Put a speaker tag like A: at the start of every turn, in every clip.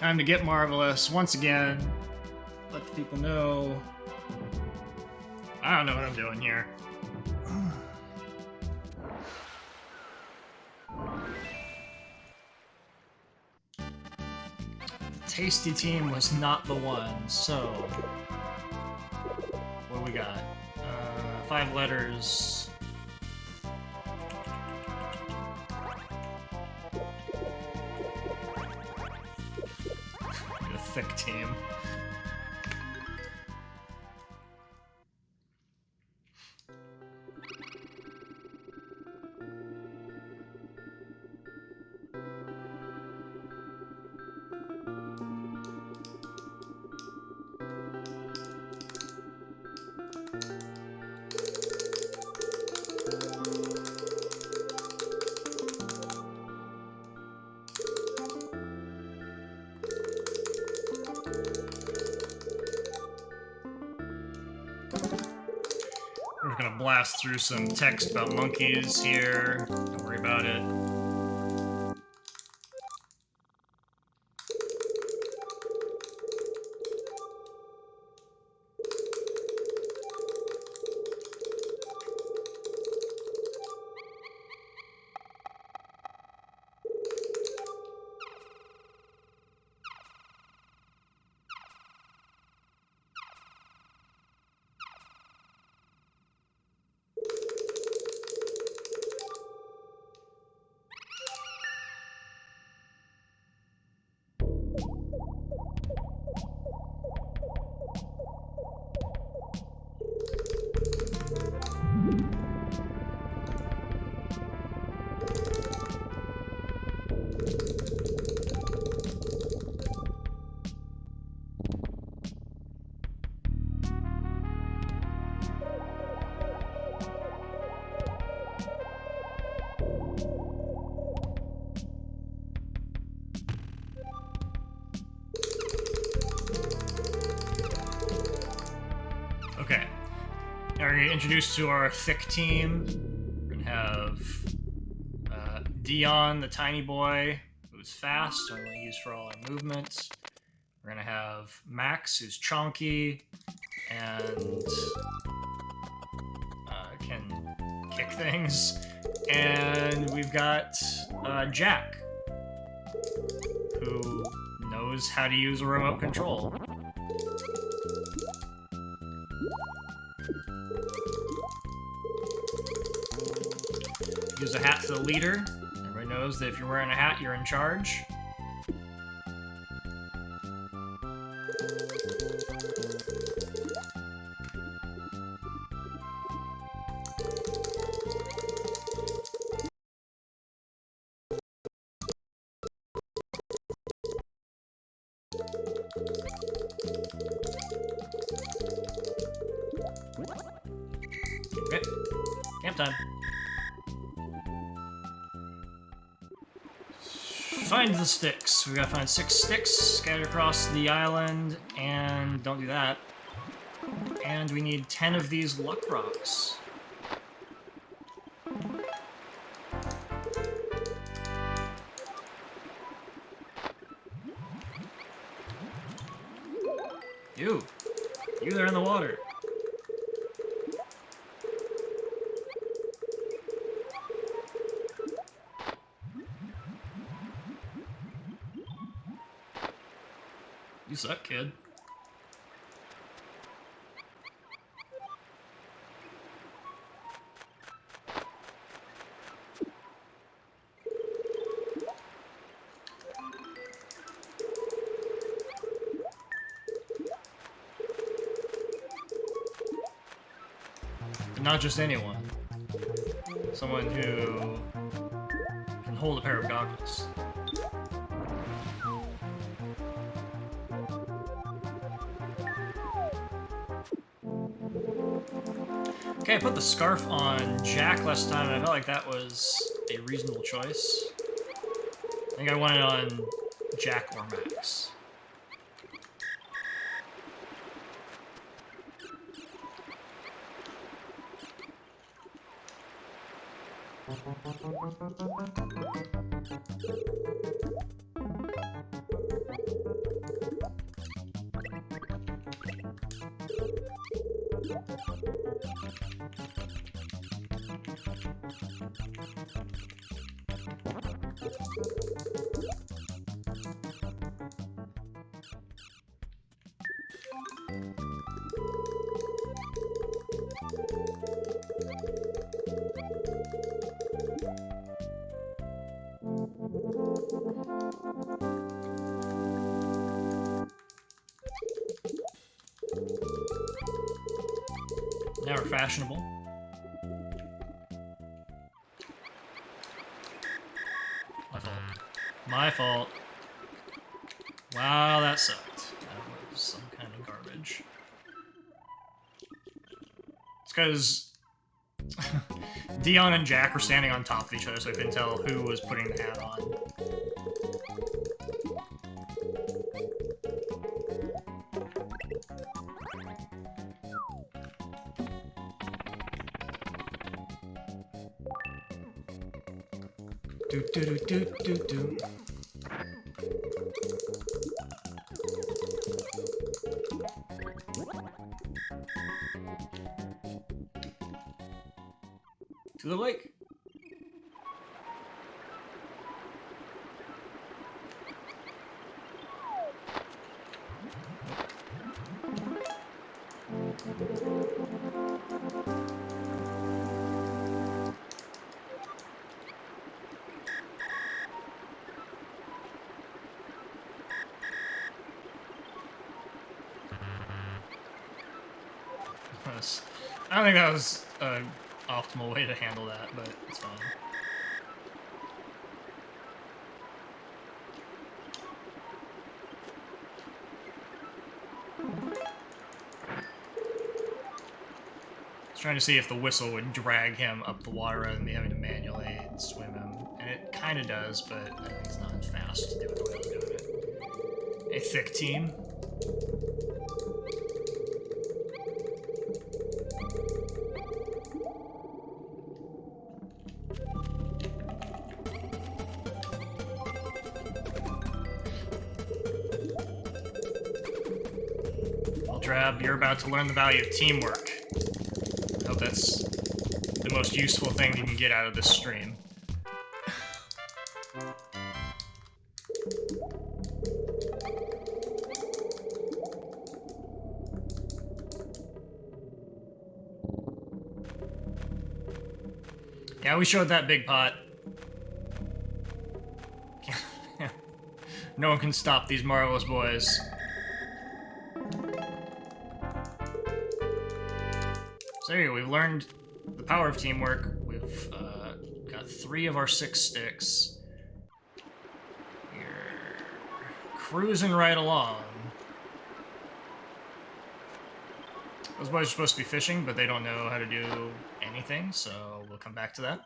A: Time to get marvelous once again. Let the people know. I don't know what I'm doing here. The tasty team was not the one, so what do we got? 5 letters. A thick team. We're gonna blast through some text about monkeys here. Don't worry about it. Okay. Now we're gonna get introduced to our thick team. We're gonna have Dion, the tiny boy, who's fast, so I'm gonna use for all our movements. We're gonna have Max, who's chonky and can kick things. And we've got Jack, who knows how to use a remote control. Use a hat to the leader. Everybody knows that if you're wearing a hat, you're in charge. Okay, camp time. Find the sticks. We gotta find 6 sticks scattered across the island, and don't do that. And we need 10 of these luck rocks. You there in the water. You suck, kid. And not just anyone. Someone who can hold a pair of goggles. Okay, I put the scarf on Jack last time, and I felt like that was a reasonable choice. I think I want it on Jack or Max. Now we're fashionable. My fault. My fault. Wow, that sucked. That was some kind of garbage. It's because Dion and Jack were standing on top of each other, so I couldn't tell who was putting the hat on. Do do do do do do. To the lake. I don't think that was an optimal way to handle that, but it's fine. I was trying to see if the whistle would drag him up the water rather than me having to manually swim him. And it kind of does, but I think it's not as fast to do it the way I was doing it. A thick team. Drab, you're about to learn the value of teamwork. I hope that's the most useful thing you can get out of this stream. Yeah, we showed that big pot. No one can stop these marvelous boys. So there you go, we've learned the power of teamwork. We've got 3 of our 6 sticks. We're cruising right along. Those boys are supposed to be fishing, but they don't know how to do anything, so we'll come back to that.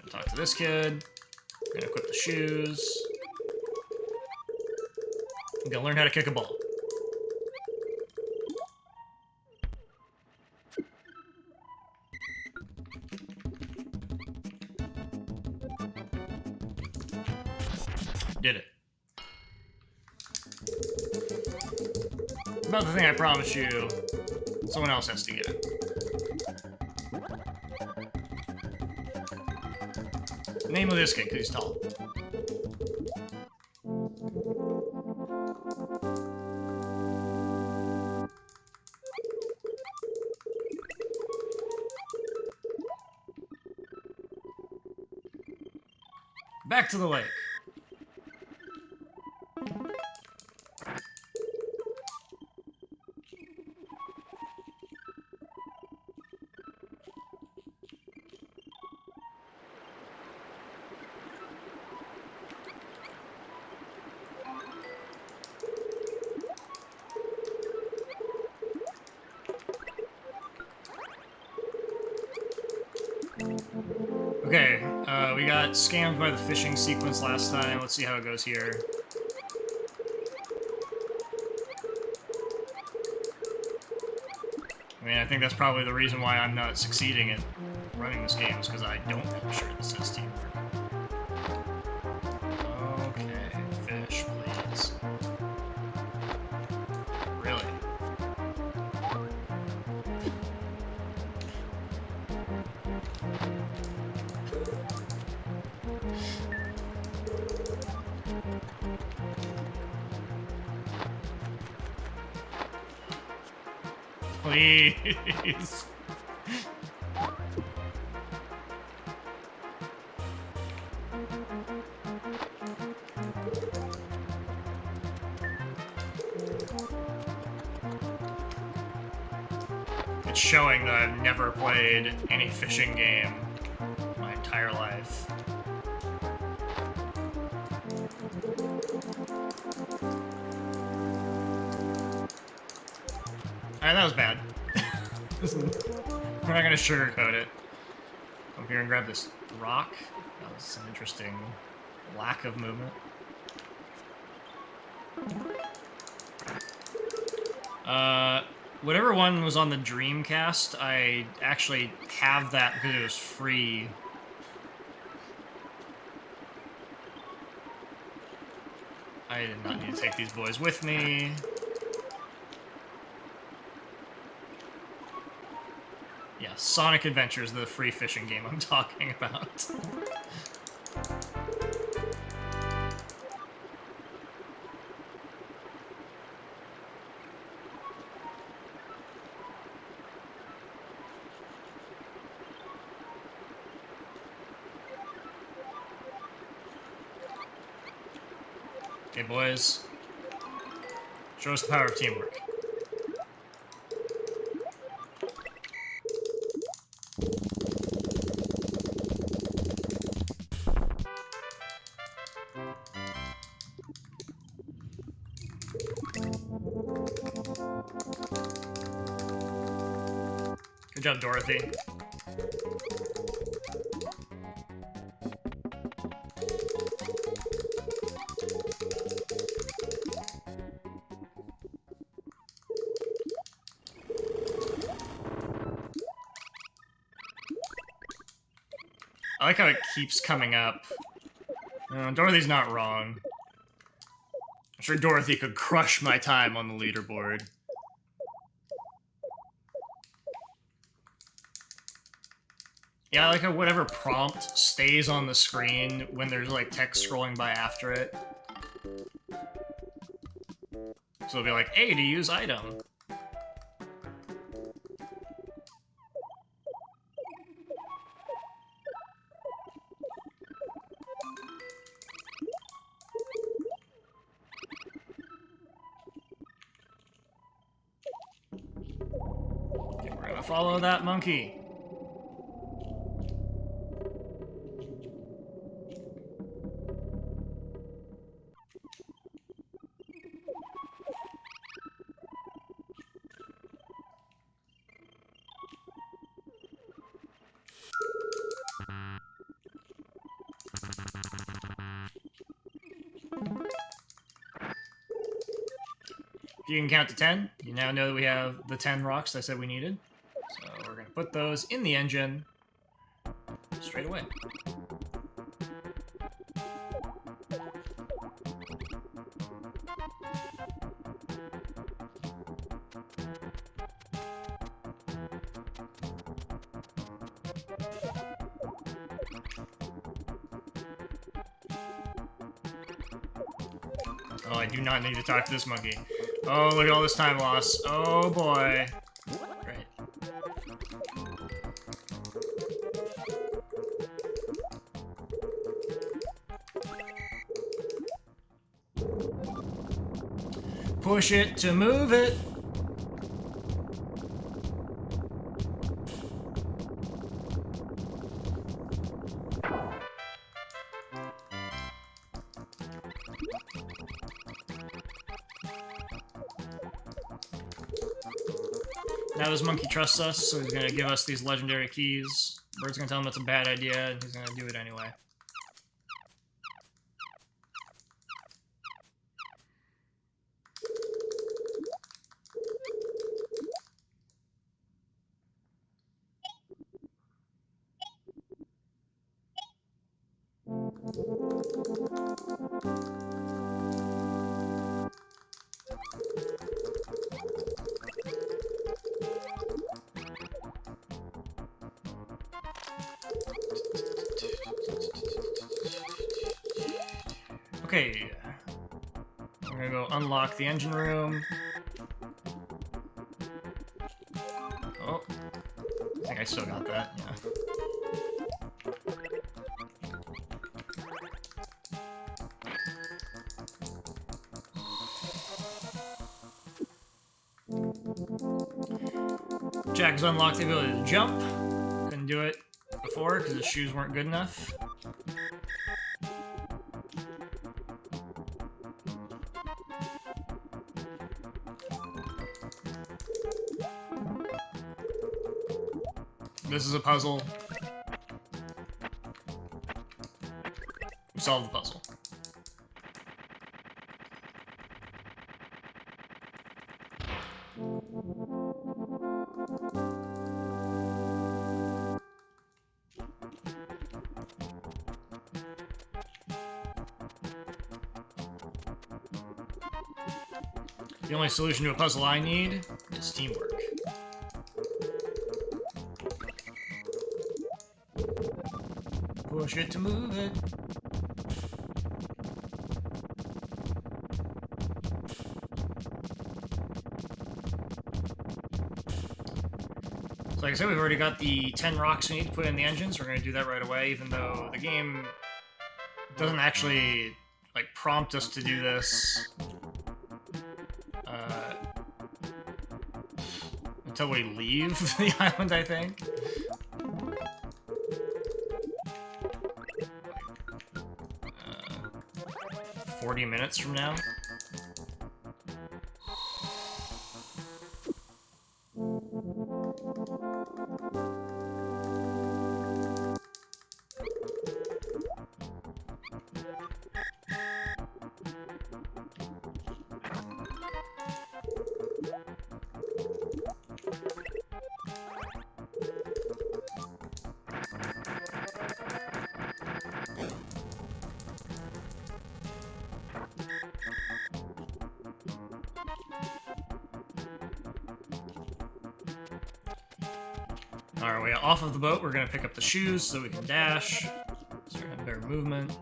A: Talk to this kid. We're gonna equip the shoes. I'm gonna learn how to kick a ball. Did it. About the thing I promised you, someone else has to get it. Name of this kid, because he's tall. Back to the lake. Okay, we got scammed by the fishing sequence last time. Let's see how it goes here. I mean, I think that's probably the reason why I'm not succeeding at running this game, is because I don't have a shirt that says teamwork. Okay, fish, please. Really? Please. It's showing that I've never played any fishing game my entire life. Alright, that was bad. We're not gonna sugarcoat it. Come here and grab this rock. That was an interesting lack of movement. Whatever one was on the Dreamcast, I actually have that because it was free. I did not need to take these boys with me. Yeah, Sonic Adventures, the free fishing game I'm talking about. Okay, boys. Show us the power of teamwork. Good job, Dorothy. I like how it keeps coming up. Dorothy's not wrong. I'm sure Dorothy could crush my time on the leaderboard. Yeah, I like how whatever prompt stays on the screen when there's like text scrolling by after it. So it'll be like, A to use item. Okay, we're gonna follow that monkey. If you can count to 10, you now know that we have the 10 rocks I said we needed. So we're going to put those in the engine straight away. Oh, I do not need to talk to this monkey. Oh, look at all this time loss. Oh, boy. Great. Push it to move it. Now this monkey trusts us, so he's gonna give us these legendary keys. Bird's gonna tell him it's a bad idea, and he's gonna do it anyway. Okay, I'm gonna go unlock the engine room. I still got that, yeah. Jack has unlocked the ability to jump. Couldn't do it before because his shoes weren't good enough. This is a puzzle. We solved the puzzle. The only solution to a puzzle I need is teamwork. Push it to move it. So like I said, we've already got the 10 rocks we need to put in the engines. We're going to do that right away, even though the game doesn't actually like prompt us to do this until we leave the island, I think. 40 minutes from now. Alright, we off of the boat, we're going to pick up the shoes so we can dash. Start having better movement.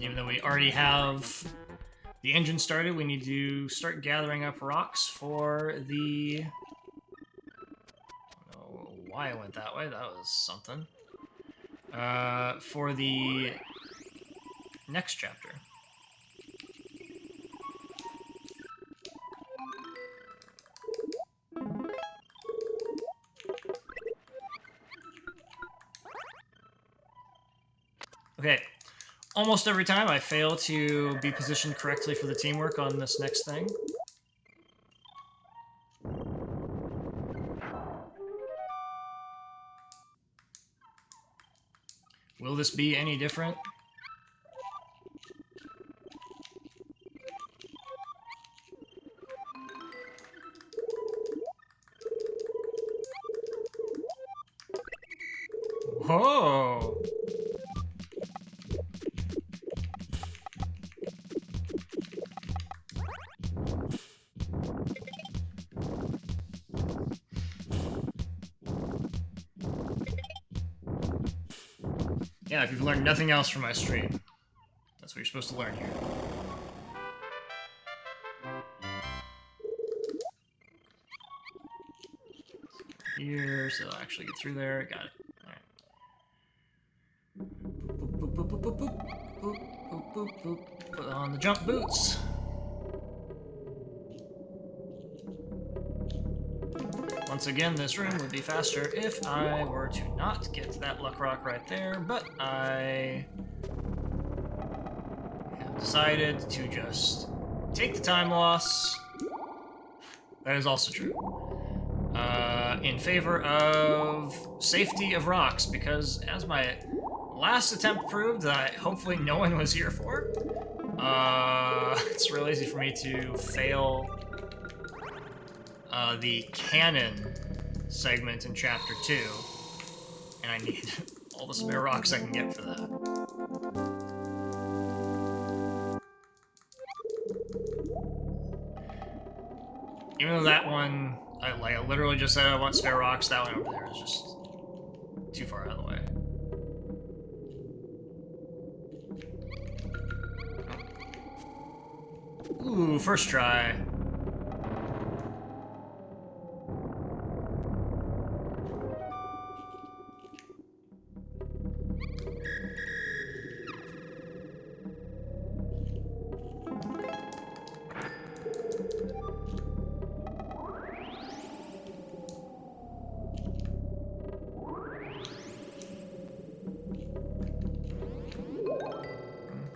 A: Even though we already have the engine started, we need to start gathering up rocks for the... I don't know why I went that way, that was something. For the next chapter. Okay. Almost every time I fail to be positioned correctly for the teamwork on this next thing. Will this be any different? Whoa! Yeah, if you've learned nothing else from my stream, that's what you're supposed to learn here. Here, so I'll actually get through there. Got it. Alright. Boop, boop, boop, boop, boop, boop, boop, boop, boop. Put on the jump boots. Once again, this room would be faster if I were to not get to that luck rock right there, but I have decided to just take the time loss. That is also true. In favor of safety of rocks, because as my last attempt proved that hopefully no one was here for, it's real easy for me to fail the cannon segment in Chapter 2, and I need all the spare rocks I can get for that. Even though that one, I literally just said I want spare rocks, that one over there is just too far out of the way. Ooh, first try.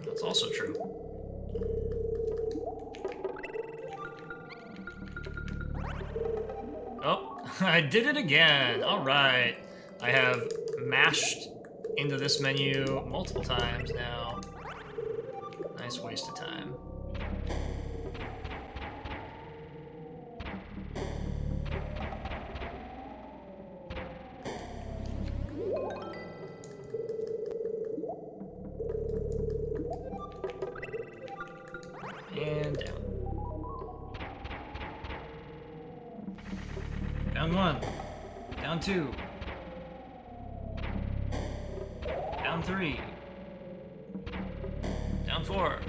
A: That's also true. Oh, I did it again. All right. I have mashed into this menu multiple times now. Nice waste of time. And down. Down 1. Down 2. Down 3. Down 4.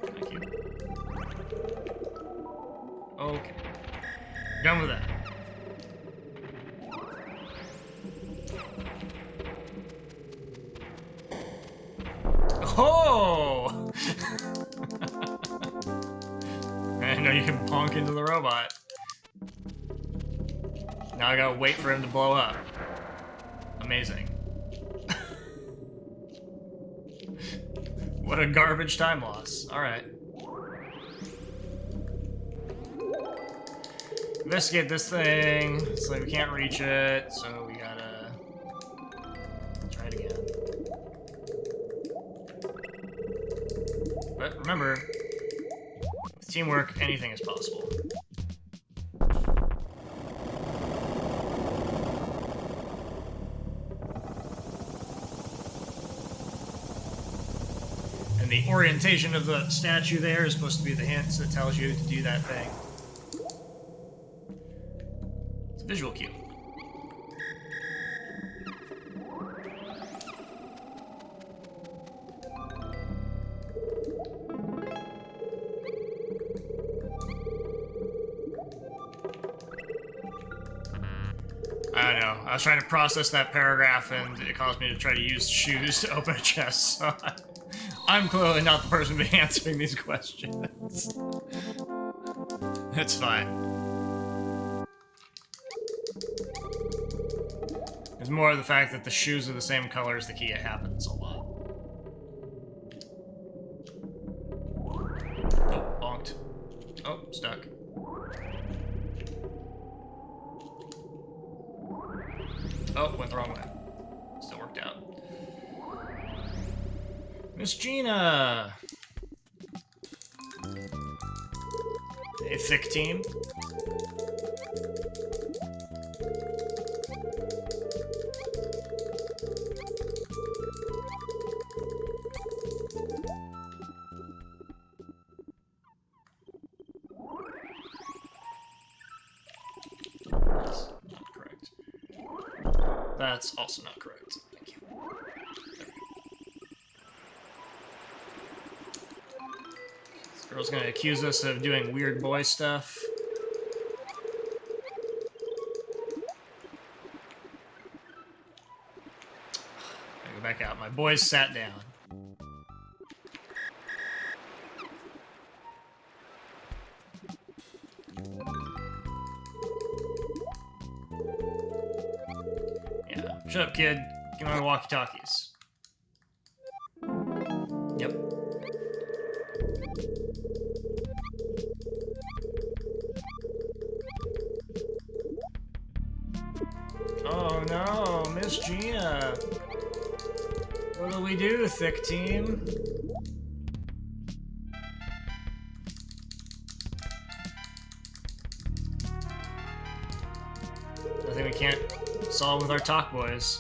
A: Thank you. Okay. Done with that. Oh! I know you can bonk into the robot. Now I gotta wait for him to blow up. Amazing. What a garbage time loss. Alright. Investigate this thing. It's like we can't reach it, so we gotta try it again. But remember, with teamwork, anything is possible. And the orientation of the statue there is supposed to be the hints that tells you to do that thing. It's a visual cue. I don't know. I was trying to process that paragraph, and it caused me to try to use shoes to open a chest, so I'm clearly not the person to be answering these questions. It's fine. It's more of the fact that the shoes are the same color as the key. It happens a lot. Oh, bonked. Oh, stuck. Oh, went the wrong way. Still worked out. Miss Gina! A thick team. That's not correct. That's also not correct. Thank you. This girl's gonna accuse us of doing weird boy stuff. I go back out. My boys sat down. Yeah. Shut up, kid. Get my walkie-talkies. Yep. Oh no, Miss Gina. What'll we do, thick team? Nothing we can't solve with our talk boys.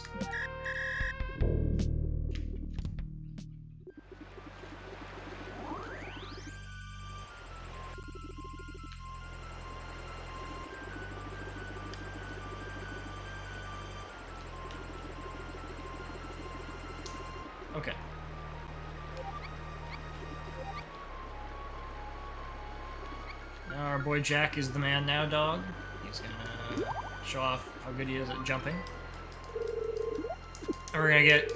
A: Okay. Now our boy Jack is the man now, dog. He's gonna show off how good he is at jumping. And we're gonna get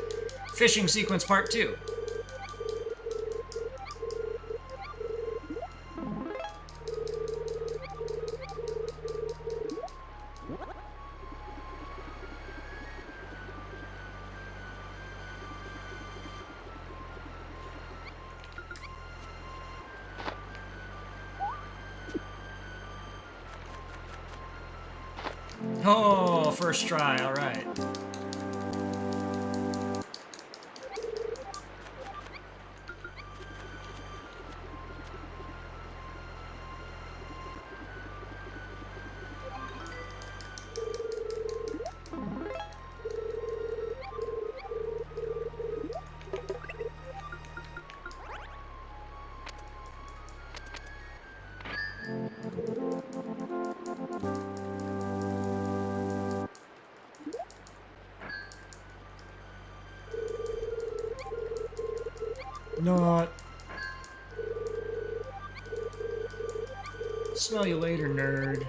A: fishing sequence part 2. Oh, first try, alright. Not. Smell you later, nerd.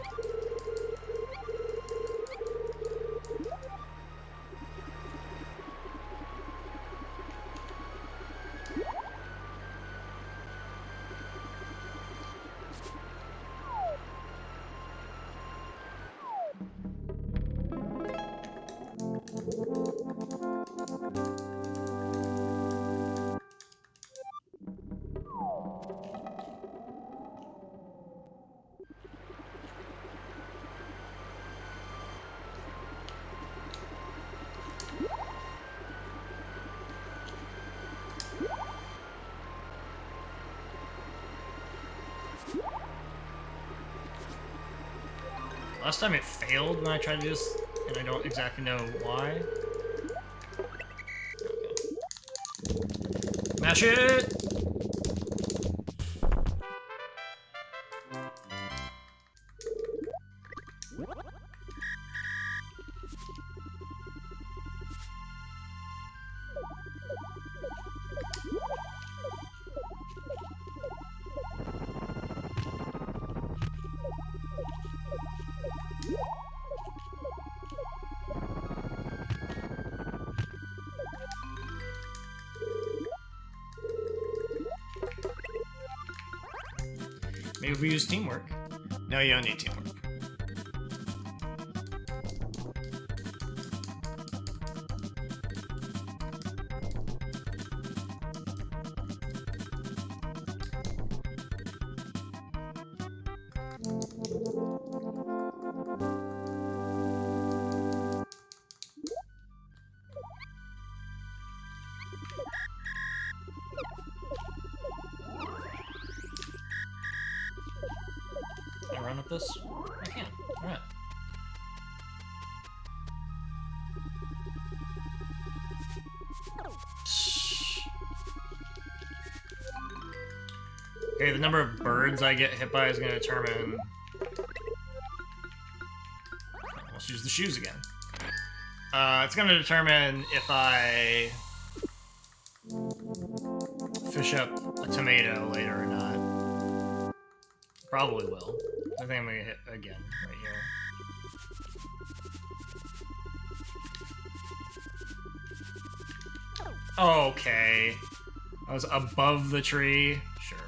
A: Last time it failed when I tried to do this, and I don't exactly know why. Okay. Mash it! Maybe if we use teamwork. No, you don't need teamwork. Can I run with this? I can. Alright. Okay, the number of birds I get hit by is going to determine... Let's use the shoes again. It's going to determine if I fish up a tomato later or not. Probably will. I think I'm going to hit again right here. Okay. I was above the tree. Sure.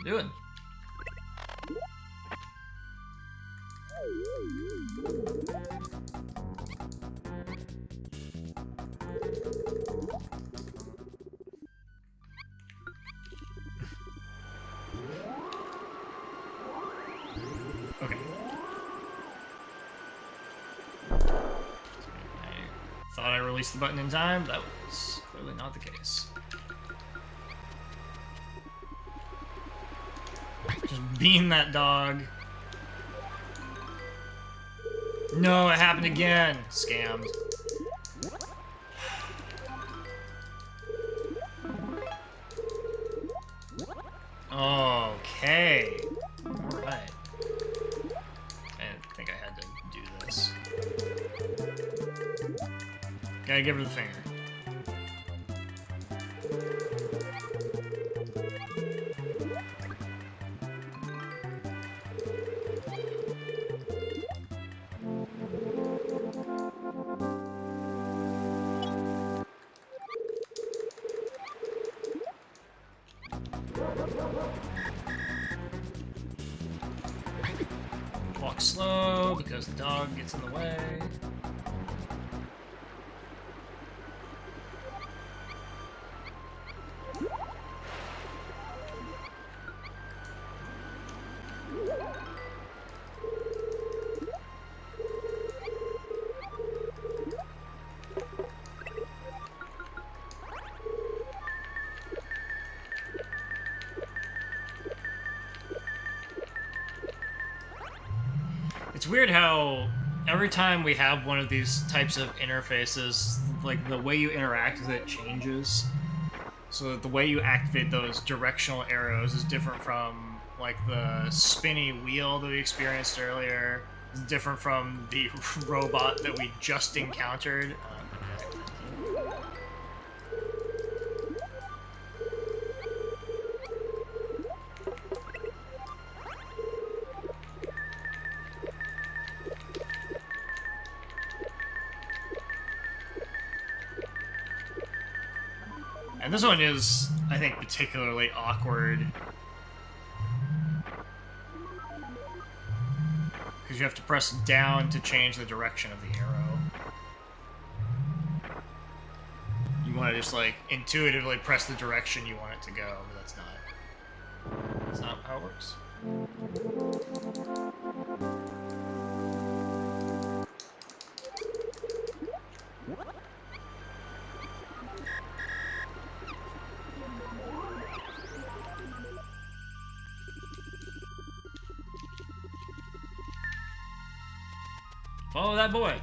A: doing. Okay. I thought I released the button in time. That was clearly not the case. Just beam that dog. No, it happened again. Scammed. Okay. Alright. I didn't think I had to do this. Gotta give her the finger. Walk slow because the dog gets in the way. It's weird how every time we have one of these types of interfaces, like the way you interact with it changes. So that the way you activate those directional arrows is different from like the spinny wheel that we experienced earlier. It's different from the robot that we just encountered. And this one is, I think, particularly awkward. Because you have to press down to change the direction of the arrow. You want to just, like, intuitively press the direction you want it to go, but that's not how it works. Follow that boy.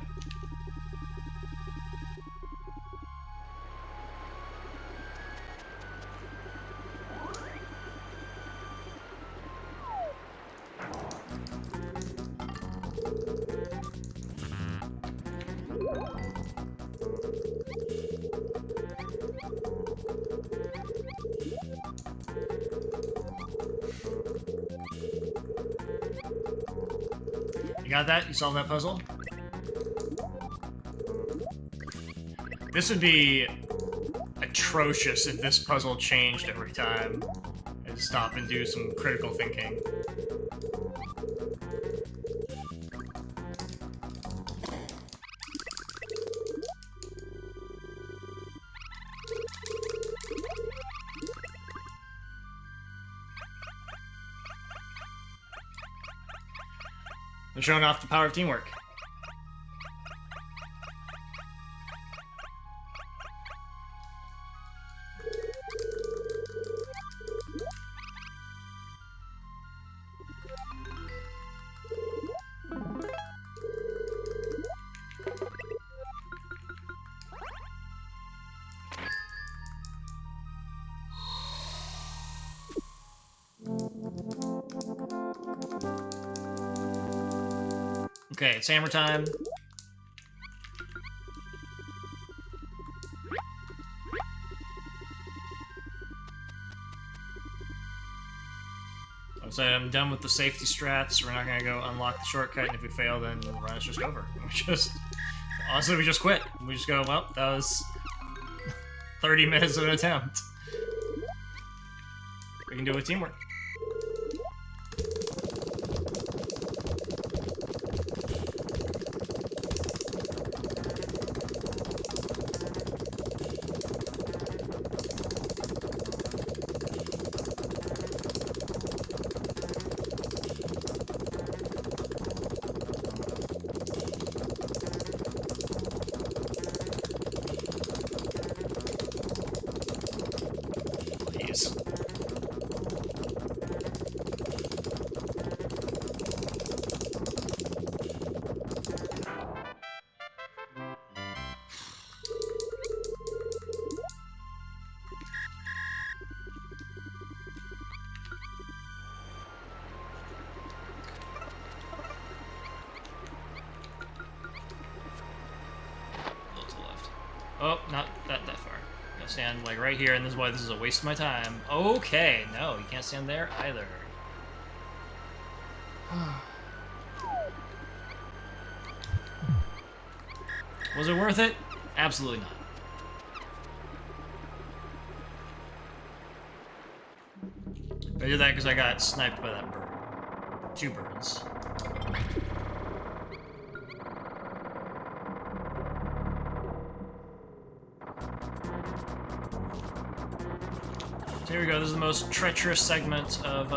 A: You got that? You solved that puzzle? This would be atrocious if this puzzle changed every time. I'd stop and do some critical thinking. They're showing off the power of teamwork. Okay, it's hammer time. I'm done with the safety strats. We're not gonna go unlock the shortcut, and if we fail, then the run is just over. Honestly, we just quit. We just go, well, that was 30 minutes of an attempt. We can do it with teamwork. Oh, not that far. I'm gonna stand like right here, and this is why this is a waste of my time. Okay, no, you can't stand there either. Was it worth it? Absolutely not. I did that because I got sniped by that bird. 2 birds. So here we go. This is the most treacherous segment of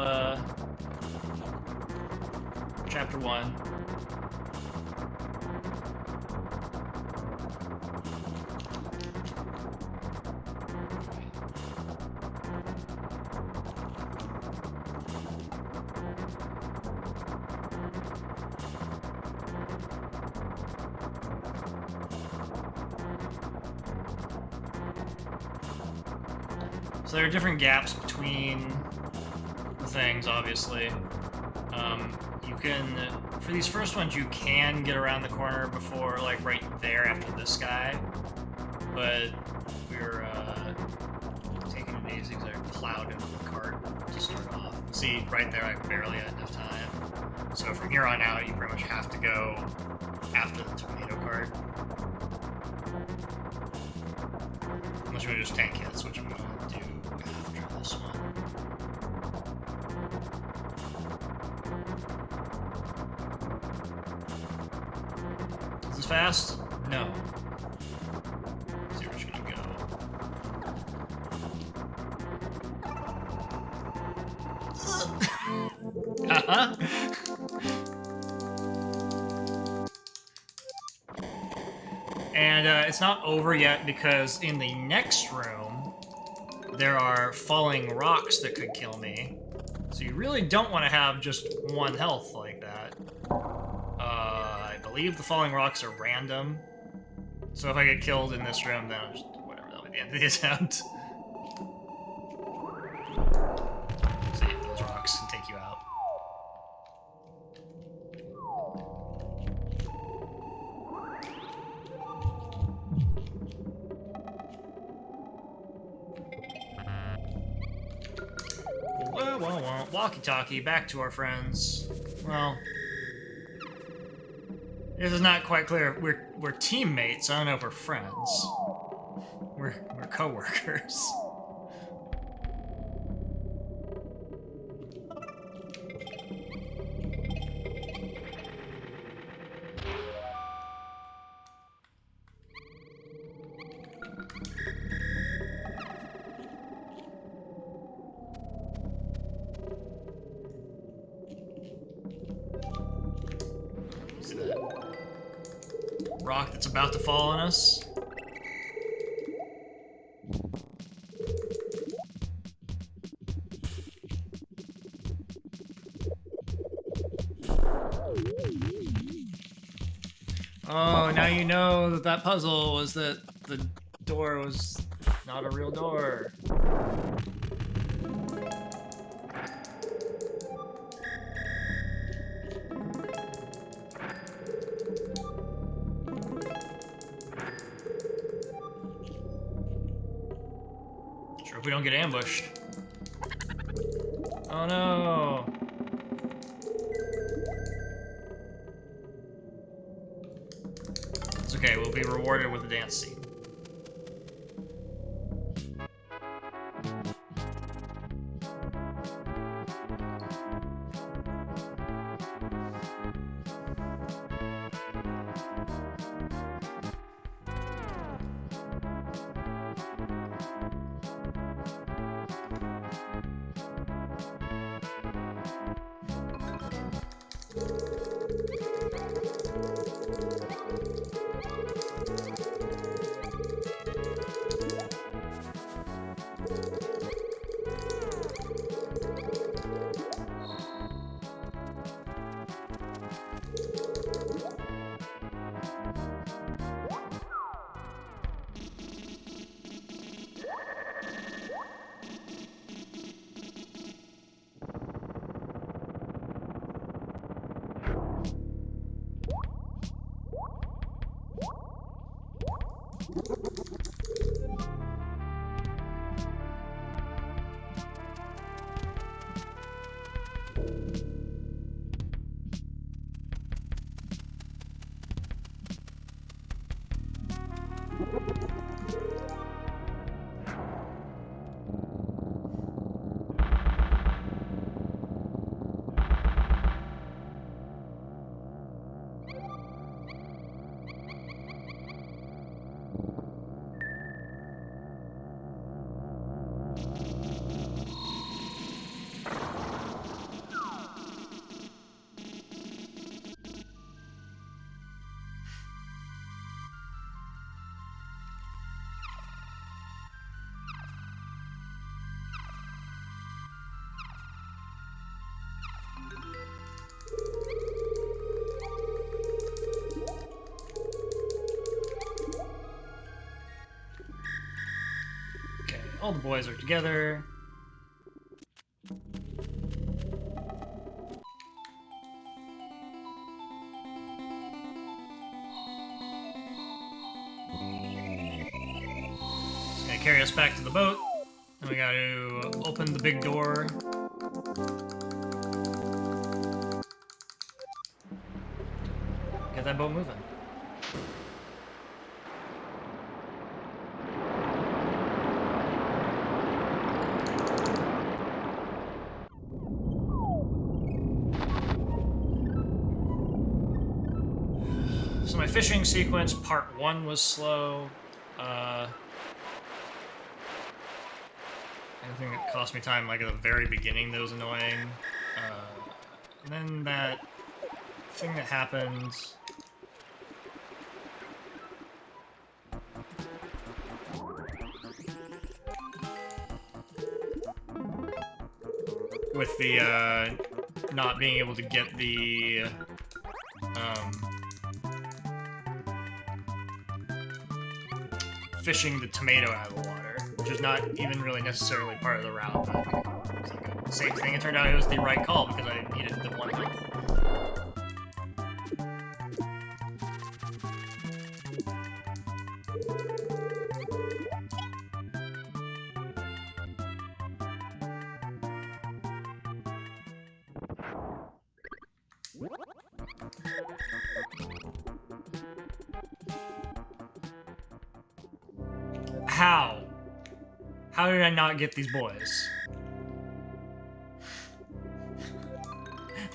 A: Chapter 1. So there are different gaps between the things, obviously. You can, for these first ones, you can get around the corner before, like, right there after this guy. But we're taking it easy because I plowed into the cart to start off. See, right there, I barely had enough time. So from here on out, you pretty much have to go after the tornado cart. Unless you want to just tank hits, which I'm going to do after this one. Is this fast? No. So you're just going to go. Uh-huh. And it's not over yet because in the next room, there are falling rocks that could kill me. So you really don't want to have just 1 health like that. I believe the falling rocks are random. So if I get killed in this room, then I'm just, whatever, that'll be the end of the attempt. See if those rocks can take you out. Whoa. Walkie-talkie, back to our friends. Well, this is not quite clear. We're teammates. I don't know if we're friends. We're co-workers. See that rock that's about to fall on us? Oh, now you know that that puzzle was that the door was not a real door. Sure, if we don't get ambushed. Oh no! It's okay, we'll be rewarded with a dance scene. All the boys are together. It's gonna carry us back to the boat. And we gotta open the big door. Get that boat moving. So my fishing sequence, part 1 was slow. Anything that cost me time, like at the very beginning, that was annoying. And then that thing that happened. With the, not being able to get the, fishing the tomato out of the water, which is not even really necessarily part of the route, but it's like the same thing. It turned out it was the right call because I needed the one health. How? How did I not get these boys?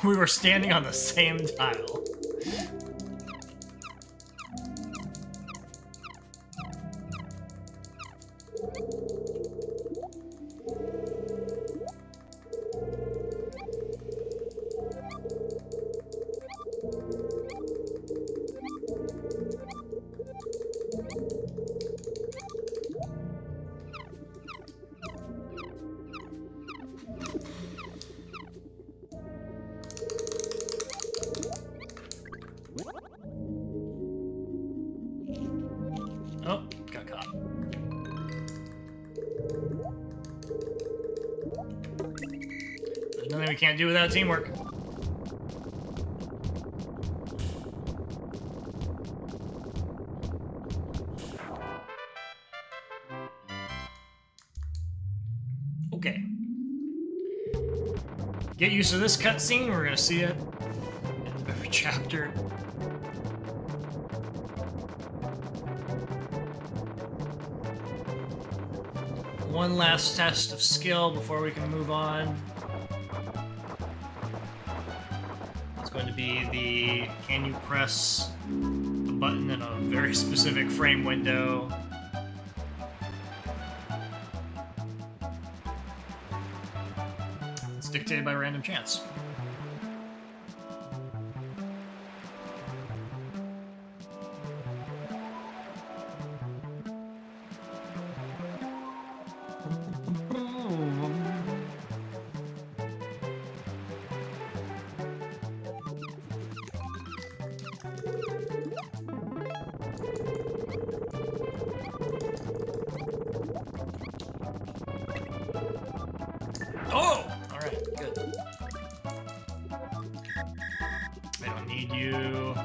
A: We were standing on the same tile. Oh, got caught. There's nothing we can't do without teamwork. Okay. Get used to this cutscene, we're gonna see it in every chapter. One last test of skill before we can move on. It's going to be the can you press the button in a very specific frame window. It's dictated by random chance. Oh! Alright, good. I don't need you.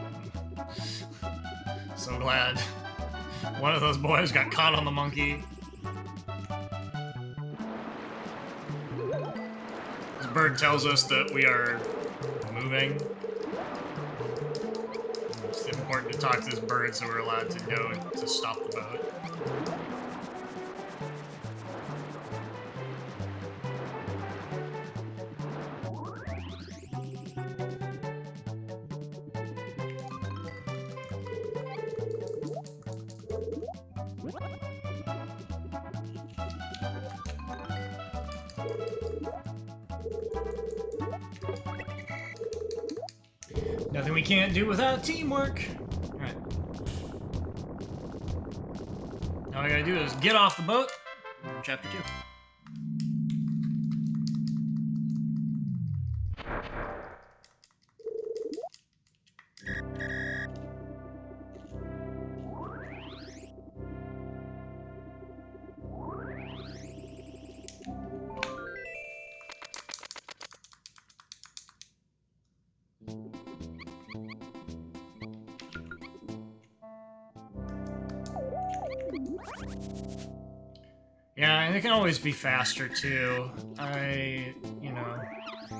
A: So glad one of those boys got caught on the monkey. This bird tells us that we are moving. It's important to talk to this bird so we're allowed to know to stop the boat. Nothing we can't do without teamwork. Alright. Now all I gotta do is get off the boat. Chapter 2. Yeah, and it can always be faster, too.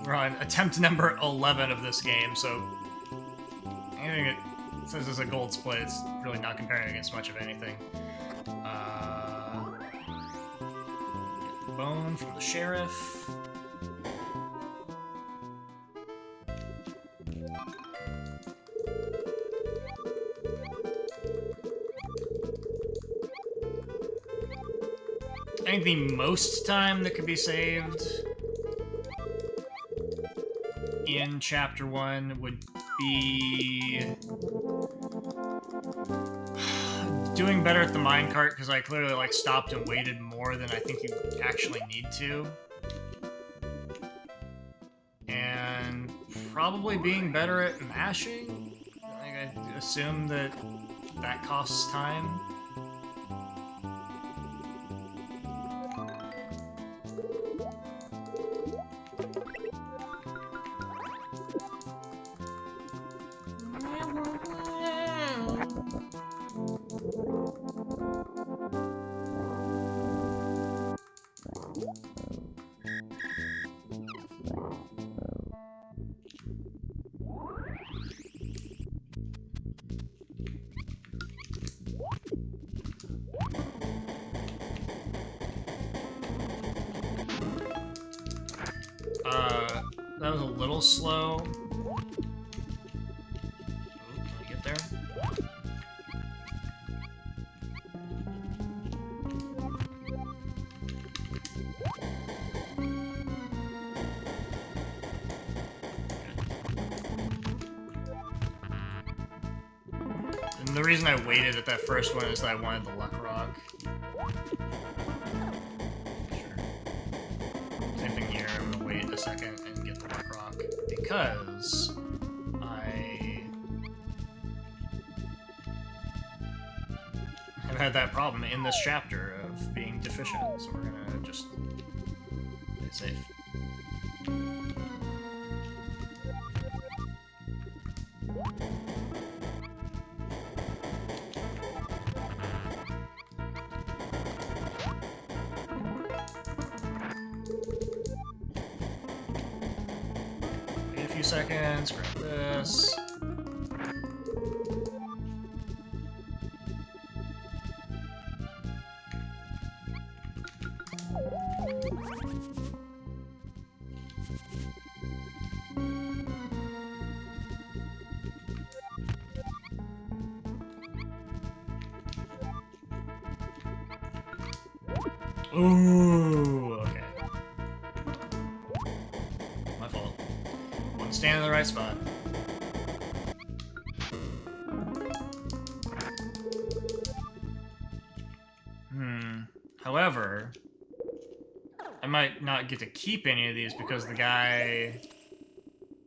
A: We're on attempt number 11 of this game, so anything it says it's a gold split, it's really not comparing against much of anything. Get the bone from the sheriff. I think the most time that could be saved in Chapter 1 would be doing better at the minecart, because I clearly stopped and waited more than I think you actually need to. And probably being better at mashing. I assume that costs time. That was a little slow. Ooh, can we get there? And the reason I waited at that first one is that I wanted the luck rock. Same thing here, I'm gonna wait a second and get the luck rock, because I have had that problem in this chapter of being deficient, so we're gonna just play safe. Seconds, grab this. Ooh, okay. My fault. Wouldn't stand in the right spot. However, I might not get to keep any of these because the guy...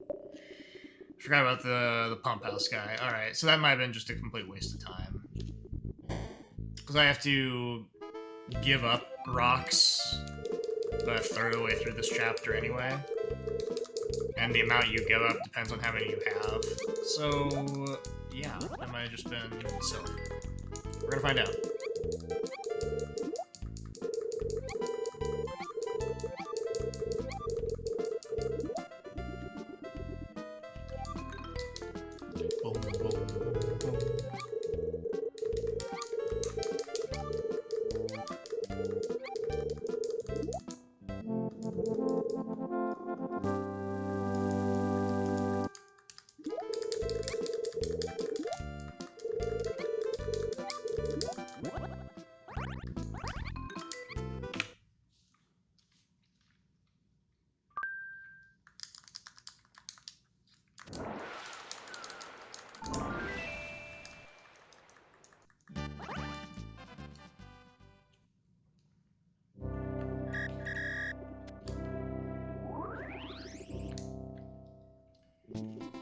A: I forgot about the pump house guy. Alright, so that might have been just a complete waste of time. Because I have to give up rocks about a third of the way through this chapter anyway. And the amount you give up depends on how many you have. So, yeah, that might have just been silly. We're gonna find out. Boom, boom, boom, boom.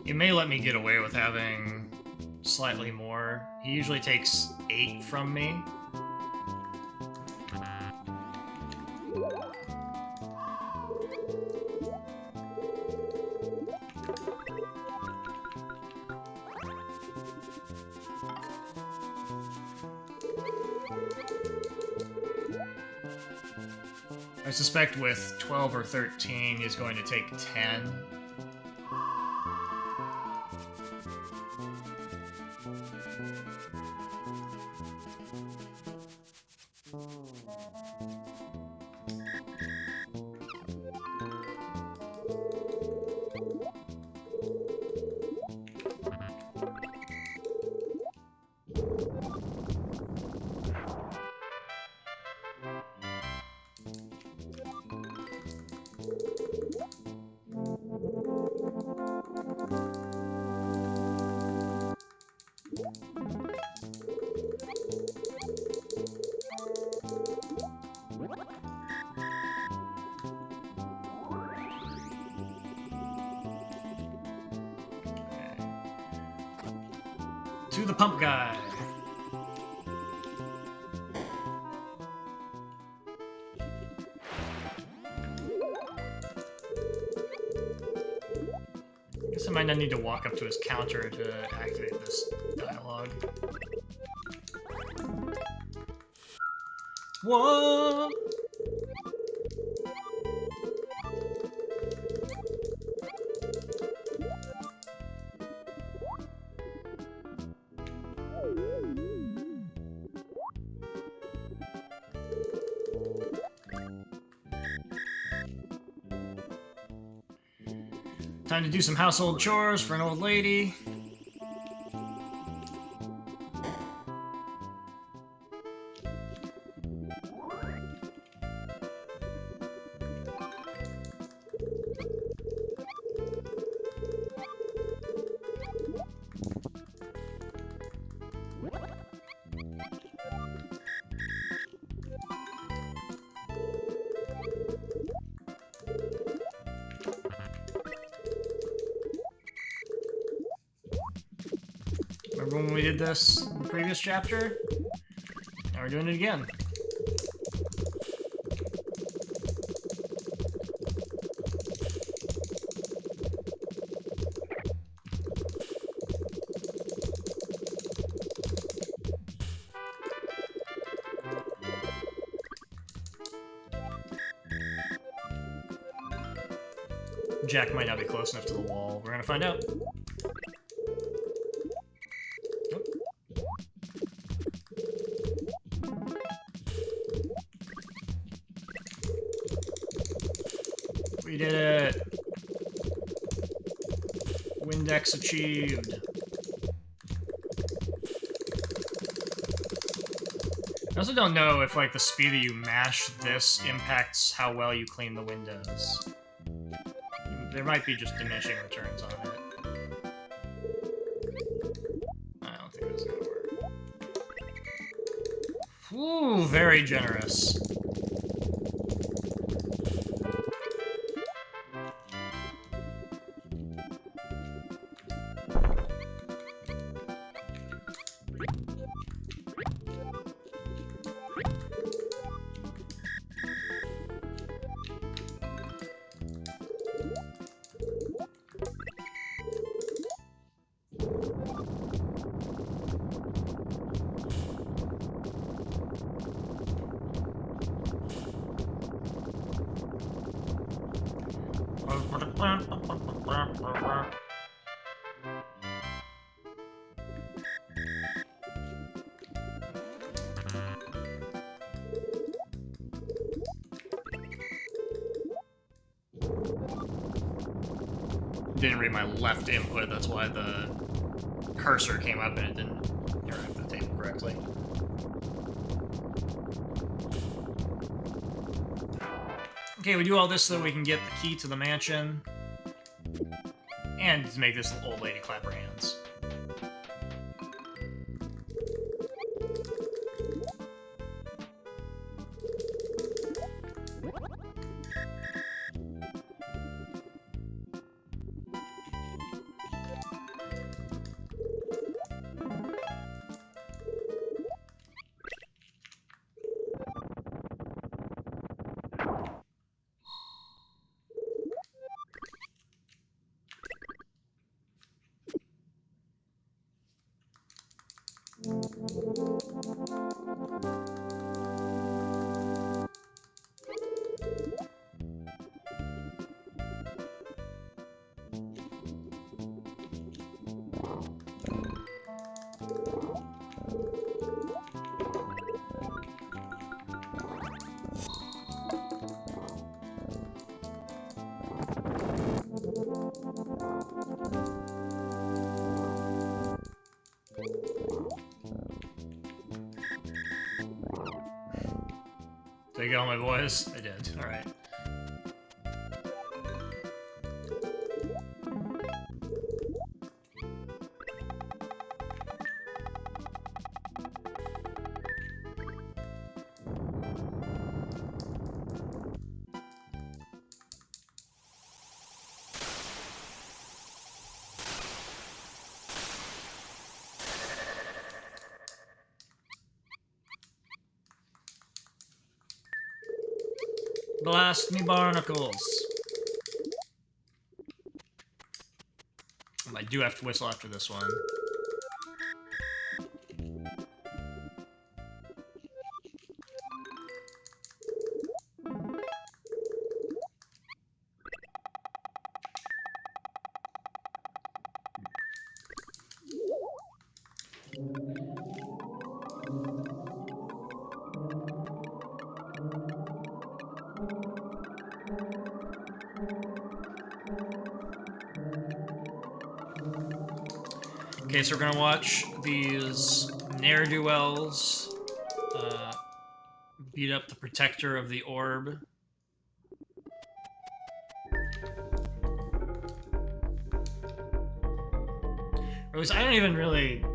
A: It may let me get away with having slightly more. He usually takes 8 from me. I suspect with 12 or 13, he's going to take 10. To the pump guy. Guess I might not need to walk up to his counter to activate this dialogue. Whoa! Time to do some household chores for an old lady. Remember when we did this in the previous chapter? Now we're doing it again. Jack might not be close enough to the wall. We're gonna find out. We did it! Windex achieved. I also don't know if, like, the speed that you mash this impacts how well you clean the windows. There might be just diminishing returns on it. I don't think this is gonna work. Ooh, very generous. Didn't read my left input, that's why the cursor came up and it didn't interact with the table correctly. Okay, we do all this so that we can get the key to the mansion. And to make this old lady clap her hands. Did I get all my boys? I did. Alright. Blast me barnacles! I do have to whistle after this one. Okay, so we're gonna watch these ne'er-do-wells beat up the protector of the orb. Or at least I don't even really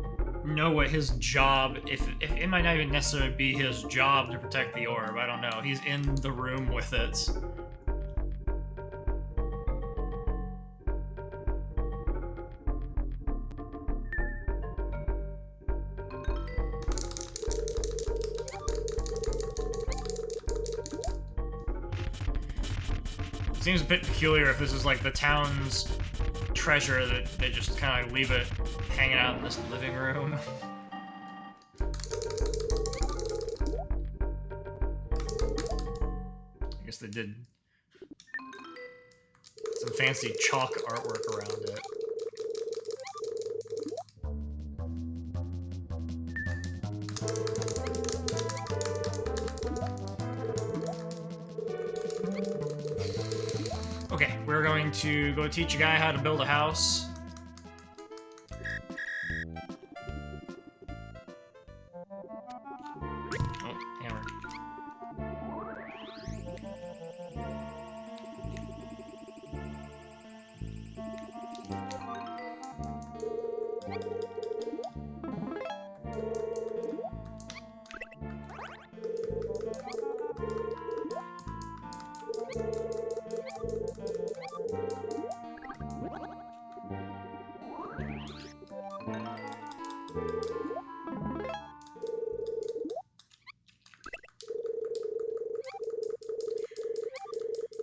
A: know what his job, if it might not even necessarily be his job to protect the orb. I don't know. He's in the room with it. Seems a bit peculiar if this is like the town's treasure that they just kind of leave it hanging out in this living room. I guess they did some fancy chalk artwork around it. Okay, we're going to go teach a guy how to build a house. Oh, hammer.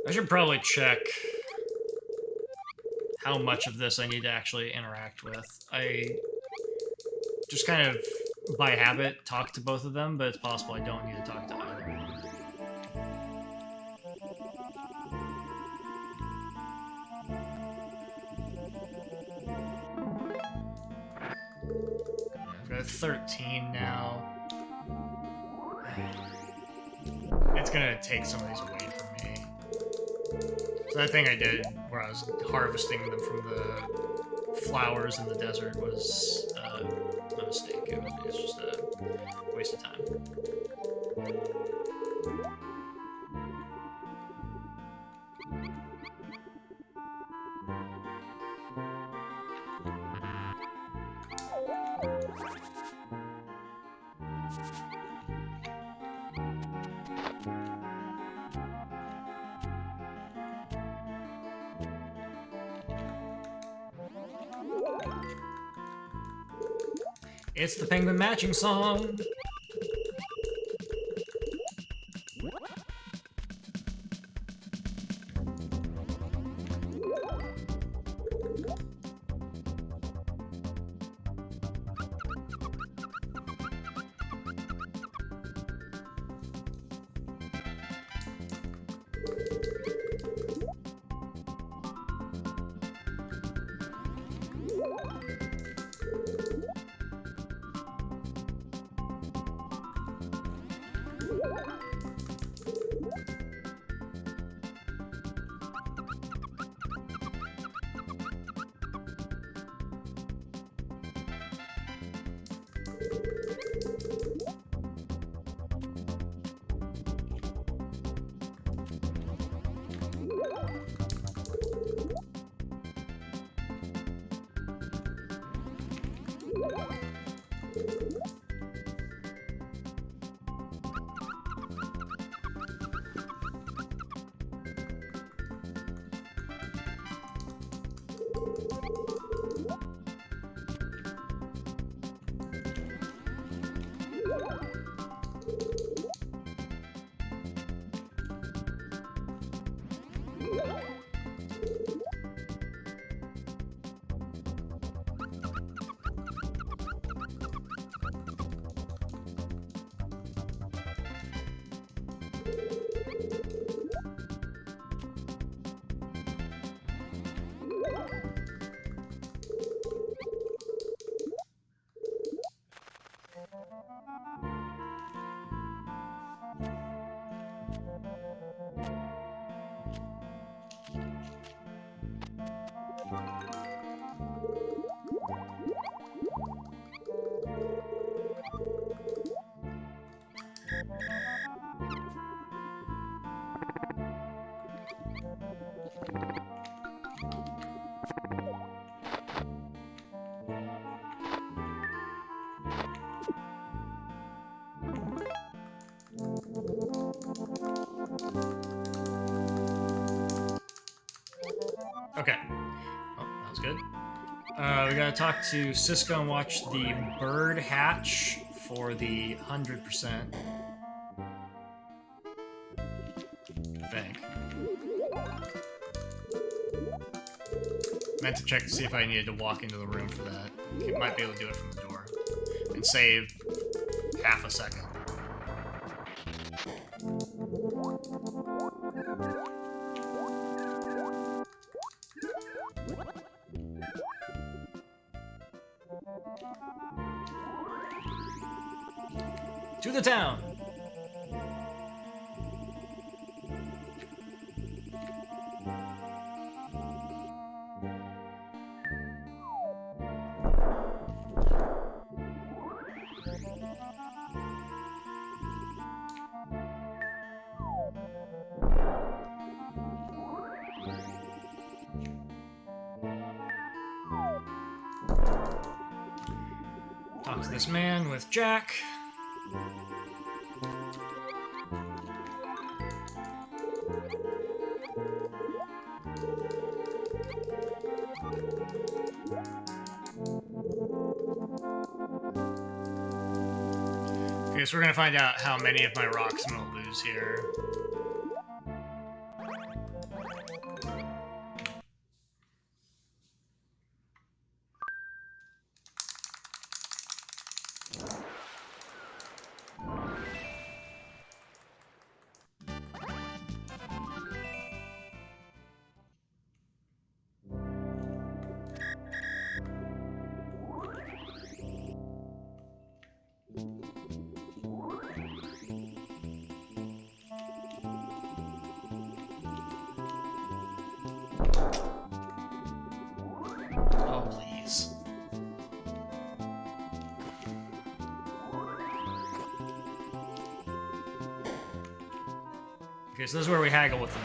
A: I should probably check how much of this I need to actually interact with. I just kind of, by habit, talk to both of them, but it's possible I don't need to talk to either one. I've got 13 now. It's gonna take some of these away from me. So that thing I did where I was harvesting them from the flowers in the desert was a mistake. It's just a waste of time. It's the penguin matching song! Okay. Oh, that was good. We gotta talk to Cisco and watch the bird hatch for the 100%. I think. Meant to check to see if I needed to walk into the room for that. You might be able to do it from the door. And save half a second. To the town! Talk to this man with Jack. Okay, so we're gonna find out how many of my rocks I'm gonna lose here. Oh, please. Okay, so this is where we haggle with him.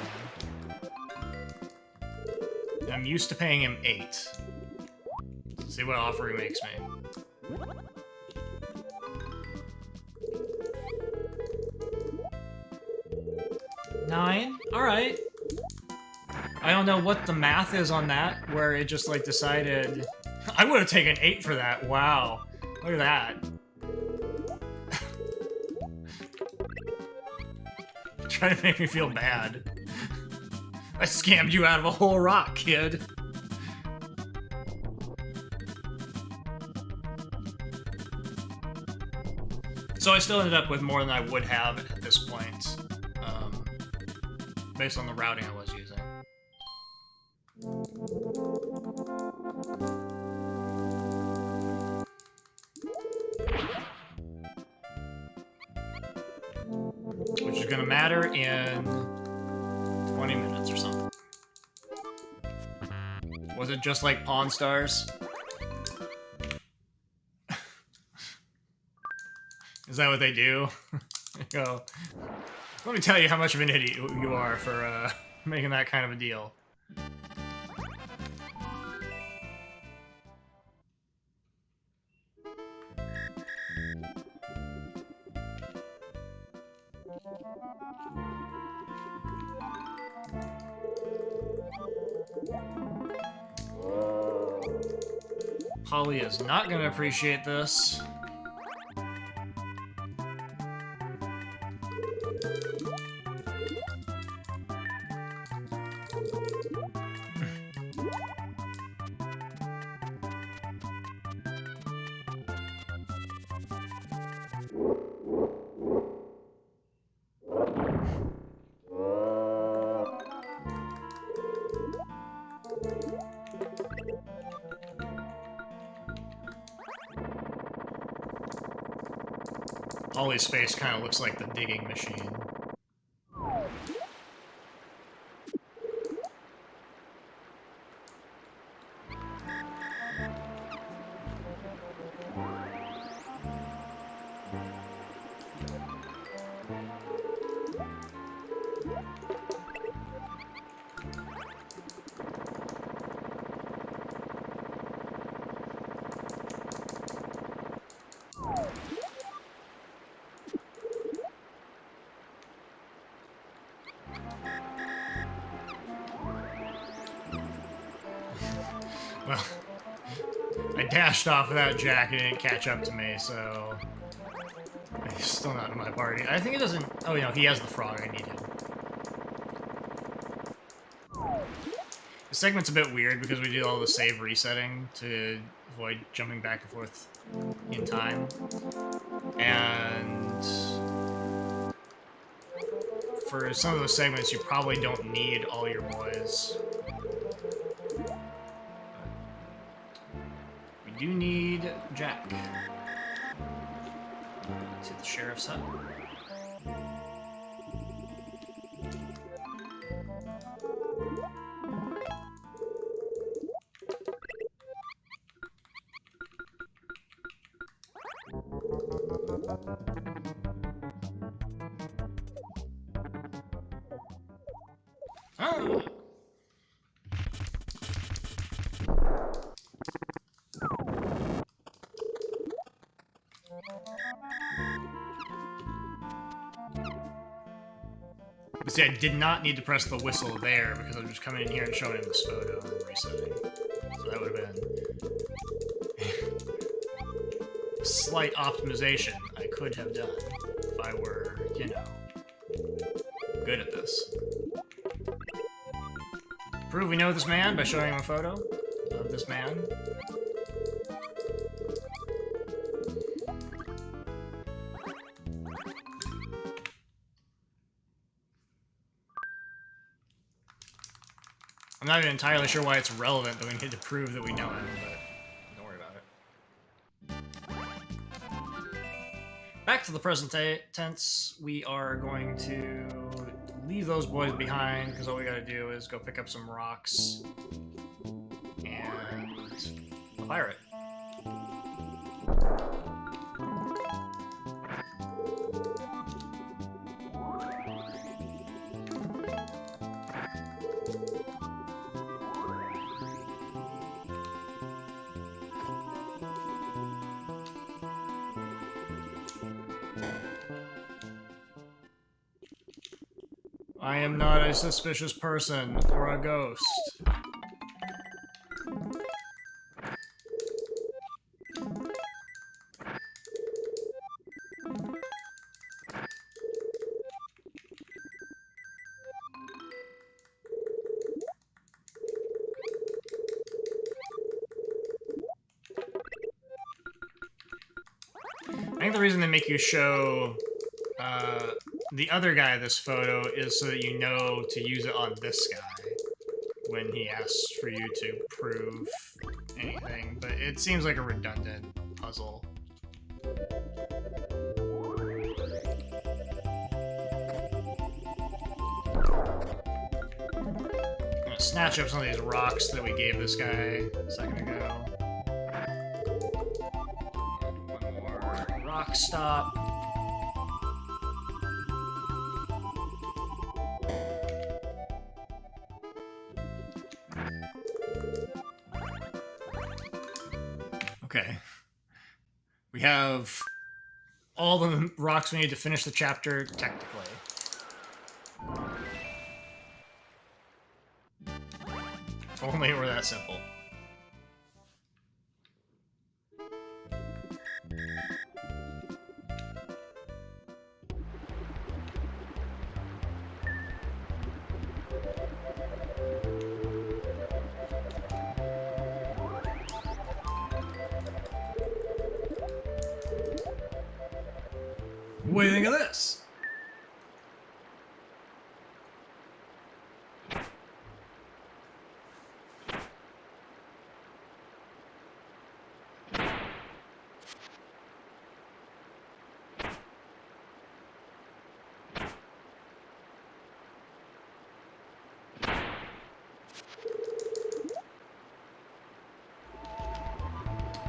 A: I'm used to paying him 8. Let's see what offer he makes me. 9? Alright. I don't know what the math is on that, where it just, like, decided... I would have taken 8 for that. Wow. Look at that. Trying to make me feel bad. I scammed you out of a whole rock, kid. So I still ended up with more than I would have at this point, based on the routing I was using. Which is going to matter in 20 minutes or something. Was it just like Pawn Stars? Is that what they do? Go, let me tell you how much of an idiot you are for making that kind of a deal. Polly is not going to appreciate this. Polly's face kind of looks like the digging machine. Well, I dashed off without Jack and it didn't catch up to me, so he's still not in my party. I think it doesn't... Oh, no, he has the frog. I need him. The segment's a bit weird because we do all the save resetting to avoid jumping back and forth in time. And for some of those segments, you probably don't need all your boys. We do need Jack. Let's hit the sheriff's hut. Oh. But see, I did not need to press the whistle there because I'm just coming in here and showing him this photo and resetting. So that would have been slight optimization I could have done if I were, you know, good at this. Prove we know this man by showing him a photo of this man. I'm not even entirely sure why it's relevant that we need to prove that we know him, but don't worry about it. Back to the present tense, we are going to leave those boys behind, because all we gotta do is go pick up some rocks and a pirate. I am not a suspicious person or a ghost. I think the reason they make you show the other guy this photo is so that you know to use it on this guy when he asks for you to prove anything, but it seems like a redundant puzzle. I'm gonna snatch up some of these rocks that we gave this guy a second ago. One more rock stop. Okay. We have all the rocks we need to finish the chapter, technically. If only it were that simple. What do you think of this?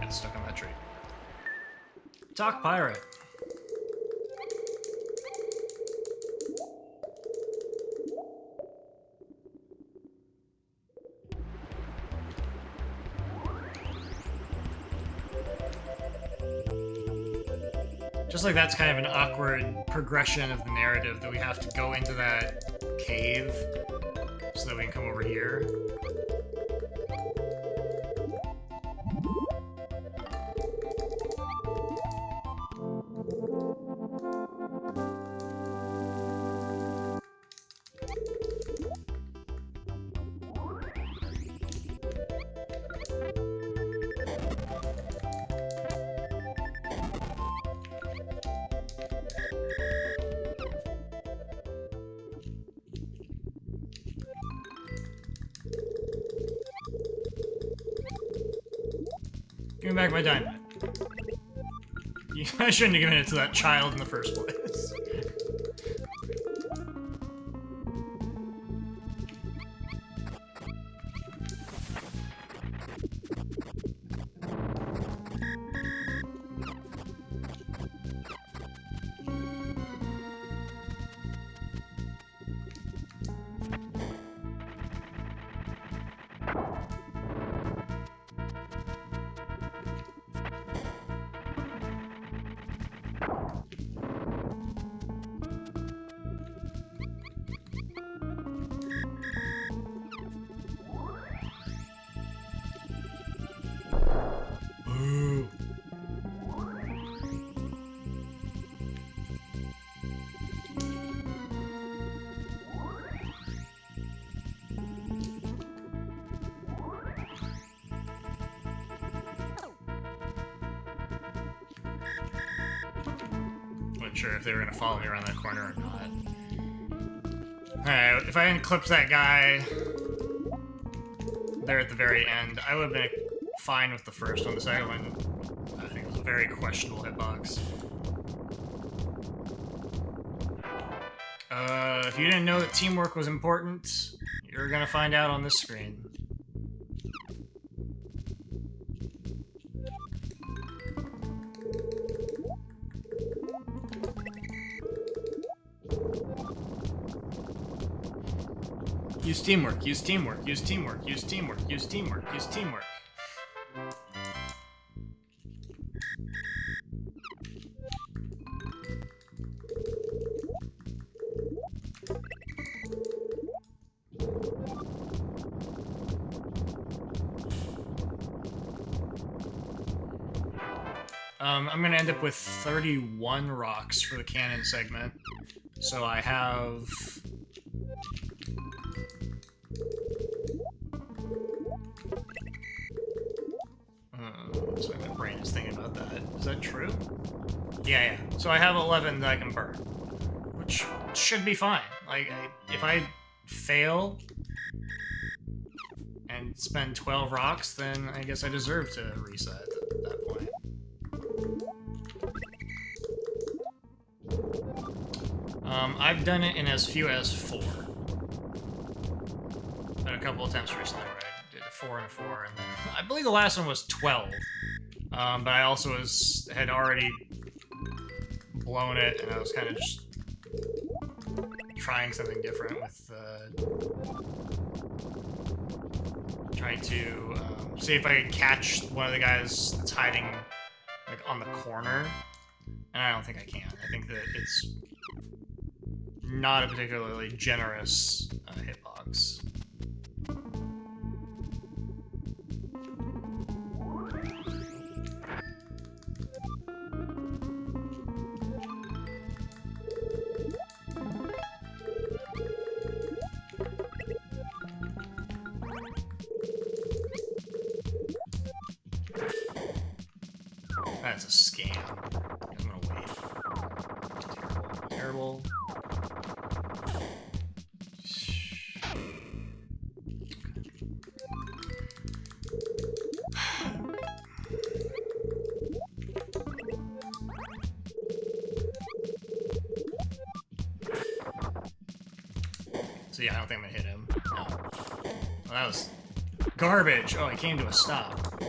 A: Got stuck on that tree. Talk pirate. Just like that's kind of an awkward progression of the narrative that we have to go into that cave so that we can come over here. Give me back my diamond. I shouldn't have given it to that child in the first place. Sure if they were gonna follow me around that corner or not. Alright, if I hadn't clipped that guy there at the very end, I would have been fine with the first one. The second one, I think it was a very questionable hitbox. If you didn't know that teamwork was important, you're gonna find out on this screen. Use teamwork, use teamwork, use teamwork, use teamwork, use teamwork, use teamwork. I'm gonna end up with 31 rocks for the cannon segment. So I have... Sorry, my brain is thinking about that. Is that true? Yeah. So I have 11 that I can burn, which should be fine. Like, if I fail and spend 12 rocks, then I guess I deserve to reset at that point. I've done it in as few as 4. Been a couple attempts recently where I did a 4 and a 4, and then I believe the last one was 12. But I also had already blown it, and I was kind of just trying something different with trying to see if I could catch one of the guys that's hiding like on the corner, and I don't think I can. I think that it's not a particularly generous hitbox. That's a scam. I'm gonna wait. don't think I'm gonna hit him. No. Well, that was garbage. Oh, he came to a stop.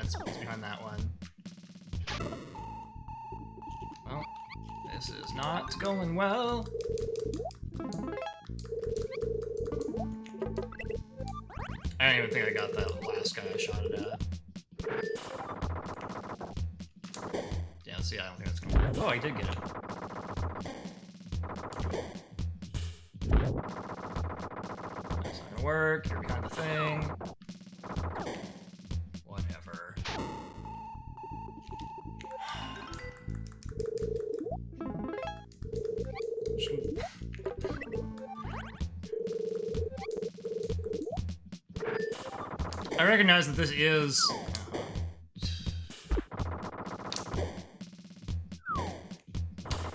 A: It's behind that one. Well, this is not going well. I don't even think I got that last guy I shot it at. Yeah, see, I don't think that's gonna work. Oh, I did get it. That's not gonna work. You're behind the thing. Whatever. I recognize that this is...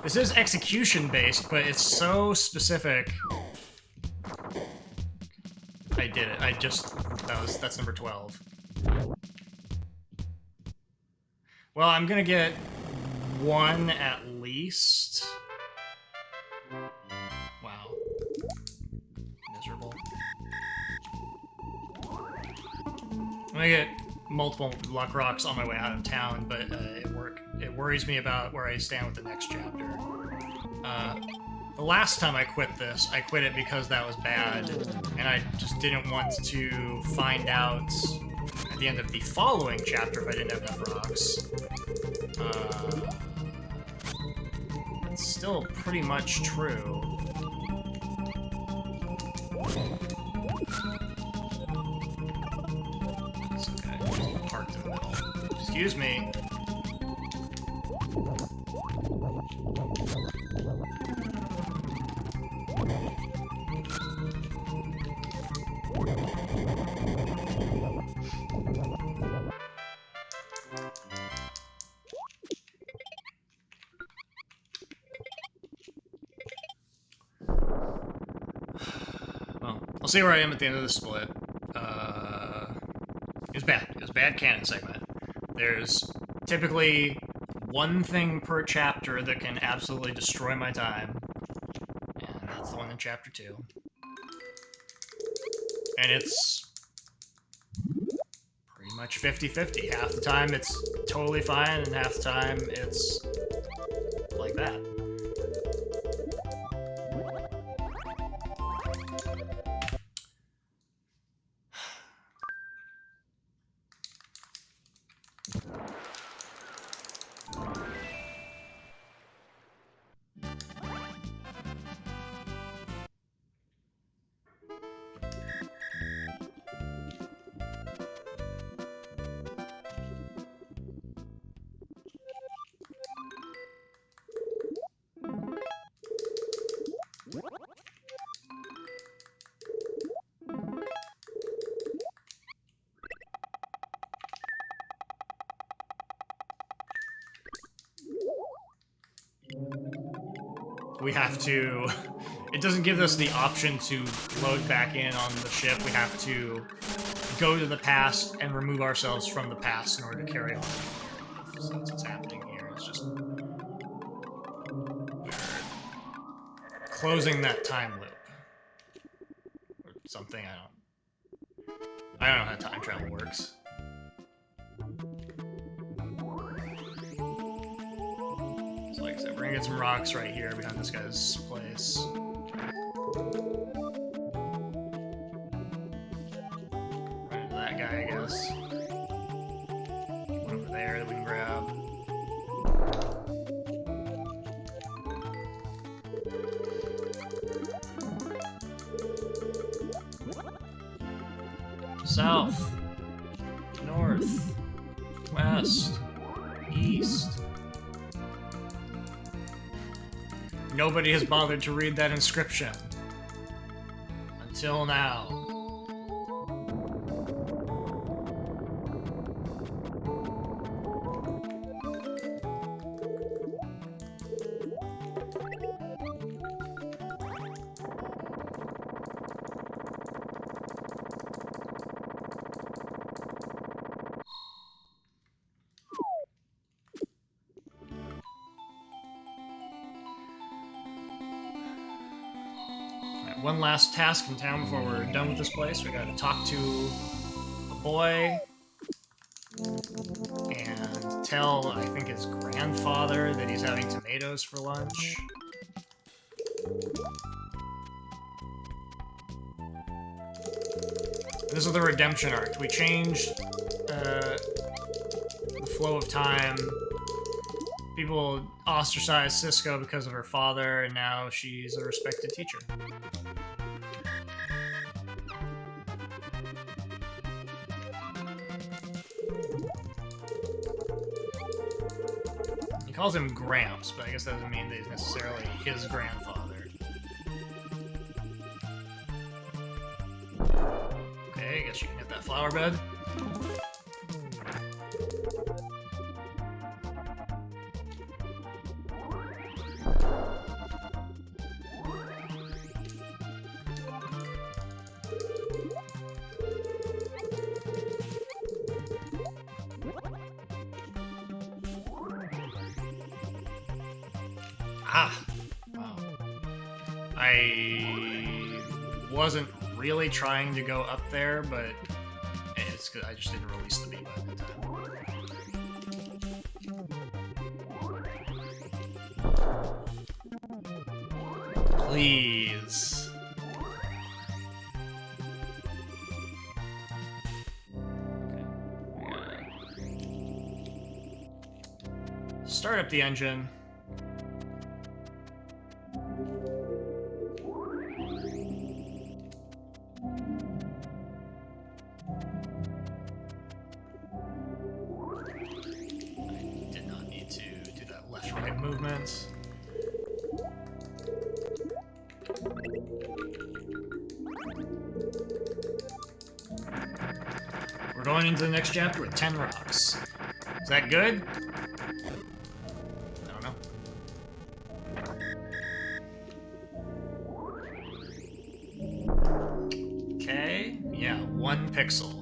A: This is execution-based, but it's so specific. I did it. That's number 12. Well, I'm gonna get one at least. Wow. Miserable. I'm gonna get multiple luck rocks on my way out of town, but it worries me about where I stand with the next chapter. The last time I quit this, I quit it because that was bad, and I just didn't want to find out at the end of the following chapter if I didn't have enough rocks. It's still pretty much true. It's okay, just parked in the middle. Excuse me. Well, I'll see where I am at the end of the split. It was bad. It was a bad canon segment. There's typically one thing per chapter that can absolutely destroy my time, and that's the one in chapter 2. And it's pretty much 50-50. Half the time it's totally fine, and half the time it's like that. We have to... It doesn't give us the option to load back in on the ship. We have to go to the past and remove ourselves from the past in order to carry on. So that's what's happening here. It's just... We're closing that time loop. Or something, I don't know how time travel works. Like I said, we're gonna get some rocks right here behind this guy's place. Right into that guy, I guess. One over there that we can grab. South. North. West. East. Nobody has bothered to read that inscription. Until now. one last task in town before we're done with this place. We gotta talk to a boy and tell, I think, his grandfather that he's having tomatoes for lunch. This is the redemption arc. We changed the flow of time. People ostracized Cisco because of her father, and now she's a respected teacher. He calls him Gramps, but I guess that doesn't mean that he's necessarily his grandfather. Okay, I guess you can hit that flower bed. Ah, wow. I wasn't really trying to go up there, but it's good. I just didn't release the B button in time. Please. Okay. Start up the engine. Movements. We're going into the next chapter with 10 rocks. Is that good? I don't know. Okay, yeah, 1 pixel.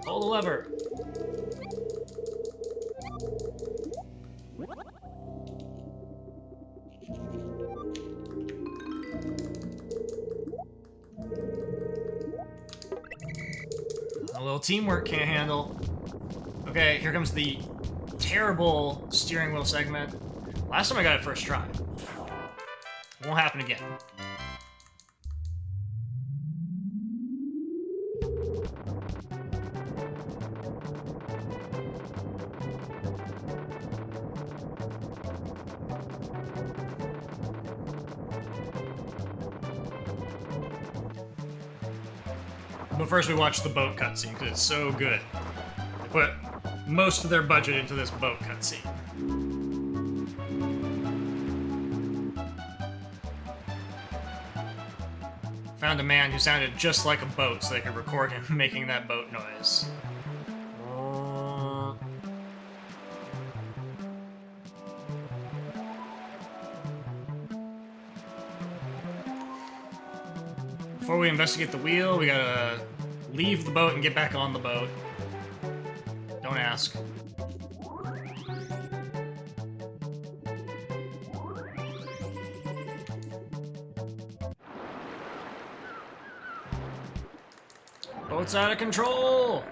A: Pull the lever. A little teamwork can't handle. Okay, here comes the terrible steering wheel segment. Last time I got it first try. Won't happen again. But first we watch the boat cutscene, because it's so good. They put most of their budget into this boat cutscene. Found a man who sounded just like a boat, so they could record him making that boat noise. Before we investigate the wheel, we gotta leave the boat and get back on the boat. Don't ask. Boat's out of control!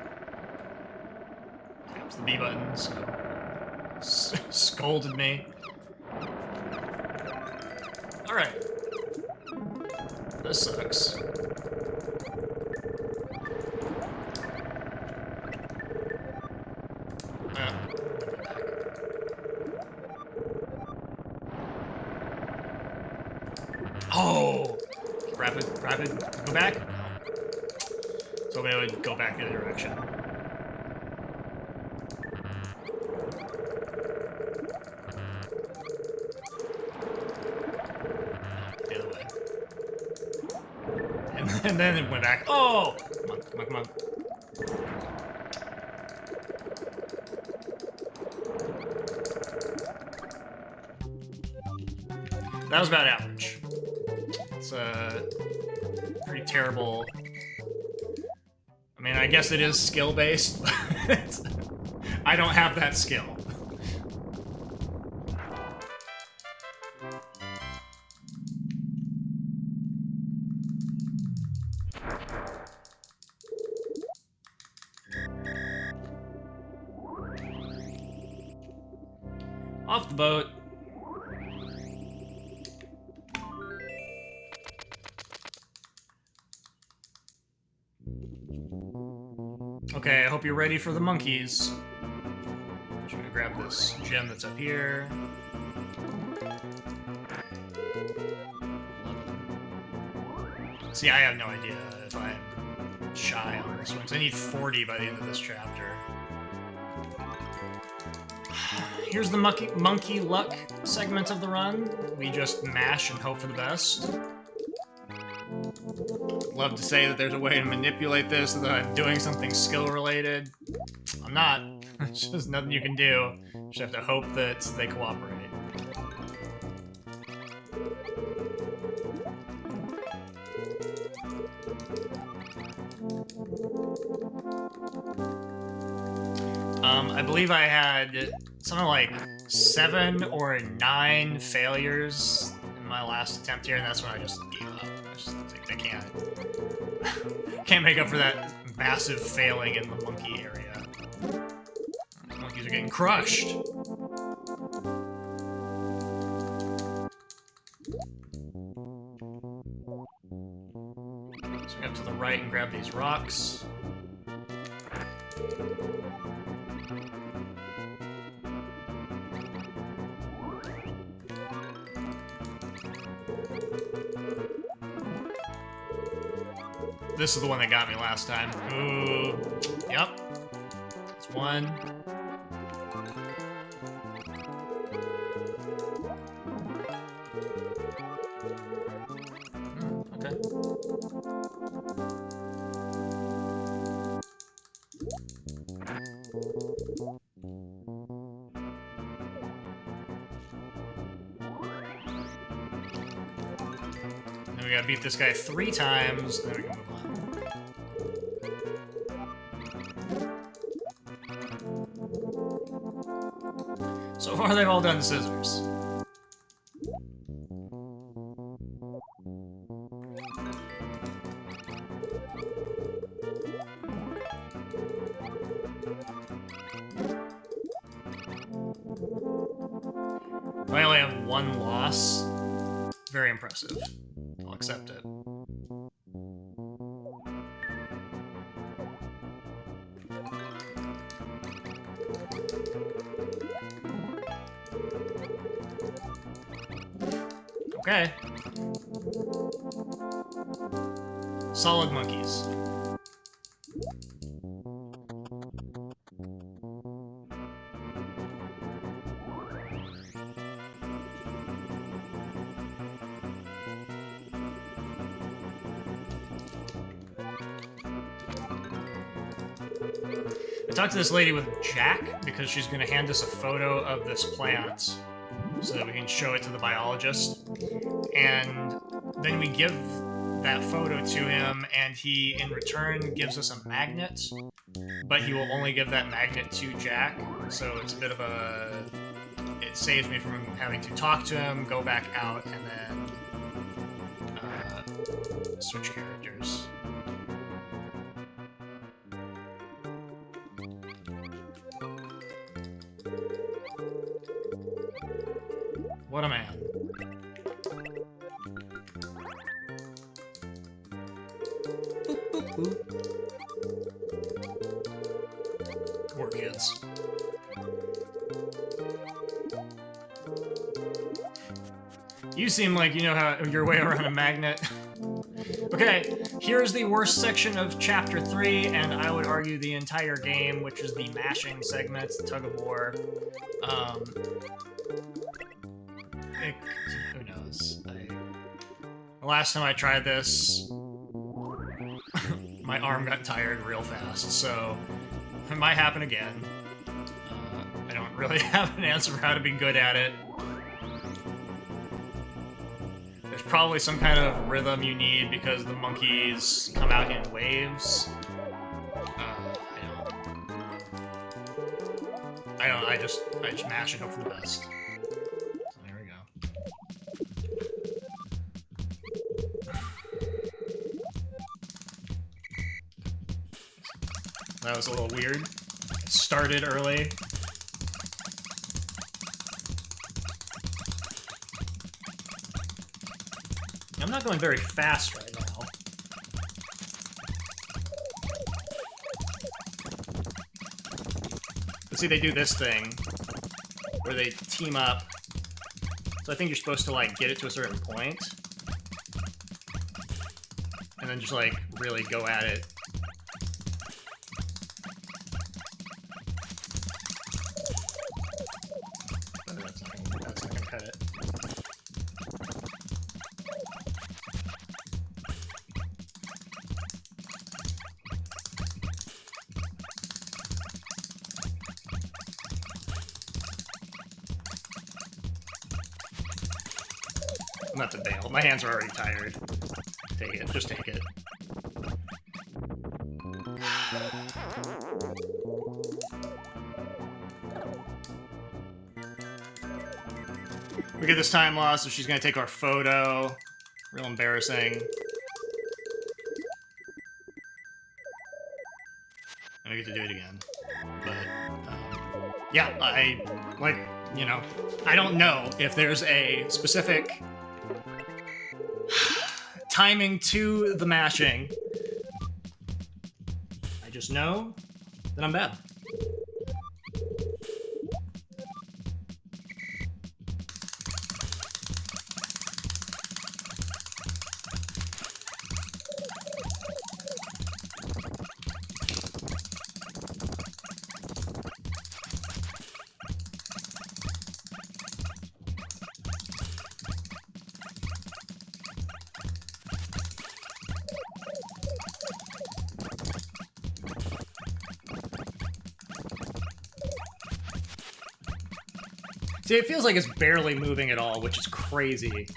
A: That was the B button, so scolded me. Alright. This sucks. Oh! Rapid, go back? No. So we would go back the other direction. The other way. And then it went back. Oh! Come on. That was about average. It's pretty terrible. I mean, I guess it is skill-based, but I don't have that skill. Off the boat. Okay, I hope you're ready for the monkeys. I'm gonna grab this gem that's up here. See, I have no idea if I'm shy on this one, because I need 40 by the end of this chapter. Here's the monkey luck segment of the run. We just mash and hope for the best. Love to say that there's a way to manipulate this so that I'm doing something skill-related. I'm not. There's just nothing you can do. You just have to hope that they cooperate. I believe I had something like 7 or 9 failures in my last attempt here, and that's when I just gave up. I just think I can't make up for that massive failing in the monkey area. The monkeys are getting crushed. Swing up to the right and grab these rocks. This is the one that got me last time. Ooh. Yep. It's one. Okay. Then we gotta beat this guy 3 times, then we can move on. So far, they've all done scissors. I only have 1 loss. Very impressive. I'll accept it. Okay. Solid monkeys. I talked to this lady with Jack because she's going to hand us a photo of this plant so that we can show it to the biologist. And then we give that photo to him, and he, in return, gives us a magnet, but he will only give that magnet to Jack, so it's a bit of a... It saves me from having to talk to him, go back out, and then switch characters. What am I on? Boop, boop, boop. Poor kids. You seem like you know how your way around a magnet. Okay, here's the worst section of Chapter 3, and I would argue the entire game, which is the mashing segment, tug of war. Who knows? The last time I tried this, my arm got tired real fast, so it might happen again. I don't really have an answer for how to be good at it. There's probably some kind of rhythm you need because the monkeys come out in waves. I just mash and hope for the best. So there we go. That was a little weird. It started early. I'm not going very fast right now. But see, they do this thing where they team up. So I think you're supposed to, like, get it to a certain point. And then just, like, really go at it. That's not gonna cut it. Not to bail. My hands are already tired. Take it. Just take it. We get this time loss, so she's gonna take our photo. Real embarrassing. And we get to do it again. But, yeah, you know, I don't know if there's a specific timing to the mashing. I just know that I'm bad. See, it feels like it's barely moving at all, which is crazy.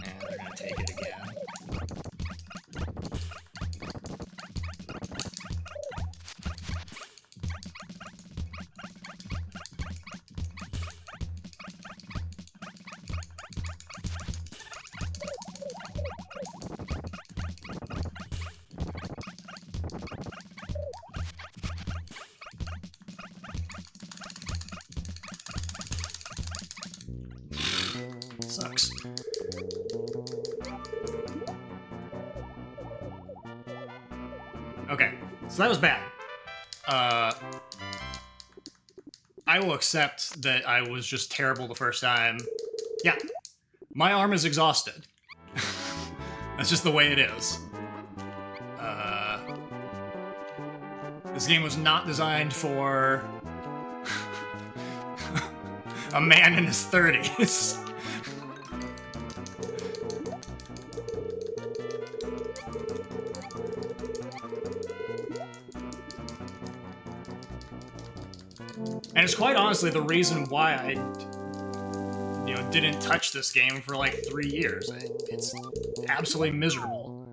A: And they're gonna take it again. Sucks. Okay, so that was bad. I will accept that I was just terrible the first time. Yeah, my arm is exhausted. That's just the way it is. This game was not designed for a man in his 30s. And it's quite honestly the reason why I, didn't touch this game for like 3 years. It's absolutely miserable.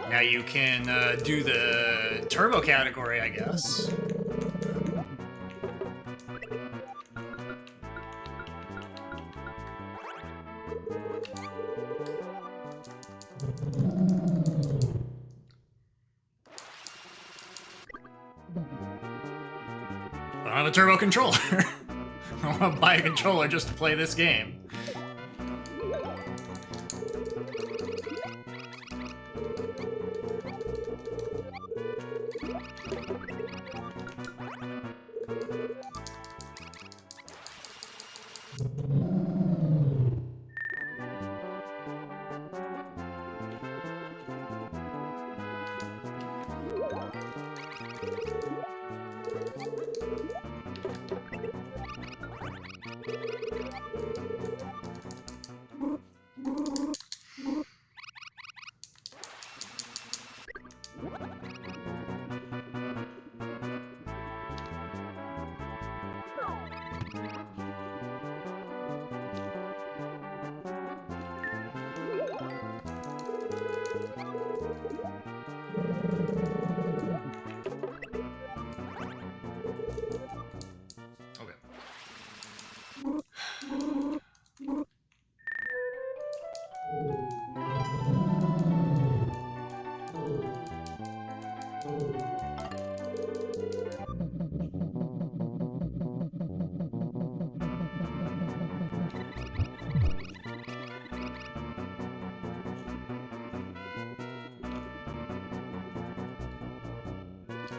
A: Now you can do the turbo category, I guess. I don't have a turbo controller. I want to buy a controller just to play this game.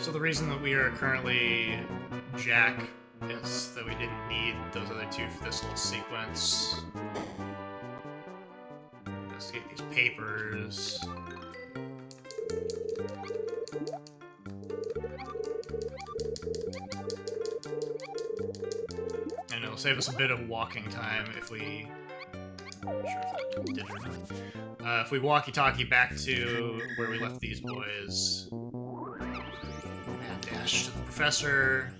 A: So the reason that we are currently Jack is that we didn't need those other two for this little sequence. Investigate these papers. And it'll save us a bit of walking time if we... I'm not sure if that did or not. If we walkie-talkie back to where we left these boys. Mad dash to the professor.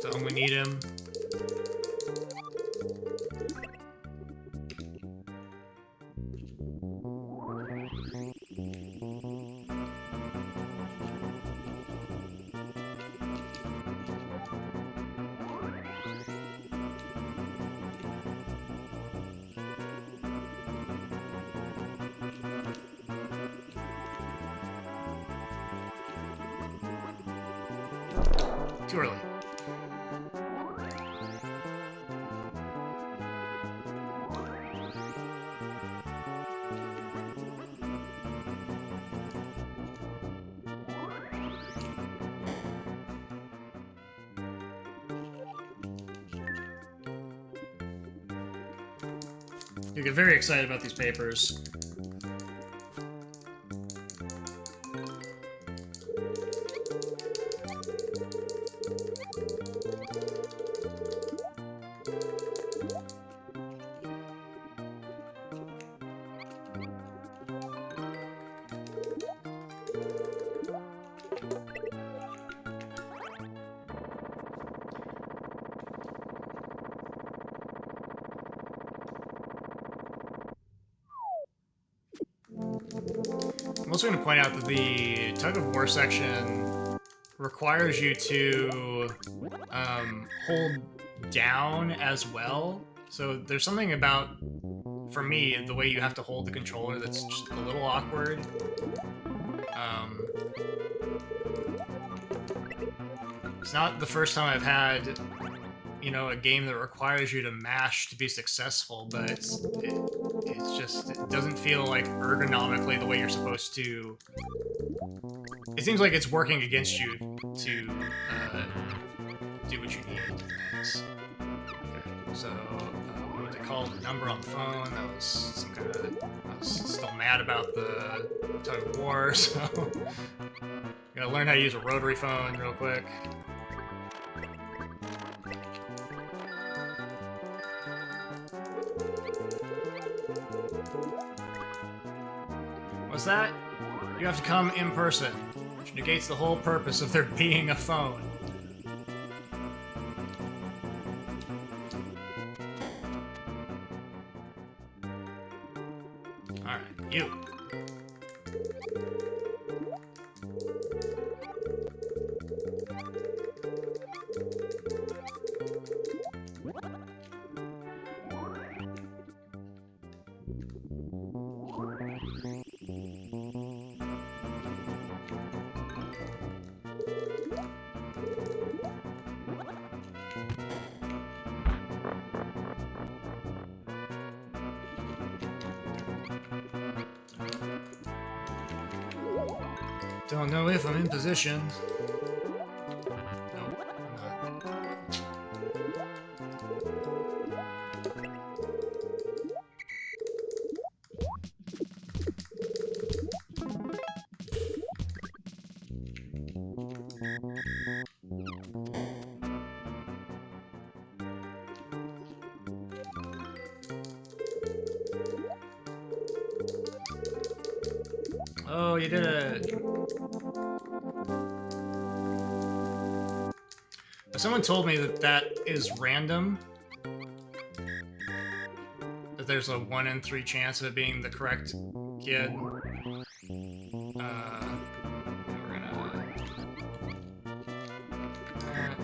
A: Tell him we need him. Too early. You get very excited about these papers. I'm also going to point out that the tug-of-war section requires you to hold down as well. So there's something about, for me, the way you have to hold the controller that's just a little awkward. It's not the first time I've had, you know, a game that requires you to mash to be successful, but it's just, it doesn't feel like ergonomically the way you're supposed to. It seems like it's working against you to do what you need. Thanks. Okay, so we need to call the number on the phone. That was some kind of. I was still mad about the tug of war, so gotta learn how to use a rotary phone real quick. What's that? You have to come in person, which negates the whole purpose of there being a phone. Alright, you. Don't know if I'm in position. Nope, I'm not. Oh, you did it! Someone told me that that is random. That there's a 1 in 3 chance of it being the correct kid. We're gonna...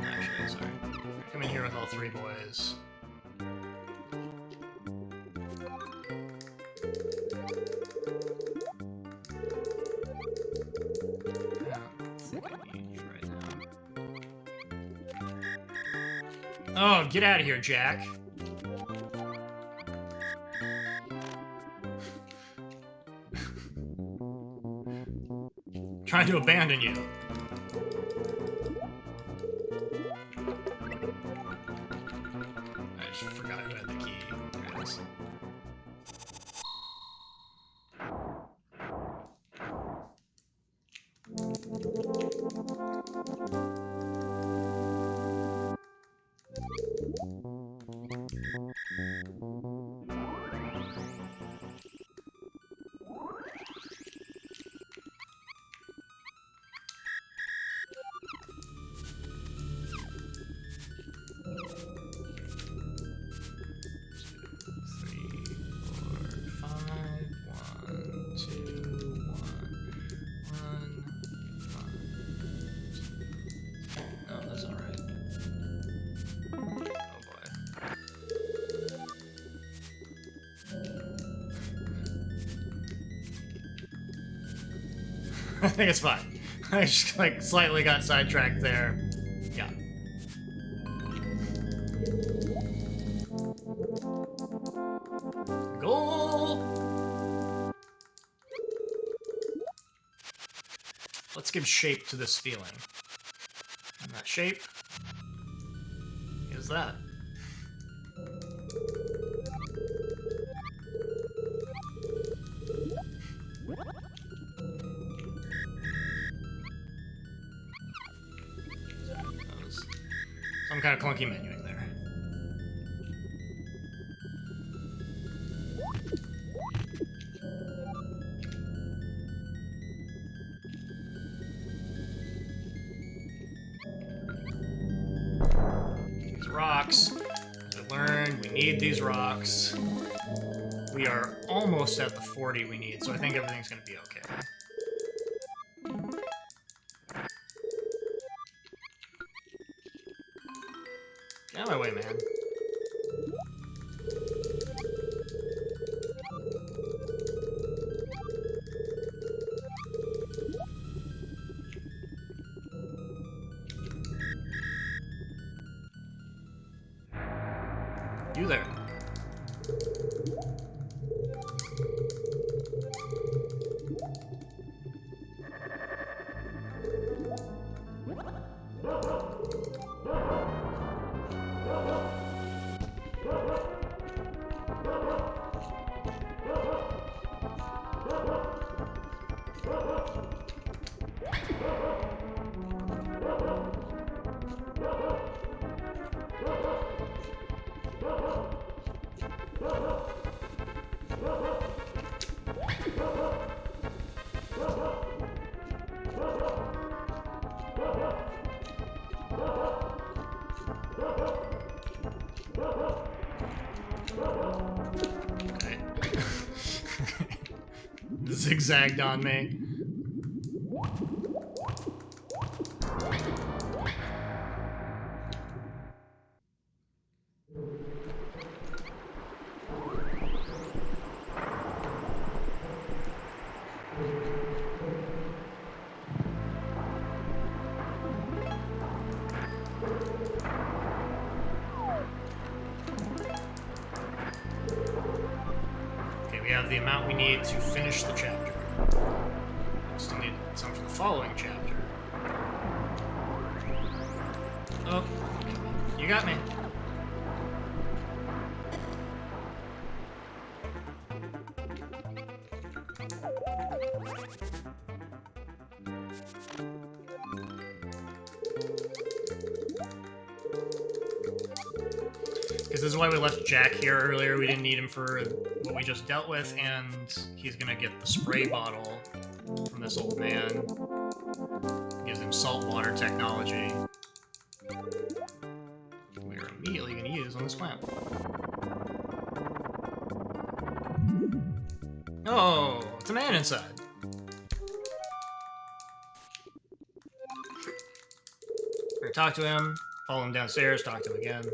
A: actually, sorry. I come in here with all 3 boys. I don't think I change right now. Oh, get out of here, Jack. Trying to abandon you. I just forgot who had the key. There it is. I think it's fine. I just, like, slightly got sidetracked there. Yeah. Goal! Let's give shape to this feeling. And that shape is that. Some kind of clunky menuing there. These rocks. As I learned, we need these rocks. We are almost at the 40 we need, so I think everything's going to be okay. Get out of my way, man. You there. Okay. Zigzagged on me. We have the amount we need to finish the chapter. We still need some for the following chapter. Oh, you got me. Because this is why we left Jack here earlier. We didn't need him for what we just dealt with, and he's gonna get the spray bottle from this old man. Gives him saltwater technology. We are immediately gonna use on this planet. Oh, it's a man inside. We're gonna talk to him, follow him downstairs, talk to him again.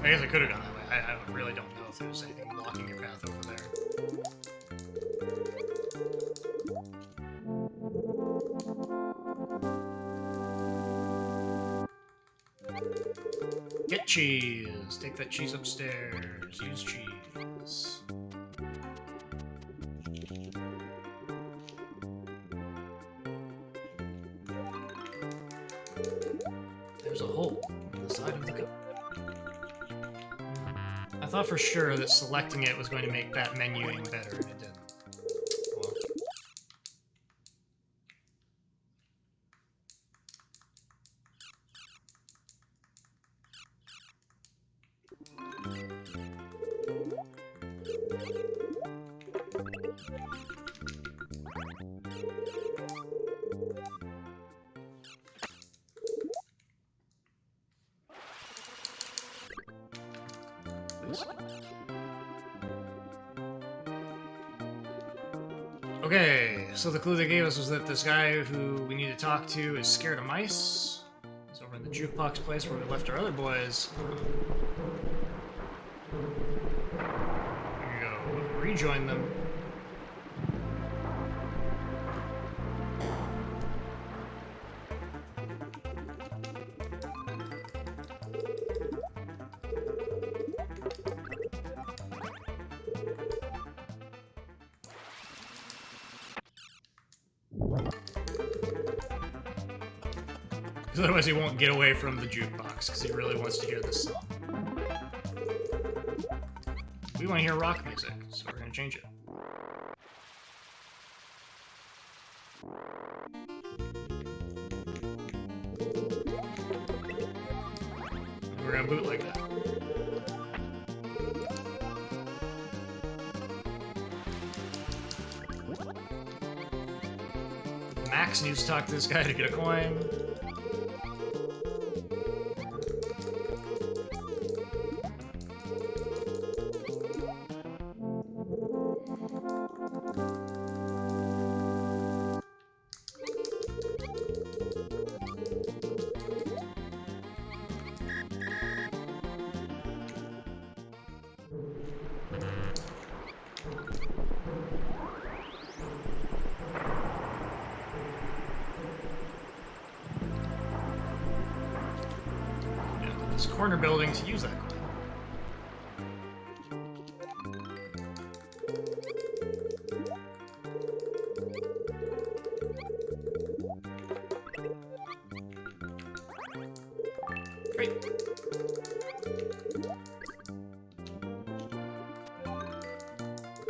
A: I guess I could have gone that way. I really don't know if there's anything blocking your path over there. Get cheese! Take that cheese upstairs. Use cheese. There's a hole in the side of the cup. I thought for sure that selecting it was going to make that menuing better, and it didn't. Well. Okay, so the clue they gave us was that this guy who we need to talk to is scared of mice. He's over in the jukebox place where we left our other boys. There you go. Rejoin them. Otherwise he won't get away from the jukebox, because he really wants to hear this song. We want to hear rock music, so we're going to change it. And we're going to bootleg that. Max needs to talk to this guy to get a coin. Corner building to use that coin. Great.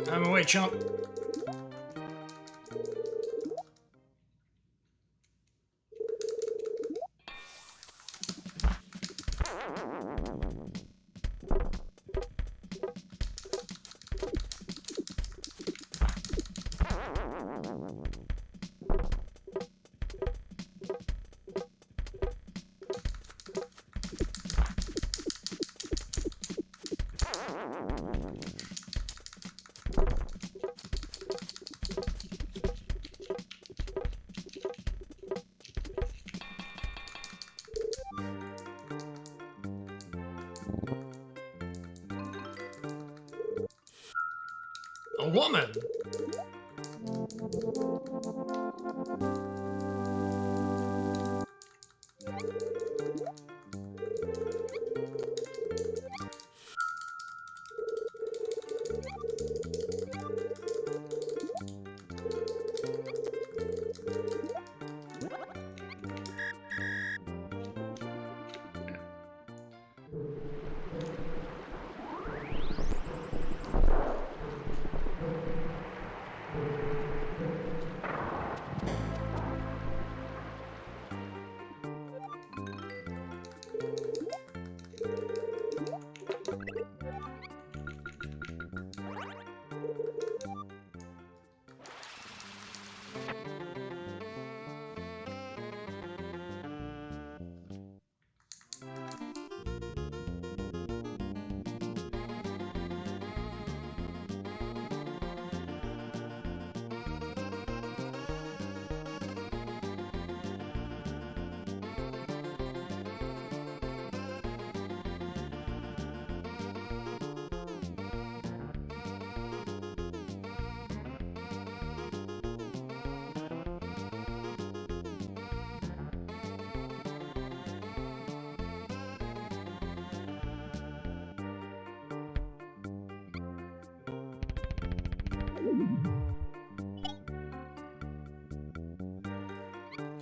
A: I'm away, chump. A woman!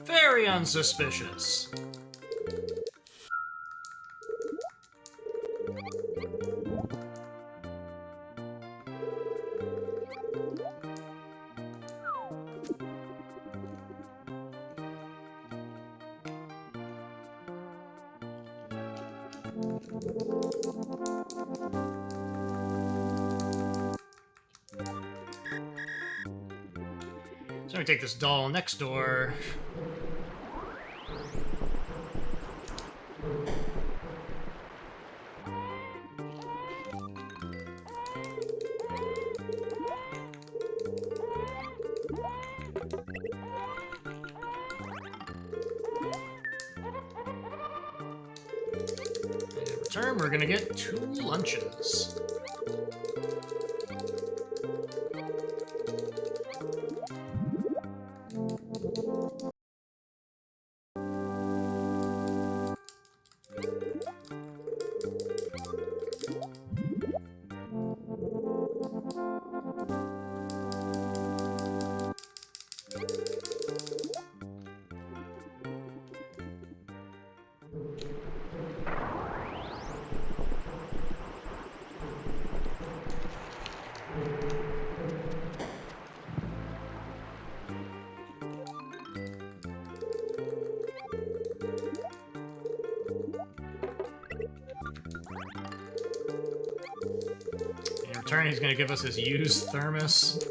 A: Very unsuspicious. So we take this doll next door. And in return, we're gonna get 2 lunches. In return, he's gonna give us his used thermos.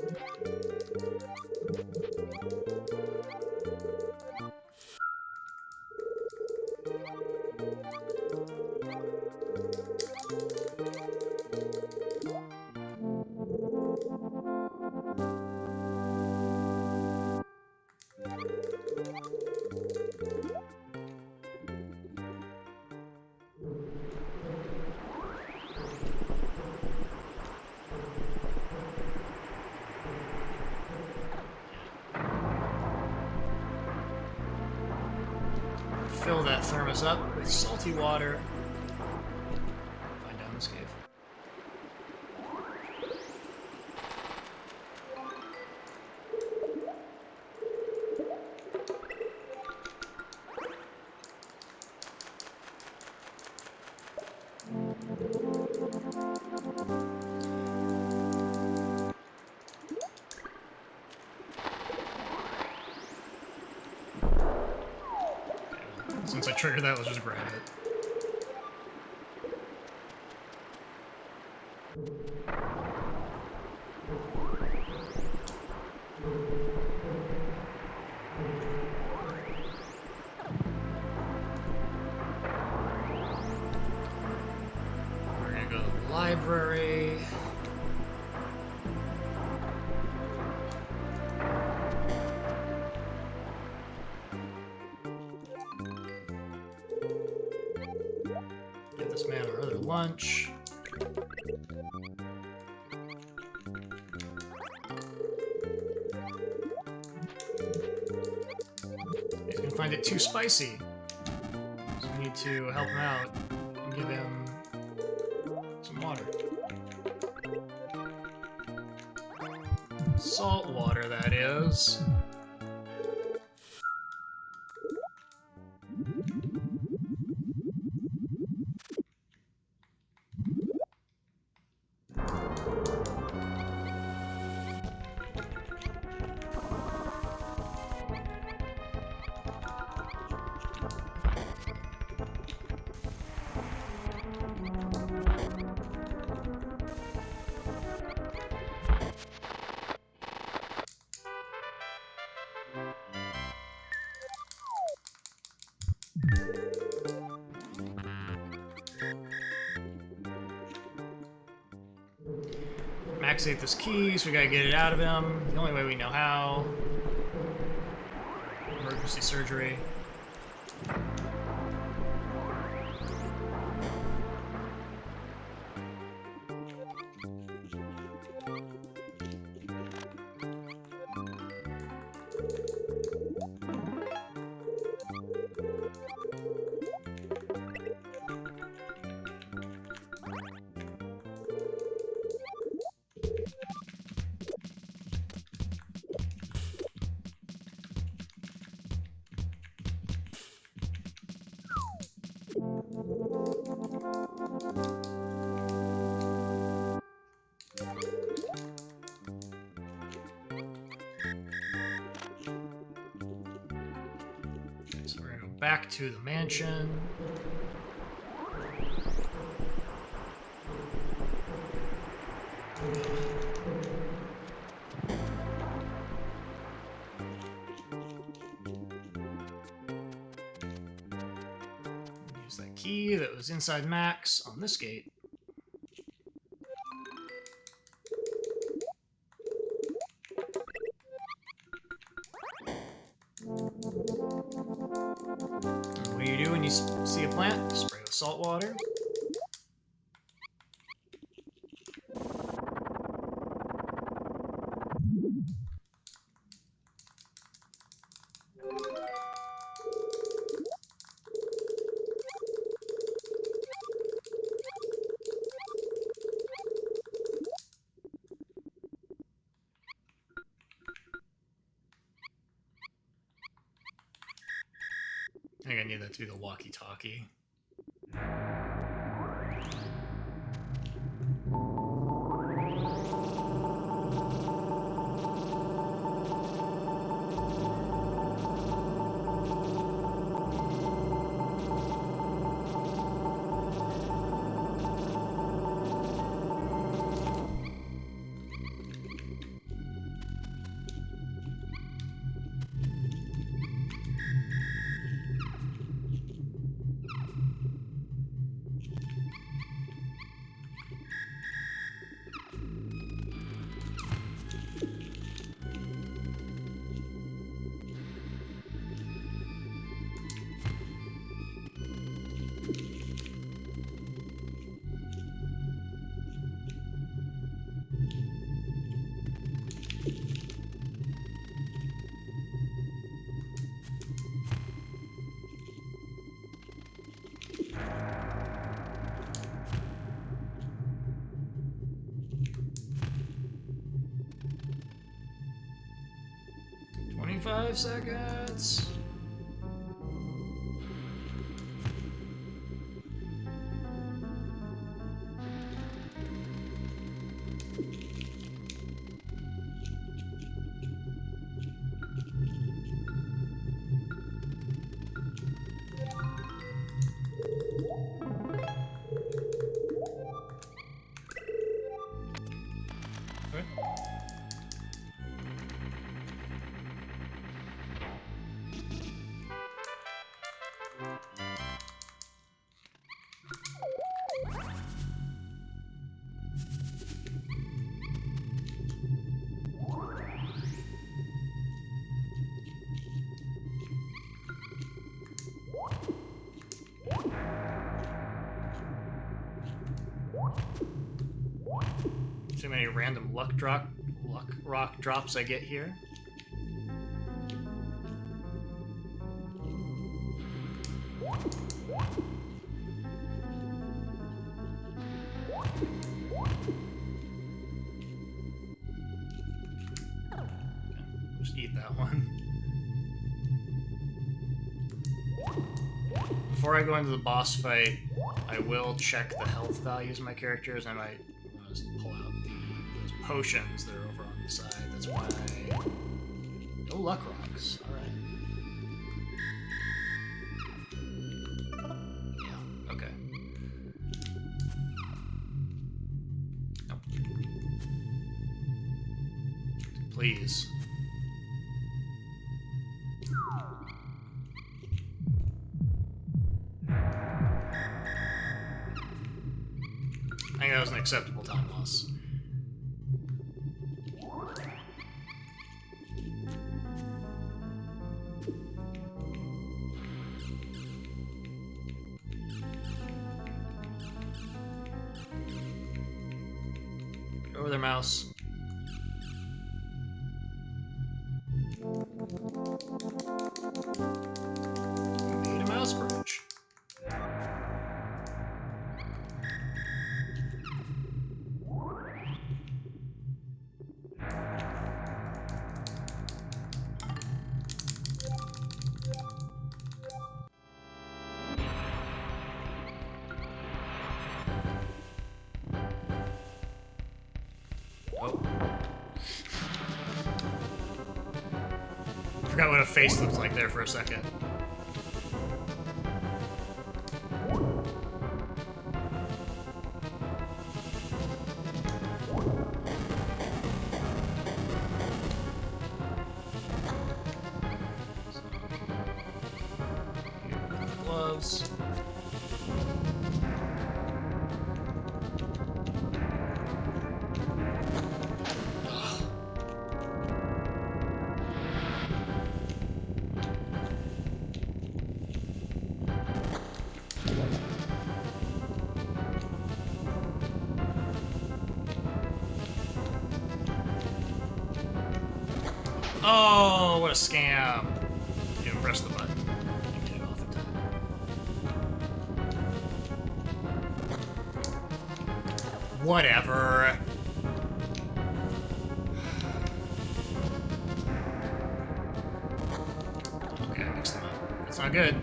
A: Fill that thermos up with salty water. Find down this cave. Since I triggered that, let's just grab it. We're gonna go to the library. Give this man our other lunch. He's gonna find it too spicy. So we need to help him out and give him some water. Salt water, that is. Max ate this key, so we gotta get it out of him. The only way we know how. Emergency surgery. So we're gonna go back to the mansion. Use that key that was inside Max on this gate. And what do you do when you see a plant? Spray with salt water. I think I need that to be the walkie-talkie. Five seconds. Too many random luck rock drops I get here. Just eat that one. Before I go into the boss fight, I will check the health values of my characters. I might pull out those potions that are over on the side. That's why no luck rocks. All right. Yeah. Okay. Nope. Please. I think that was an acceptable time loss. Go over there, mouse. Need a mouse bridge. forgot what a face looked like there for a second. Gloves. Oh, what a scam. You didn't press the button. You did it off the top. Whatever. Okay, I mixed them up. That's not good.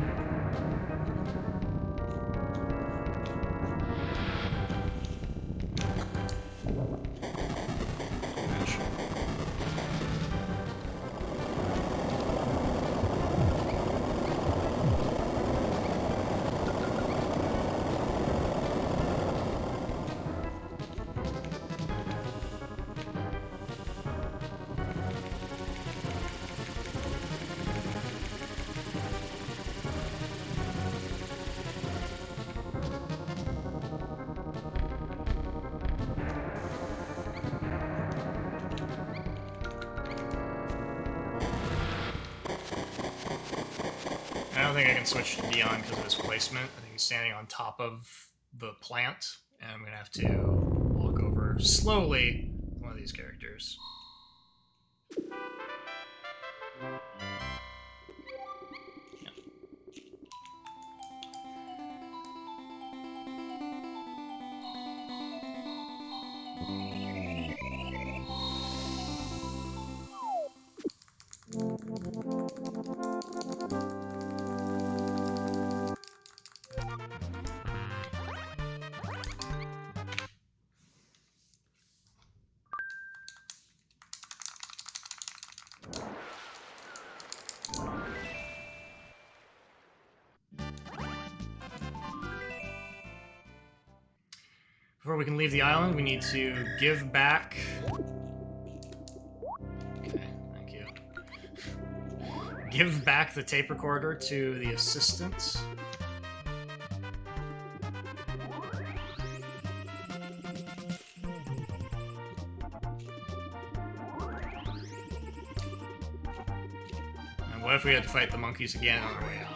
A: I don't think I can switch to Dion because of his placement. I think he's standing on top of the plant, and I'm going to have to walk over slowly one of these characters. Before we can leave the island, we need to give back... Okay, thank you. Give back the tape recorder to the assistant. And what if we had to fight the monkeys again on our way out?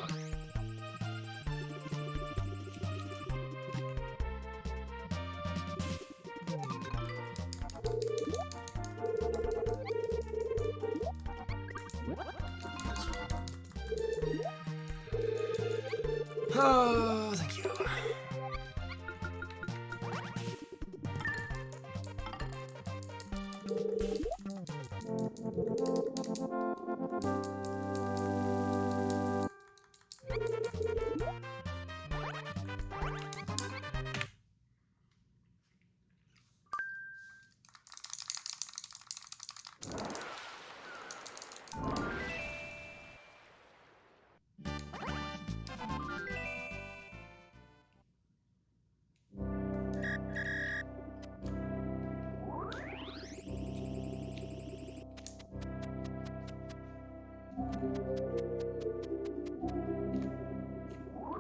A: Oh, thank you.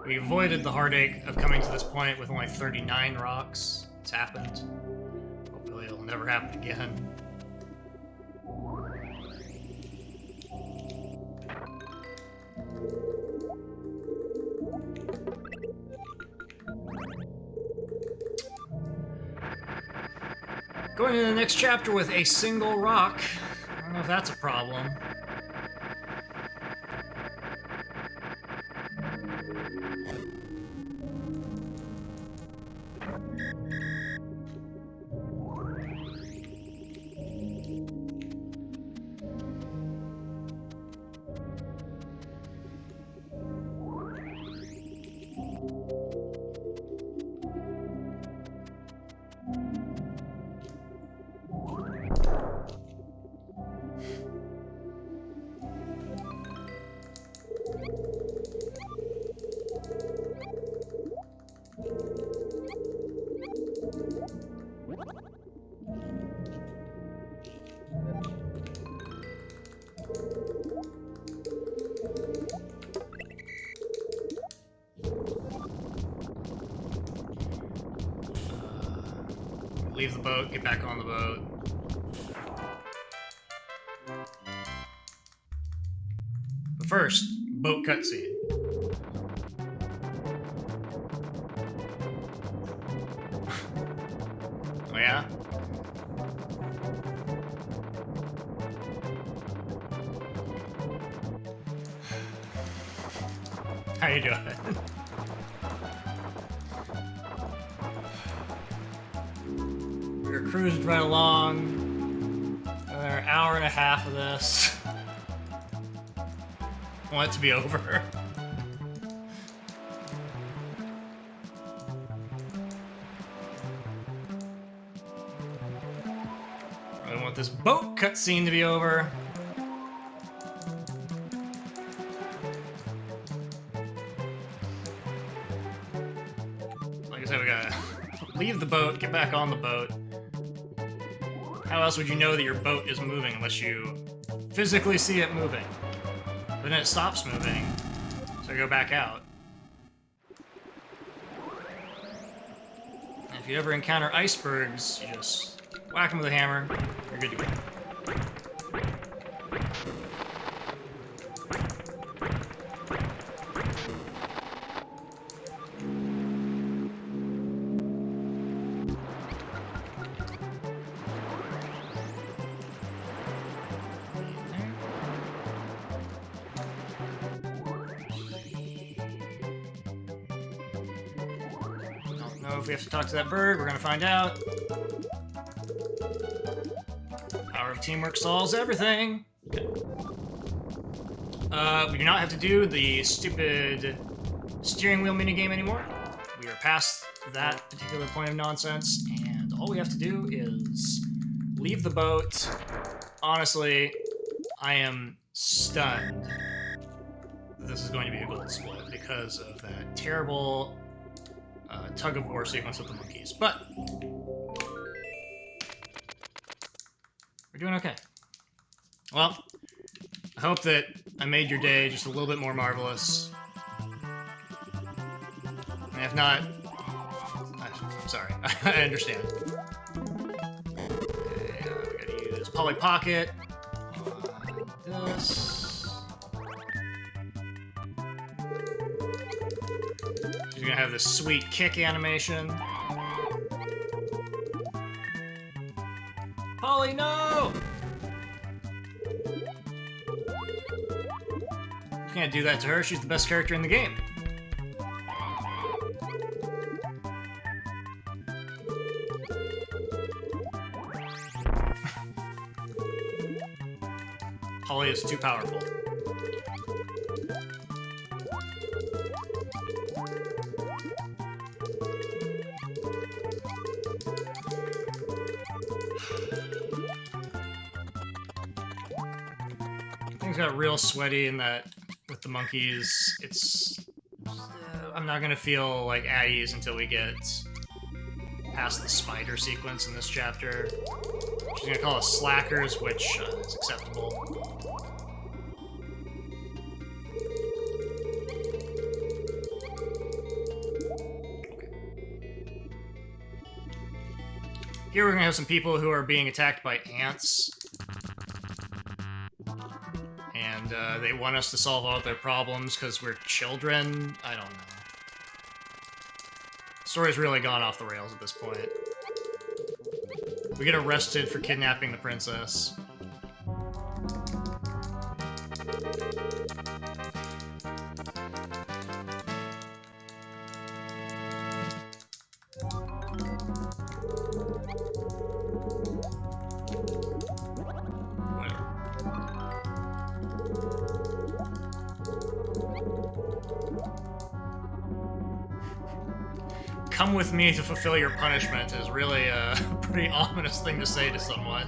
A: We avoided the heartache of coming to this point with only 39 rocks. It's happened. Hopefully it'll never happen again. Going to the next chapter with a single rock. I don't know if that's a problem. Leave the boat, get back on the boat. But first, boat cutscene. Oh yeah? How you doing? We're cruising right along. Another hour and a half of this. I want it to be over. I want this boat cutscene to be over. Like I said, we gotta leave the boat, get back on the boat. How else would you know that your boat is moving unless you physically see it moving? But then it stops moving, so I go back out. And if you ever encounter icebergs, you just whack them with a hammer, you're good to go. If we have to talk to that bird, we're gonna find out. Power of teamwork solves everything. Okay. We do not have to do the stupid steering wheel minigame anymore. We are past that particular point of nonsense, and all we have to do is leave the boat. Honestly, I am stunned that this is going to be a gold split because of that terrible tug-of-war sequence with the monkeys, but we're doing okay. Well, I hope that I made your day just a little bit more marvelous. And if not, I'm sorry. I understand. Okay, we gotta use Polly Pocket. This. She's gonna have this sweet kick animation. Polly, no! You can't do that to her. She's the best character in the game. Polly is too powerful. Things got real sweaty in that with the monkeys. It's I'm not gonna feel like at ease until we get past the spider sequence in this chapter. She's gonna call us slackers, which is acceptable. Here we're gonna have some people who are being attacked by ants. And they want us to solve all their problems because we're children. I don't know. The story's really gone off the rails at this point. We get arrested for kidnapping the princess. Come with me to fulfill your punishment is really a pretty ominous thing to say to someone.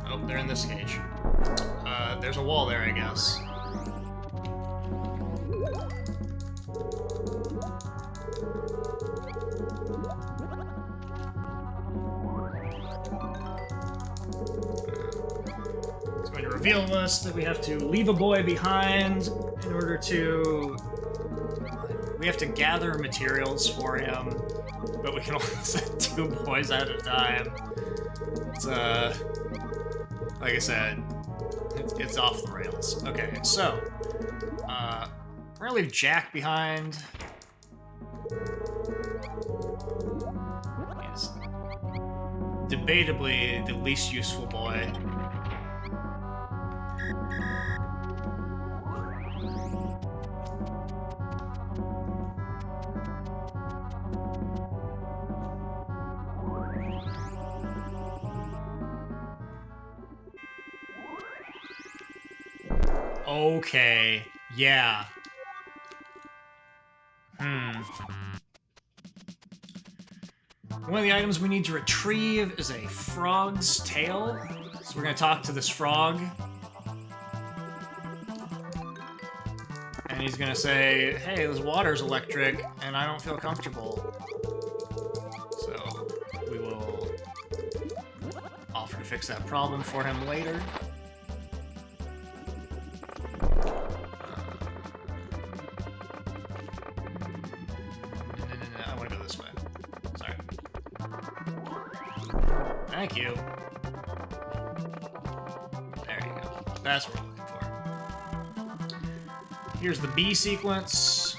A: Oh, they're in this cage. There's a wall there, I guess. reveal us that we have to leave a boy behind in order to... We have to gather materials for him, but we can only send 2 boys at a time. It's, like I said, it's off the rails. Okay, so, we're gonna leave Jack behind. He's debatably the least useful boy. Okay, yeah. One of the items we need to retrieve is a frog's tail. So we're gonna talk to this frog. And he's gonna say, hey, this water's electric, and I don't feel comfortable. So we will offer to fix that problem for him later. I want to go this way. Sorry. Thank you. There you go. That's what we're looking for. Here's the bee sequence.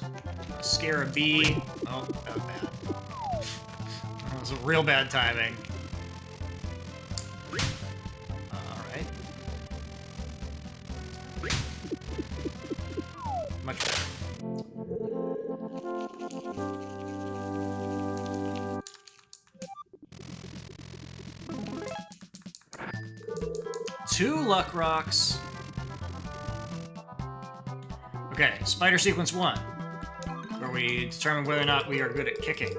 A: Scare a bee. Oh, that was bad. That was a real bad timing. Alright. Much better. Two luck rocks. Okay, spider sequence 1, where we determine whether or not we are good at kicking.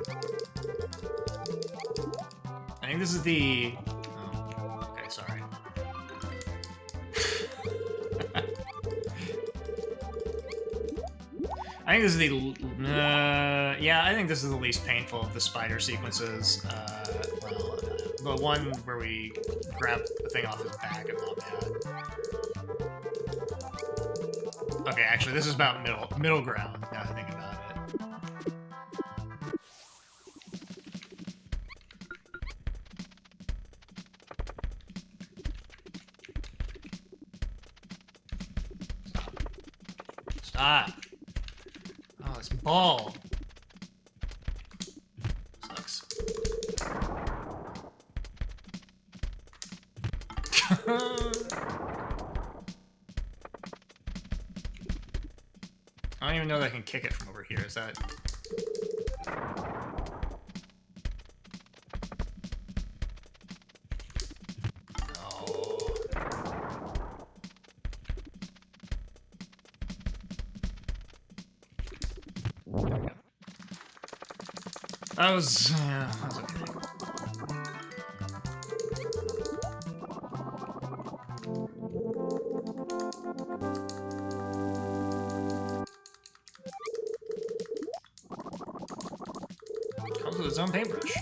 A: I think this is the... Oh, okay, sorry. I think this is the... yeah, I think this is the least painful of the spider sequences. Well, the one where we grab the thing off his back is not bad. Okay, actually, this is about middle ground, now that I think about it. Stop. Oh, this ball. Sucks. I don't even know that I can kick it from over here. Is that... No. There we go. That was okay. Comes with its own paintbrush.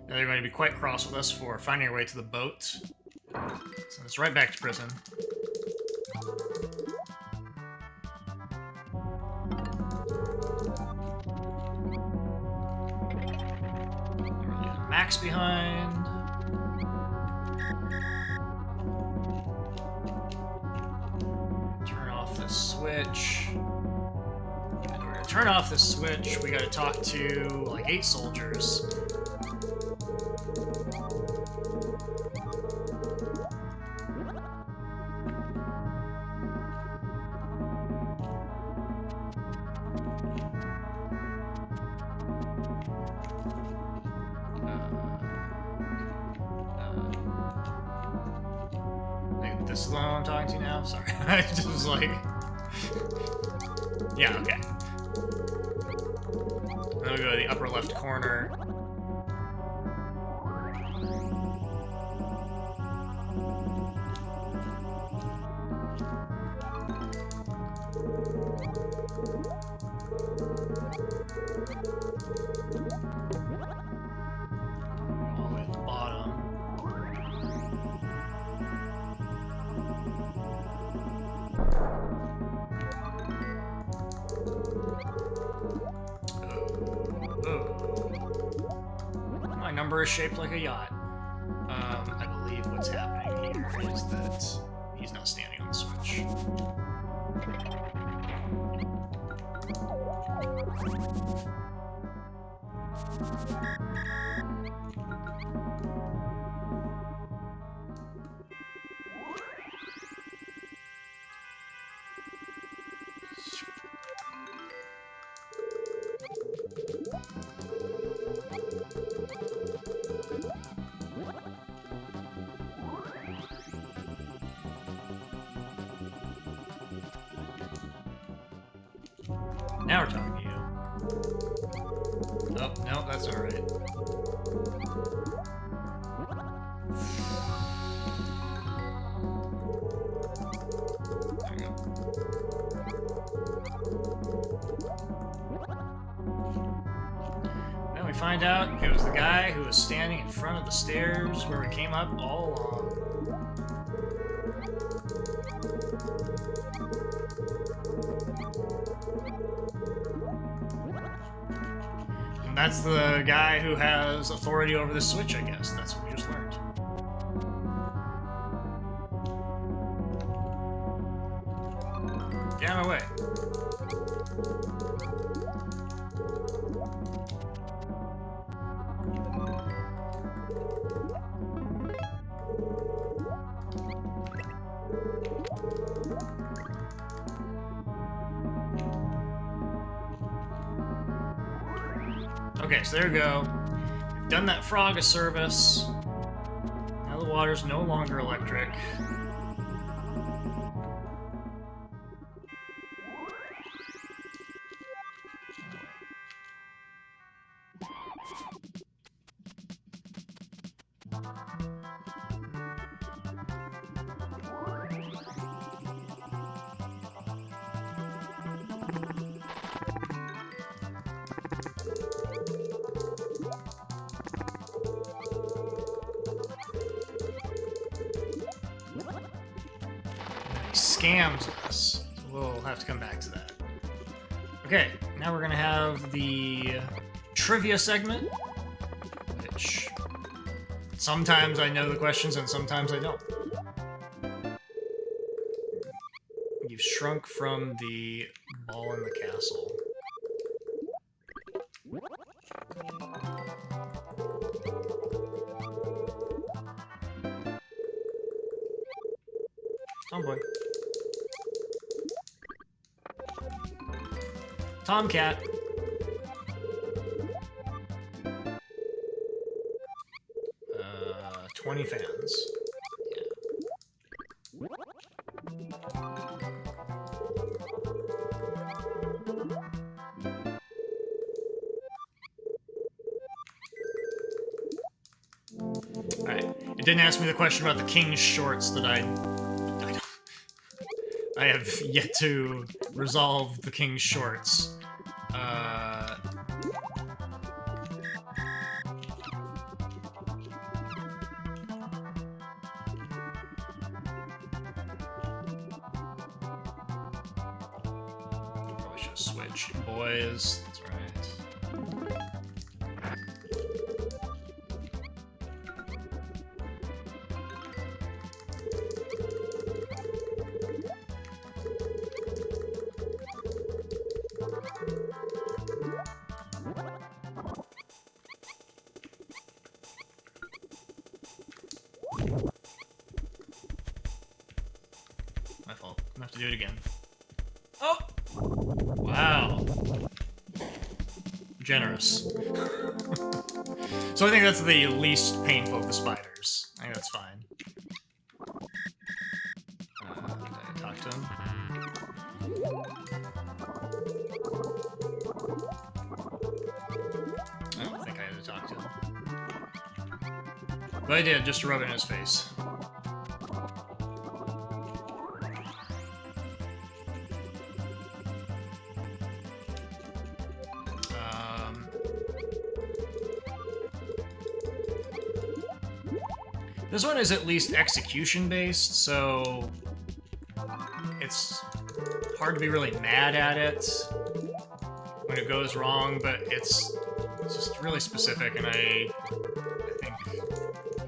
A: Now they're going to be quite cross with us for finding our way to the boat. So it's right back to prison. We're leaving Max behind. Turn off the switch. And in order to turn off this switch, we gotta talk to like 8 soldiers. This is the one I'm talking to now? Sorry. I just was like... Yeah, okay. Then we'll go to the upper left corner. All the way to the bottom. My number is shaped like a yacht. I believe what's happening here is that he's not standing on the switch. Now we're talking to you. Oh, no, that's not right. There we go. Then we find out it was the guy who was standing in front of the stairs where we came up all along. And that's the guy who has authority over the switch, I guess. That's what we just learned. Get out of my way. Okay, so there we go. We've done that frog a service. Now the water's no longer electric. Scams us. We'll have to come back to that. Okay, now we're gonna have the trivia segment, which sometimes I know the questions and sometimes I don't. You've shrunk from the ball in the castle. Oh boy. Tomcat. 20 fans. Yeah. Alright. It didn't ask me the question about the king's shorts that I have yet to resolve the king's shorts. Probably should have switched. Boys, that's right. My fault. I'm gonna have to do it again. Oh! Wow. Generous. So I think that's the least painful of the spiders. I think that's fine. Did I talk to him? But I did, just to rub it in his face. This one is at least execution-based, so it's hard to be really mad at it when it goes wrong, but it's just really specific, and I think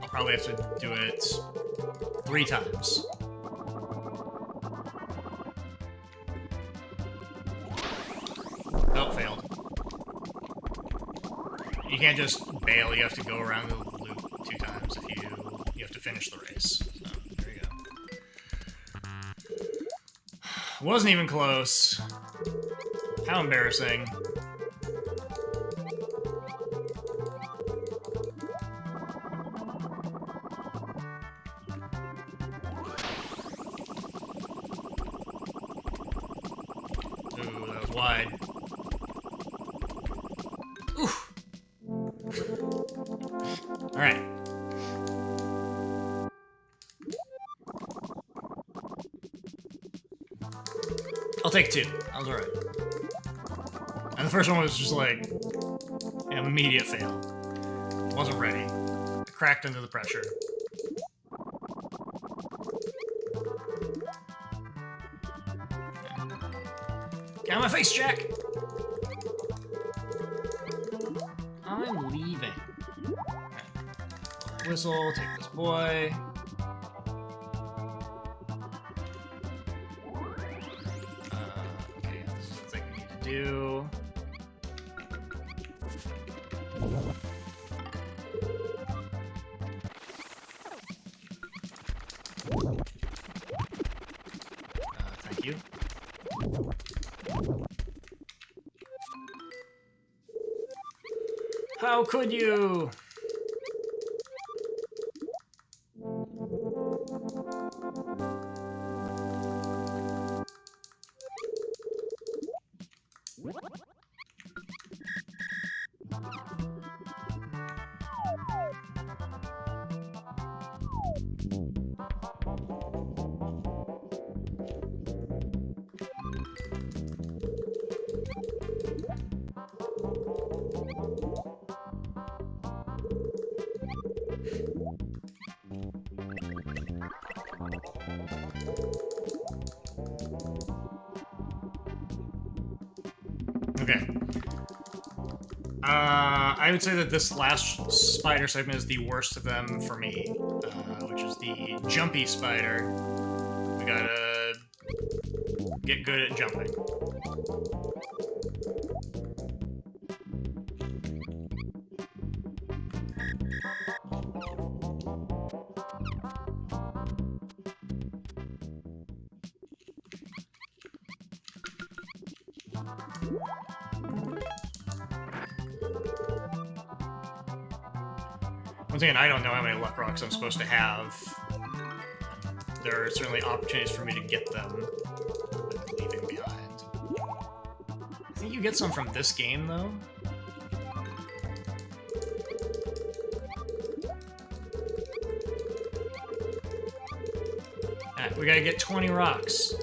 A: I'll probably have to do it 3 times. Oh, failed. You can't just bail, you have to go around the loop 2 times if you have to finish the race. So, there you go. Wasn't even close. How embarrassing. Ooh, that was wide. Oof. Alright. I'll take 2. That was alright. And the first one was just like an immediate fail. Wasn't ready. I cracked under the pressure. Get out of my face, Jack! I'm leaving. Right. Whistle, take this boy. Okay, this is the thing we need to do. Thank you. How could you? Okay. I would say that this last spider segment is the worst of them for me, which is the jumpy spider. We gotta get good at jumping. Once again, I don't know how many luck rocks I'm supposed to have. There are certainly opportunities for me to get them, but leaving behind. I think you get some from this game, though. Alright, we gotta get 20 rocks.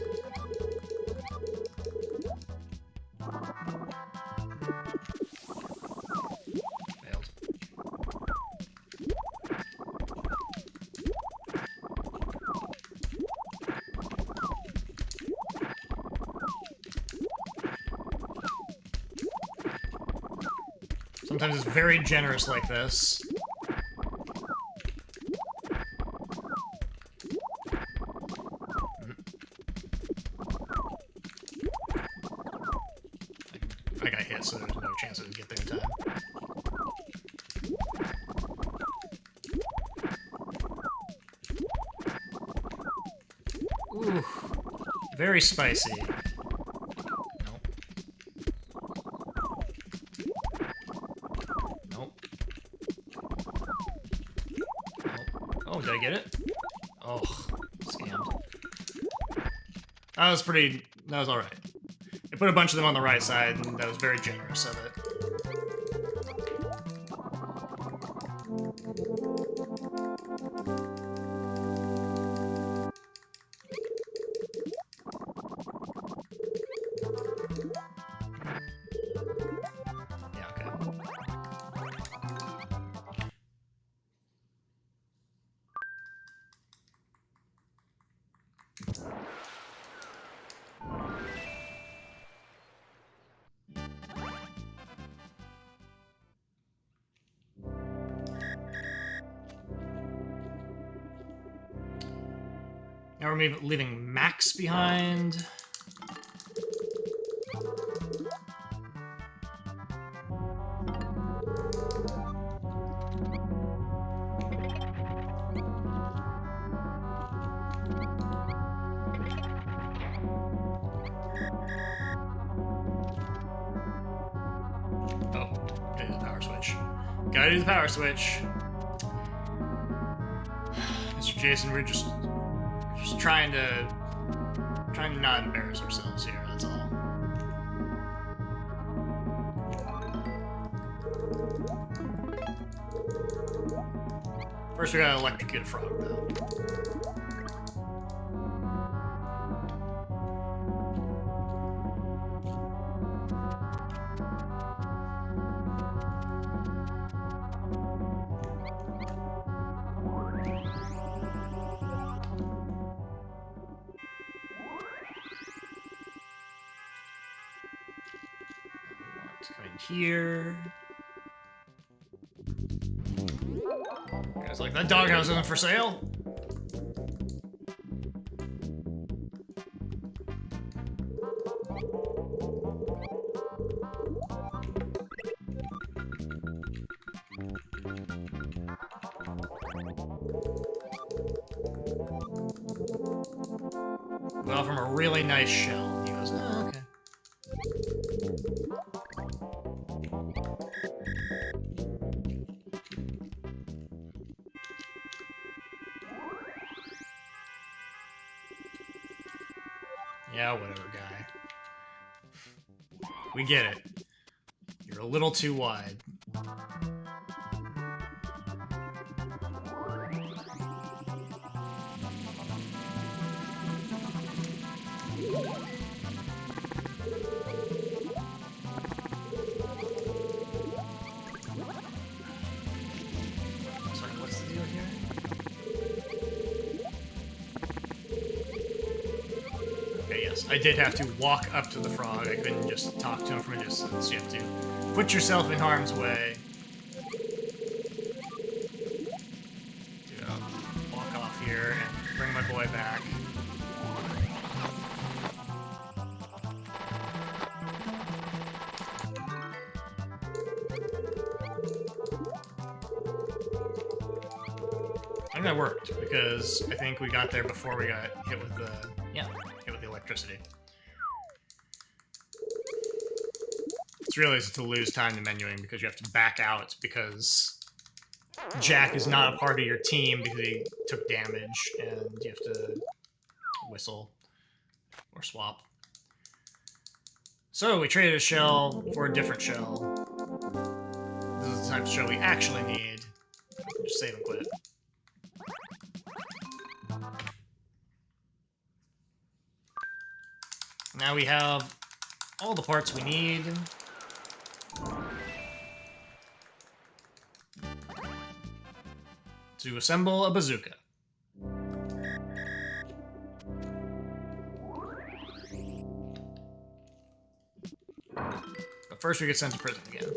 A: Sometimes it's very generous like this. I got hit, so there's no chance I would get there in time. Ooh, very spicy. Oh, did I get it? Oh, scammed. That was pretty... That was alright. I put a bunch of them on the right side, and that was very generous of it. Now we're leaving Max behind. Gotta do the power switch. Mr. Jason, we're just trying to not embarrass ourselves here, that's all. First we gotta electrocute a frog, though. Here. Guys, like, that doghouse isn't for sale? We offer him a really nice shell. He goes, oh, okay. Yeah, whatever, guy. We get it. You're a little too wide. Sorry, what's the deal here? Okay, yes, I did have to walk up to the frog. I couldn't just talk to him from a distance. You have to put yourself in harm's way. Walk off here and bring my boy back. I think that worked, because I think we got there before we got hit with the... yeah, hit with the electricity. It's really easy to lose time to menuing because you have to back out because Jack is not a part of your team because he took damage, and you have to whistle or swap. So we traded a shell for a different shell. This is the type of shell we actually need. Just save and quit. Now we have all the parts we need. To assemble a bazooka. But first we get sent to prison again.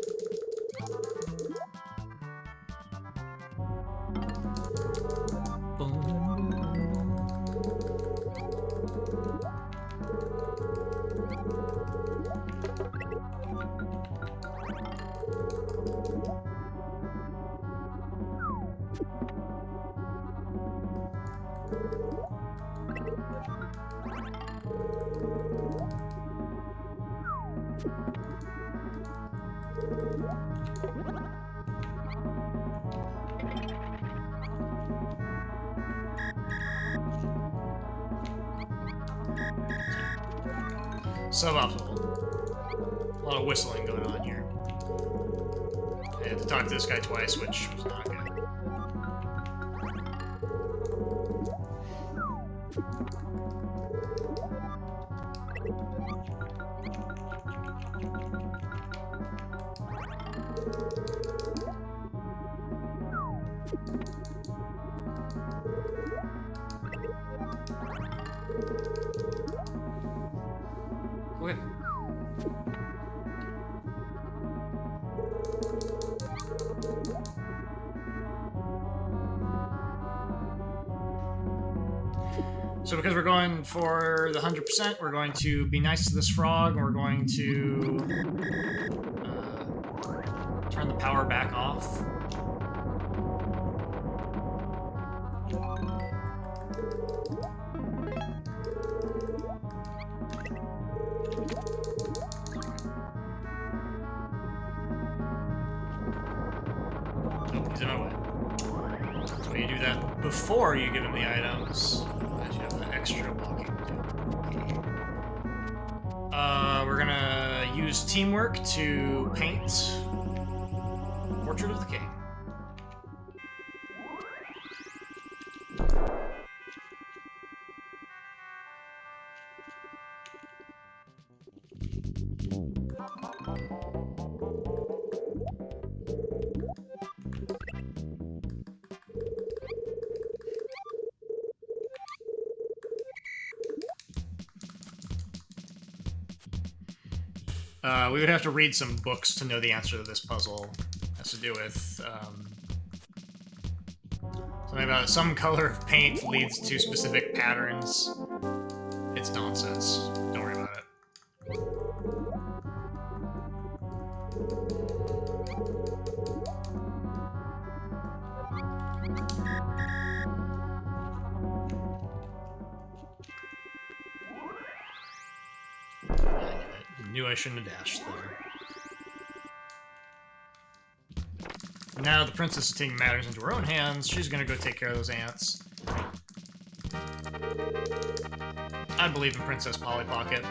A: Suboptimal. A lot of whistling going on here. I had to talk to this guy twice, which was not good. Okay. So because we're going for the 100%, we're going to be nice to this frog, and we're going to turn the power back off. Oh, he's in my way. So you do that before you give him the items. As you have the extra walking to do. Okay. We're gonna use teamwork to paint Portrait of the King. We would have to read some books to know the answer to this puzzle. It has to do with something about some color of paint leads to specific patterns. It's nonsense. Don't worry about it. I knew I shouldn't have dashed there. Now the princess is taking matters into her own hands. She's gonna go take care of those ants. I believe in Princess Polly Pocket.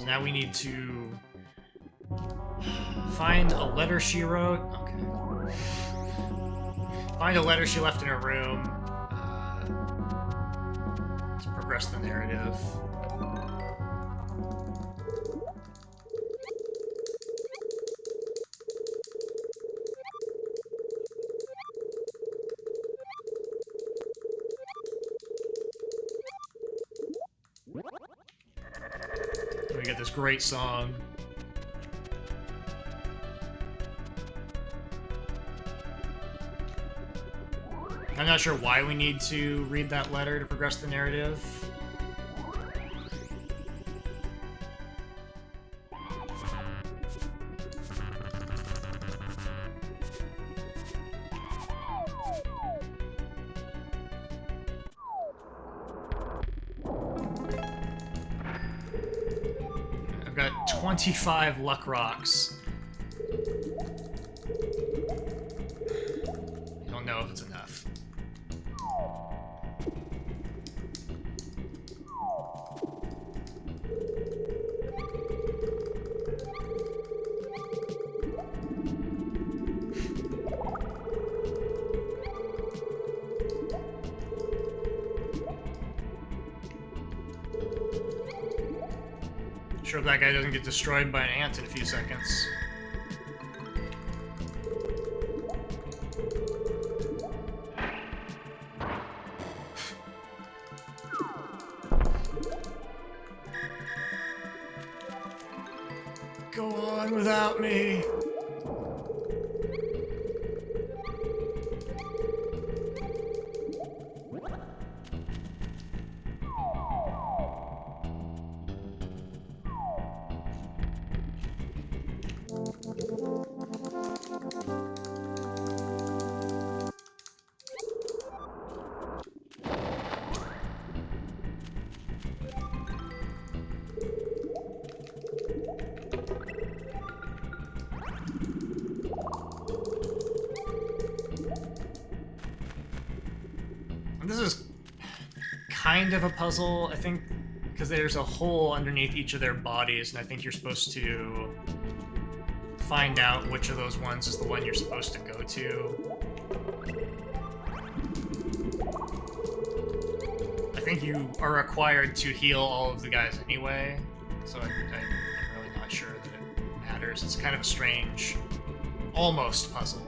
A: Now we need to find a letter she wrote. Okay. Find a letter she left in her room to progress the narrative. We get this great song. I'm not sure why we need to read that letter to progress the narrative. I've got 25 luck rocks. I don't know if it's enough. Sure that guy doesn't get destroyed by an ant in a few seconds. Go on without me. This is kind of a puzzle, I think, because there's a hole underneath each of their bodies, and I think you're supposed to find out which of those ones is the one you're supposed to go to. I think you are required to heal all of the guys anyway, so I'm really not sure that it matters. It's kind of a strange, almost puzzle.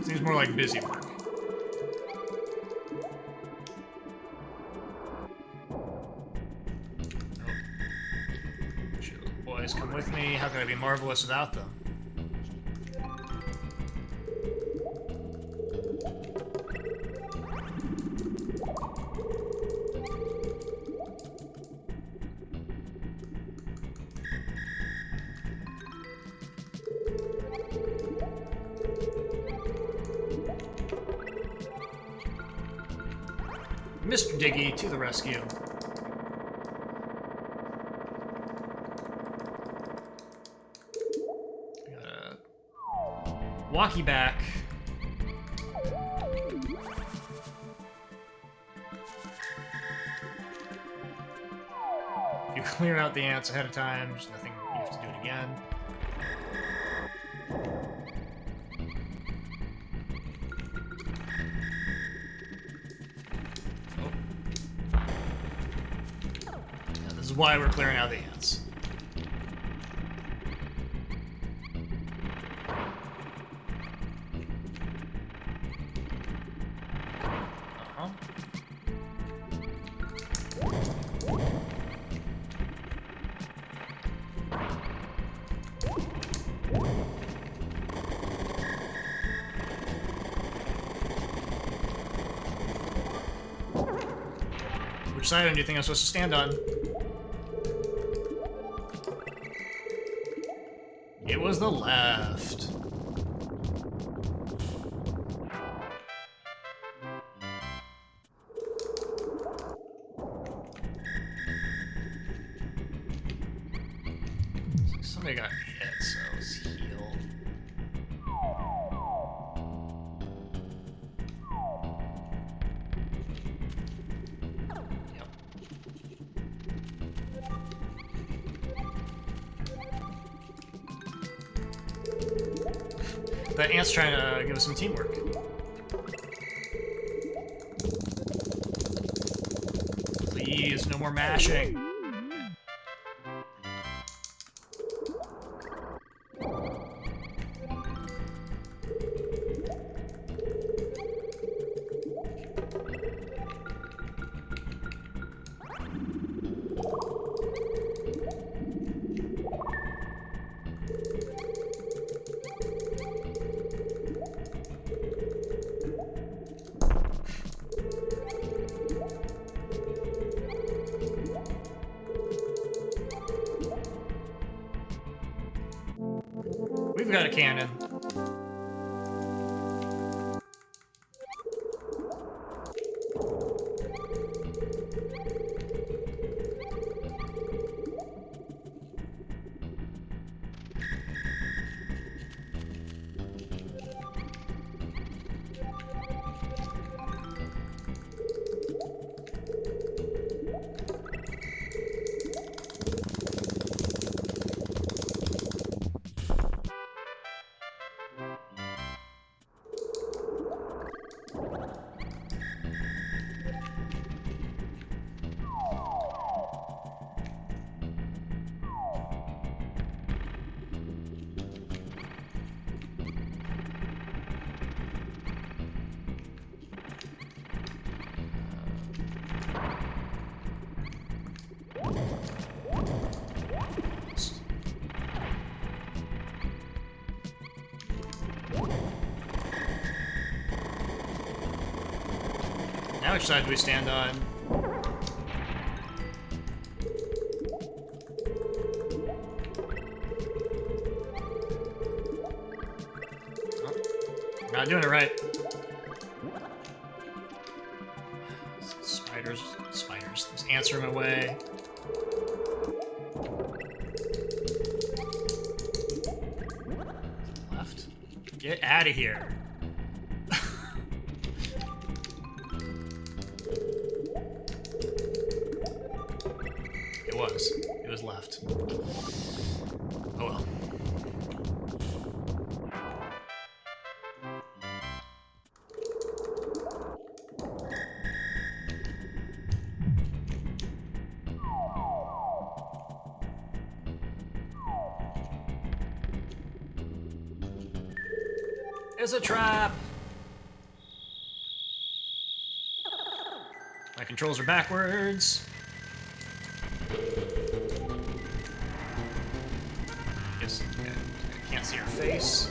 A: Seems more like busy work. Boys, come with me. How can I be marvelous without them? Mr. Diggy to the rescue. Walkie back. If you clear out the ants ahead of time, there's nothing, you have to do it again. Oh. Yeah, this is why we're clearing out the ants. Which side do you think I'm supposed to stand on? It was the left. Somebody got hit, so let's heal. That ant's trying to give us some teamwork. Please, no more mashing. We've got a cannon. Now which side do we stand on? Oh, not doing it right. Spiders. Those ants are in my way. Left. Get out of here. was. It was left. Oh well. It's a trap! My controls are backwards. Guess I can't see her face.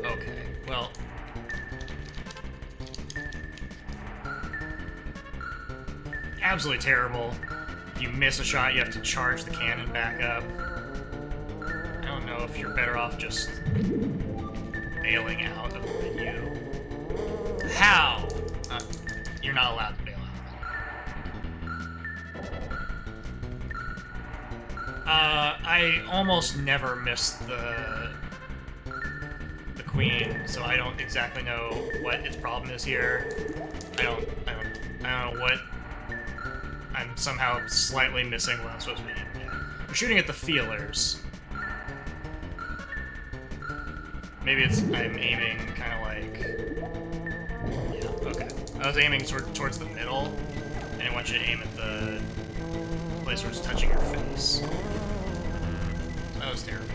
A: Okay, well. Absolutely terrible. If you miss a shot, you have to charge the cannon back up. I don't know if you're better off just bailing out of the menu. How? You're not allowed to bail out. I almost never miss the queen, so I don't exactly know what its problem is here. I don't know what. I'm somehow slightly missing what I'm supposed to be aiming at. I'm shooting at the feelers. Maybe it's I'm aiming kind of like... Yeah, okay. I was aiming towards the middle, and I want you to aim at the place where it's touching your face. That was terrible.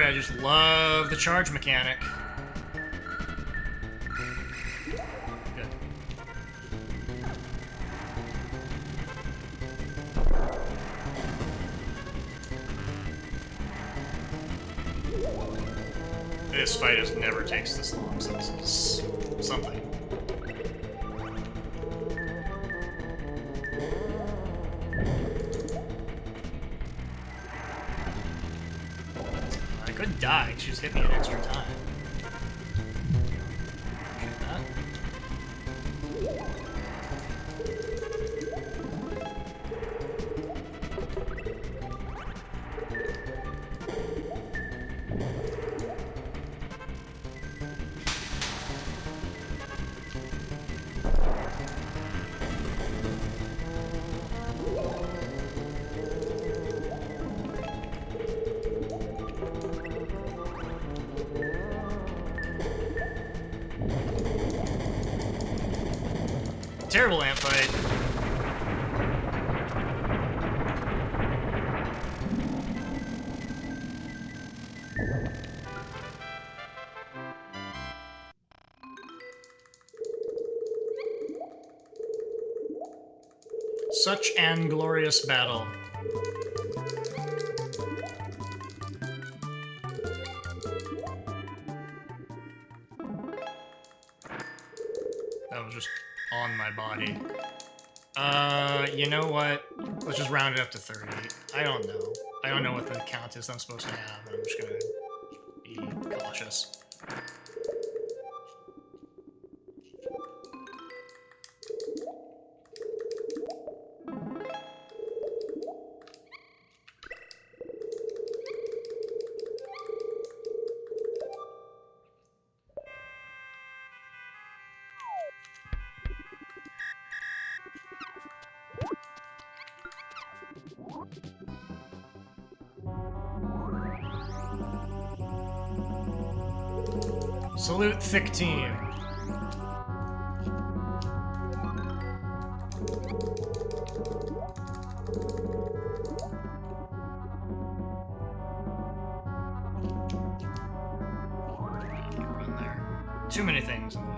A: I just love the charge mechanic. Good. This fight never takes this long, so this is something. I could die, she just hit me an extra time. Shoot that. Terrible ant fight. Such an glorious battle. That was just on my body. You know what? Let's just round it up to 30. I don't know. I don't know what the count is I'm supposed to have, and I'm just gonna be cautious. Salute thick team. Run there. Too many things in the way.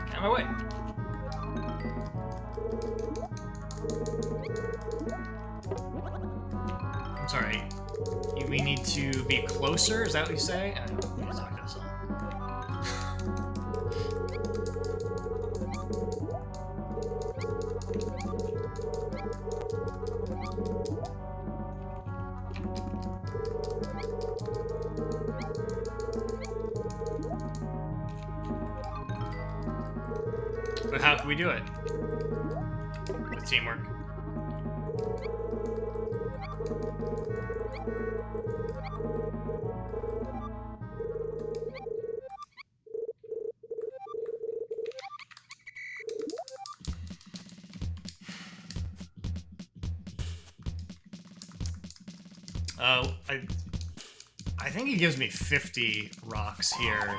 A: Get out of my way. I'm sorry. We need to be closer? Is that what you say? I don't know. We need to talk to this all. But how can we do it? With teamwork. I think he gives me 50 rocks here.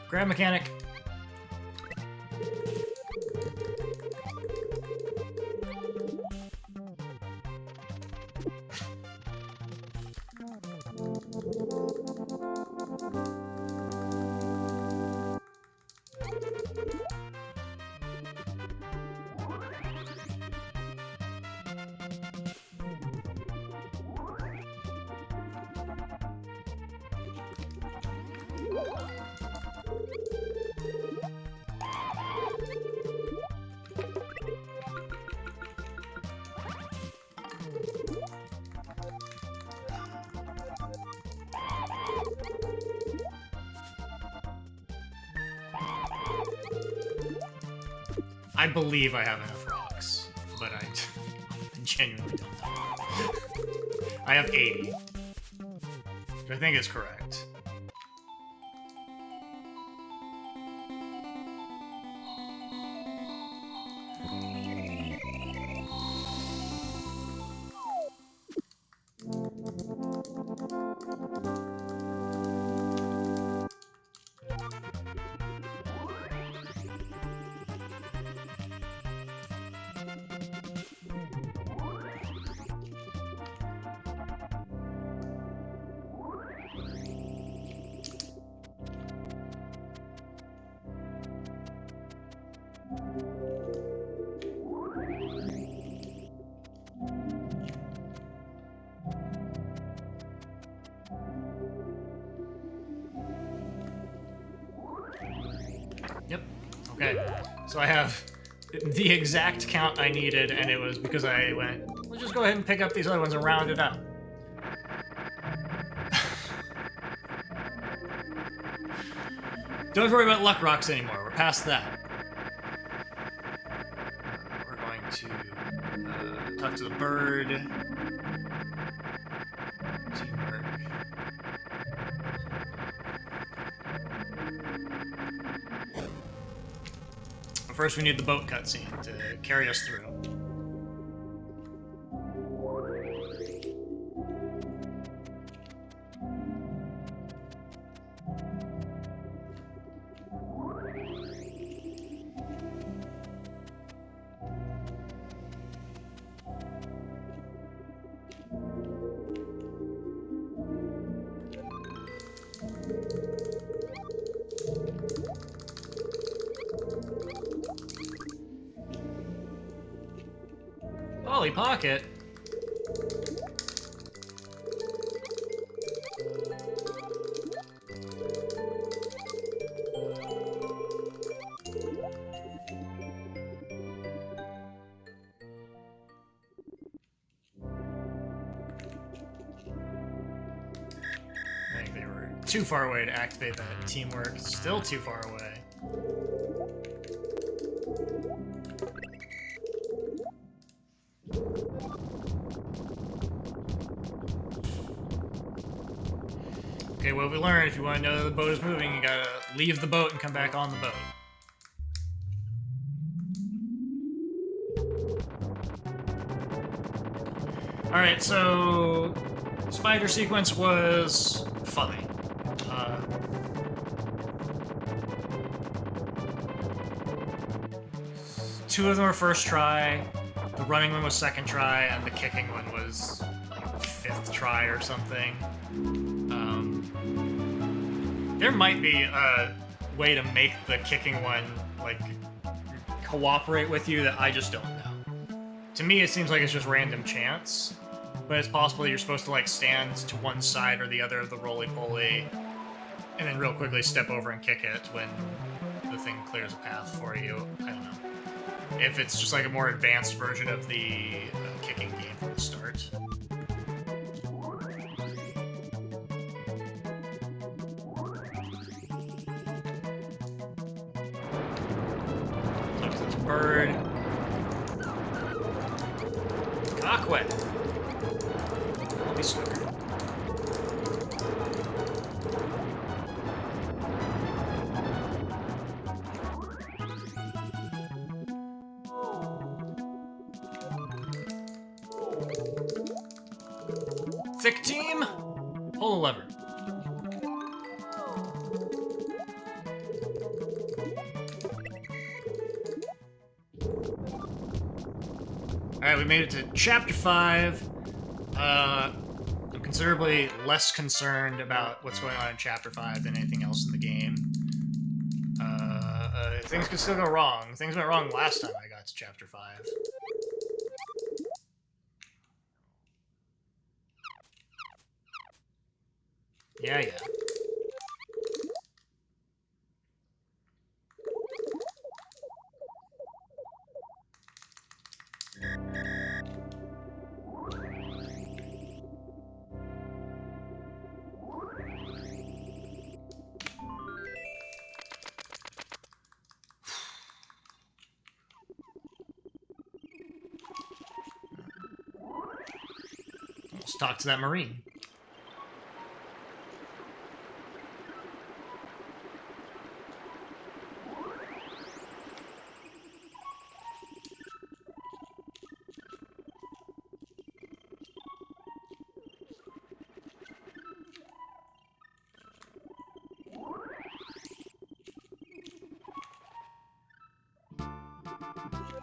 A: Grab mechanic. I believe I have enough rocks, but I genuinely don't know. I have 80, which I think is correct. Yep. Okay. So I have the exact count I needed, and it was because I went, let's just go ahead and pick up these other ones and round it up. Don't worry about luck rocks anymore. We're past that. We're going to talk to the bird. Teamwork. But first, we need the boat cutscene to carry us through. Polly Pocket? I think they were too far away to activate that teamwork. It's still too far away. Okay, what we learned, if you want to know that the boat is moving, you gotta leave the boat and come back on the boat. Alright, so spider sequence was fine. Two of them were first try, the running one was second try, and the kicking one was like fifth try or something. There might be a way to make the kicking one like cooperate with you that I just don't know. To me, it seems like it's just random chance, but it's possible you're supposed to like stand to one side or the other of the roly-poly, and then real quickly step over and kick it when the thing clears a path for you. I don't know. If it's just like a more advanced version of the kicking game from the start. Talk to this bird. Cockway. I'll be snooker. Thick team, pull a lever. Alright, we made it to Chapter 5. I'm considerably less concerned about what's going on in Chapter 5 than anything else in the game. Things could still go wrong. Things went wrong last time I got to Chapter 5. Yeah. Let's talk to that Marine.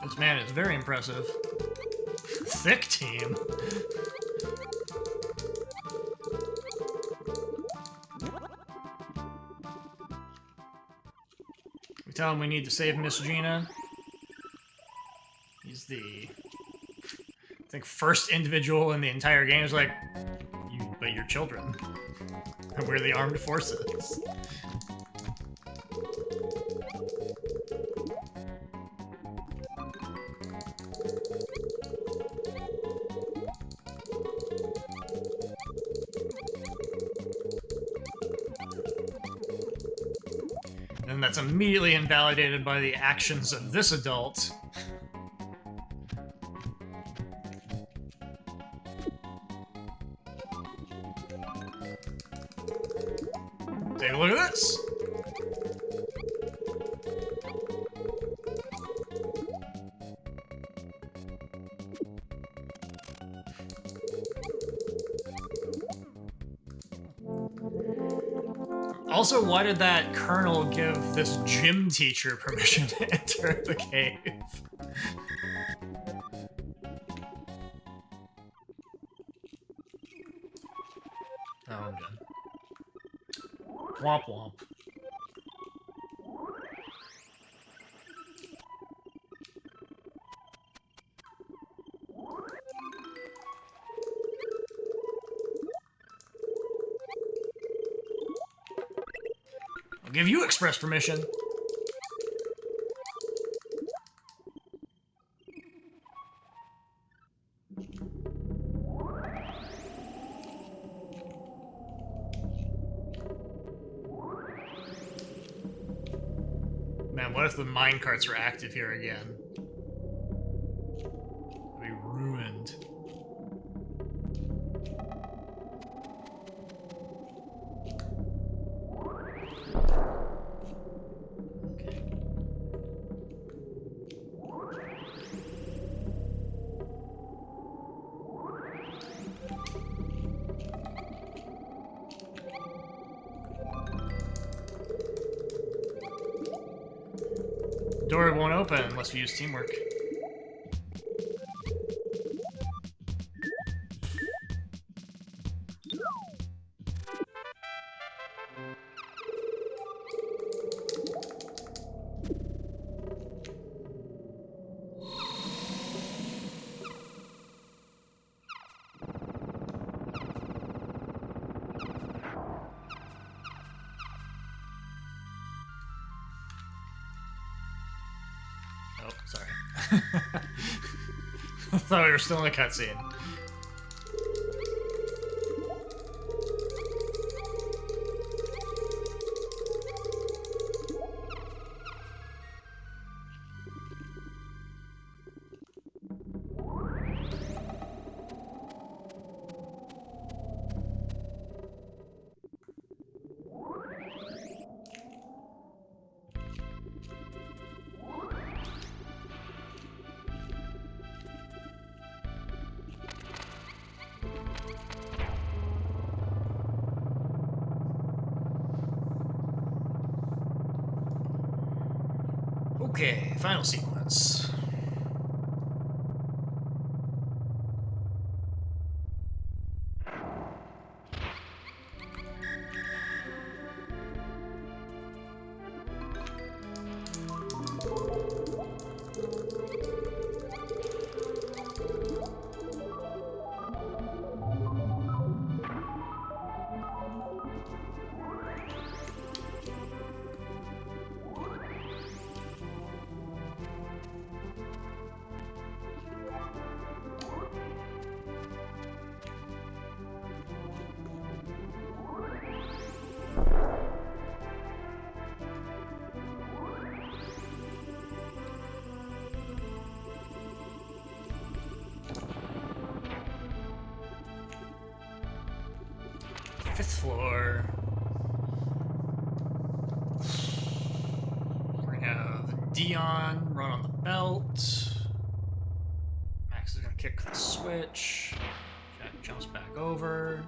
A: This man is very impressive. Thick team. We tell him we need to save Miss Gina. He's the, I think, first individual in the entire game who's like, but you're children. We're the armed forces. And that's immediately invalidated by the actions of this adult. Take a look at this! Also, why did that colonel give this gym teacher permission to enter the cave? Oh, I'm done. Womp womp. I'll give you express permission. Man, what if the minecarts were active here again? We'd be ruined. door won't open unless we use teamwork. Oh, sorry. I thought we were still in a cutscene. Okay, final sequence. Fifth floor. We're gonna have Dion run on the belt. Max is gonna kick the switch. Jack jumps back over.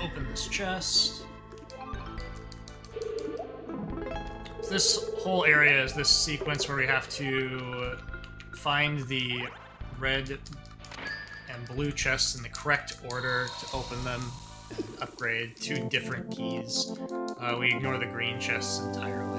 A: Open this chest. So this whole area is this sequence where we have to find the red and blue chests in the correct order to open them and upgrade 2 different keys. We ignore the green chests entirely.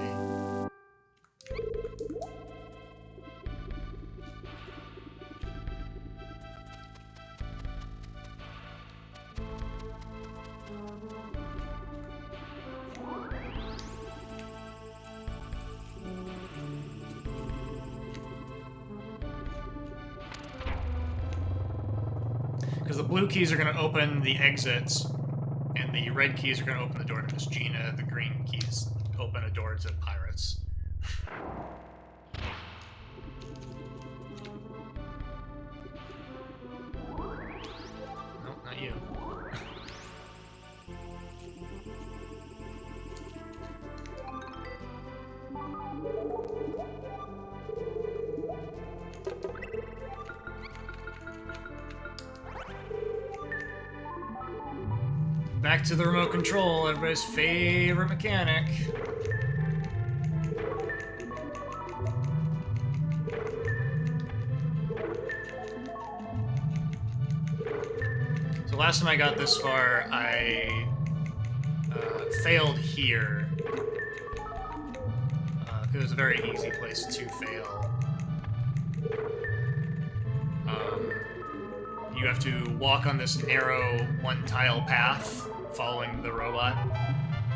A: Because the blue keys are going to open the exits, and the red keys are going to open the door to Miss Gina. The green keys open a door to pirates. Nope, not you. Back to the remote control, everybody's favorite mechanic. So last time I got this far, I failed here. It was a very easy place to fail. You have to walk on this narrow one-tile path following the robot.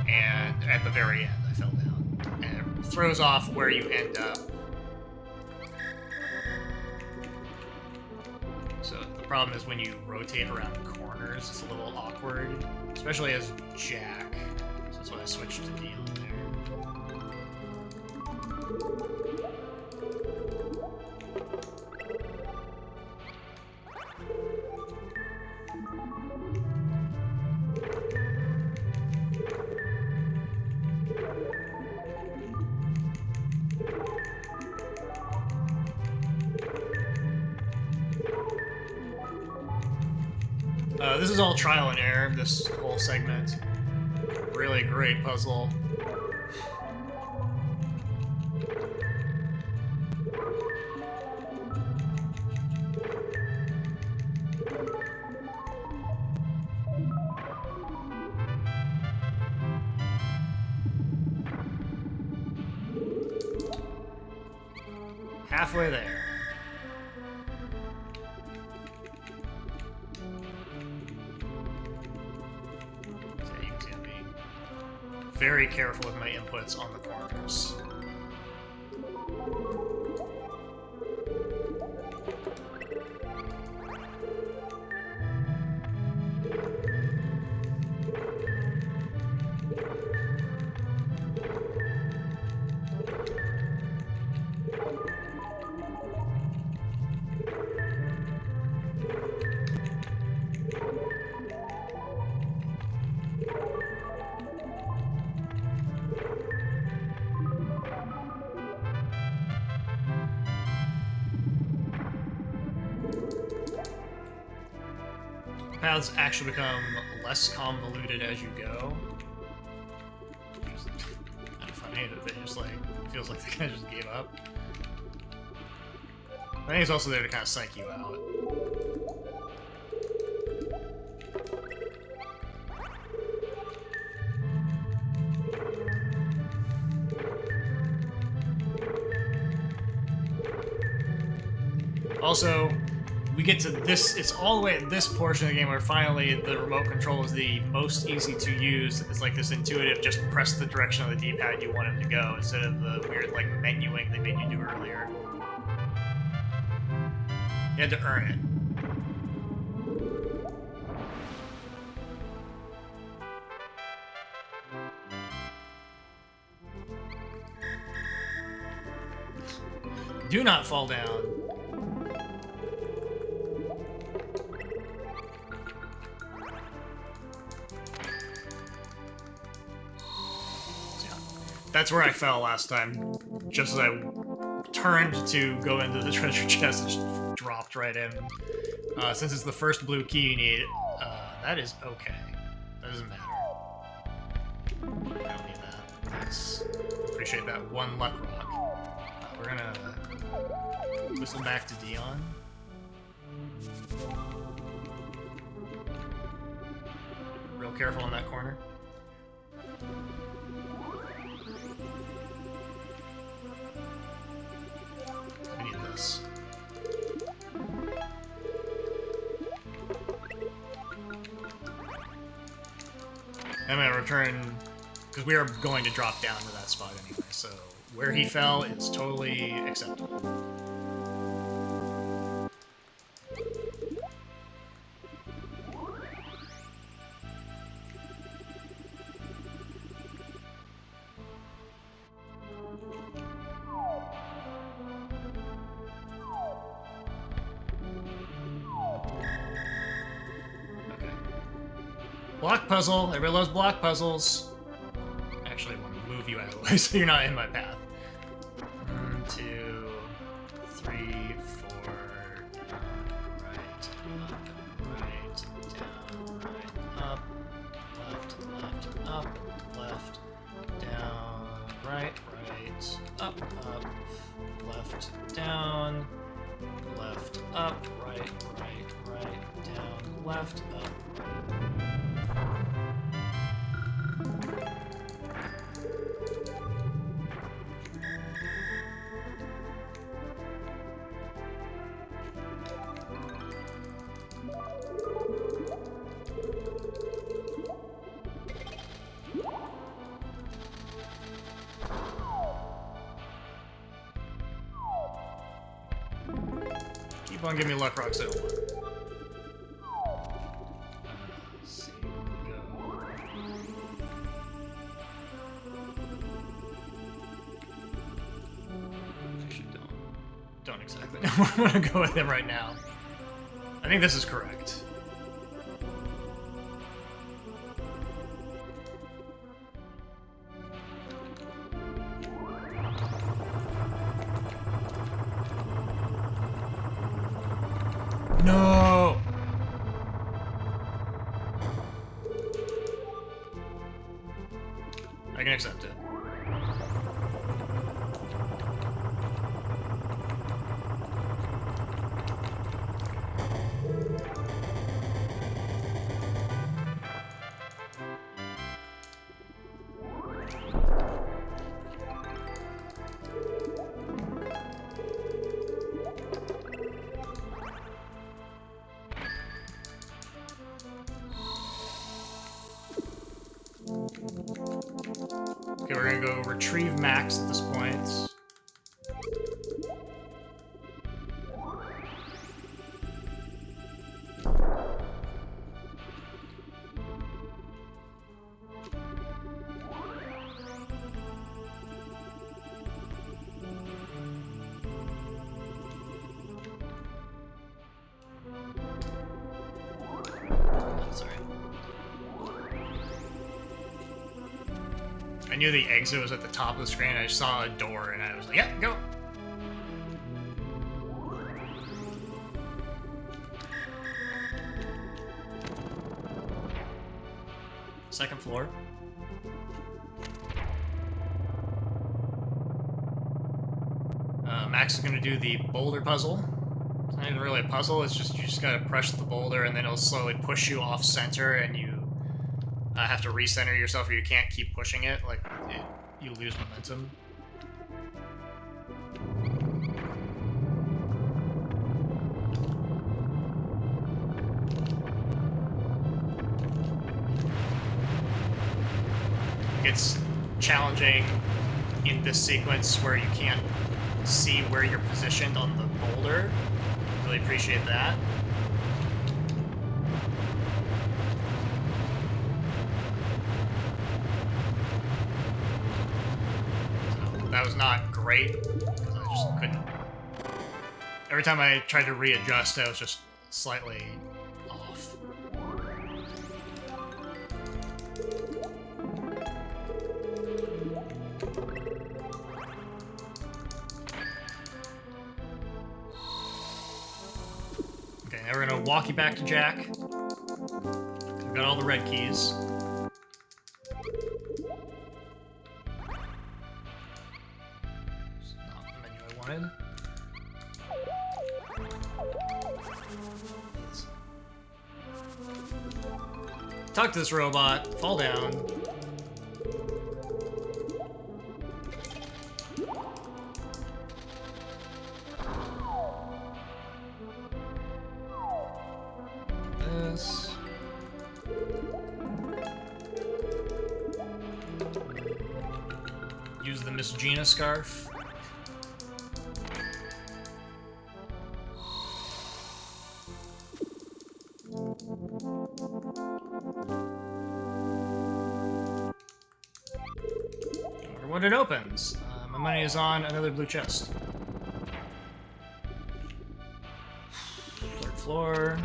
A: and at the very end I fell down. And it throws off where you end up. So the problem is when you rotate around corners, it's a little awkward, especially as Jack. So that's why I switched to Dion there. This is all trial and error, this whole segment. Really great puzzle. Halfway there. Very careful with my inputs on the corners. Paths actually become less convoluted as you go. Which is kind of funny that they just like, it feels like they kind of just gave up. I think it's also there to kind of psych you out. Also, we get to this, it's all the way at this portion of the game where finally the remote control is the most easy to use. It's like this intuitive, just press the direction of the D-pad you want him to go, instead of the weird, like, menuing they made you do earlier. You had to earn it. Do not fall down. That's where I fell last time. Just as I turned to go into the treasure chest, it just dropped right in. Since it's the first blue key you need, that is okay. That doesn't matter. I don't need that. Let's appreciate that one luck rock. We're gonna whistle back to Dion. Real careful in that corner. I need this. I'm gonna return, because we are going to drop down to that spot anyway, so where he fell is totally acceptable. Block puzzle. Everybody loves block puzzles. Actually, I want to move you out of the way so you're not in my path. 1, 2, 3, 4. Right, down, right, up, left, up, left, down, right, up, left, down, left, up, right, down, left, up. Keep on giving me luck rocks. I don't want. Let's see. Go. Actually, don't exactly know where I want to go with him right now. I think this is correct. No! I can accept it. Okay, we're gonna go retrieve Max at this point. Sorry. I knew the exit was at the top of the screen. I just saw a door and I was like, yeah, go. Second floor. Max is gonna do the boulder puzzle. It's not even really a puzzle, it's just you just gotta press the boulder and then it'll slowly push you off center and you have to recenter yourself or you can't keep pushing it, like you lose momentum. It's challenging in this sequence where you can't see where you're positioned on the boulder. Really appreciate that. So that was not great, because I just couldn't... Every time I tried to readjust, I was just slightly off. Okay, now we're gonna walk you back to Jack. We've got all the red keys. It's not the menu I wanted. Talk to this robot, fall down. This. Use the Miss Gina scarf. When it opens, my money is on another blue chest. Third floor.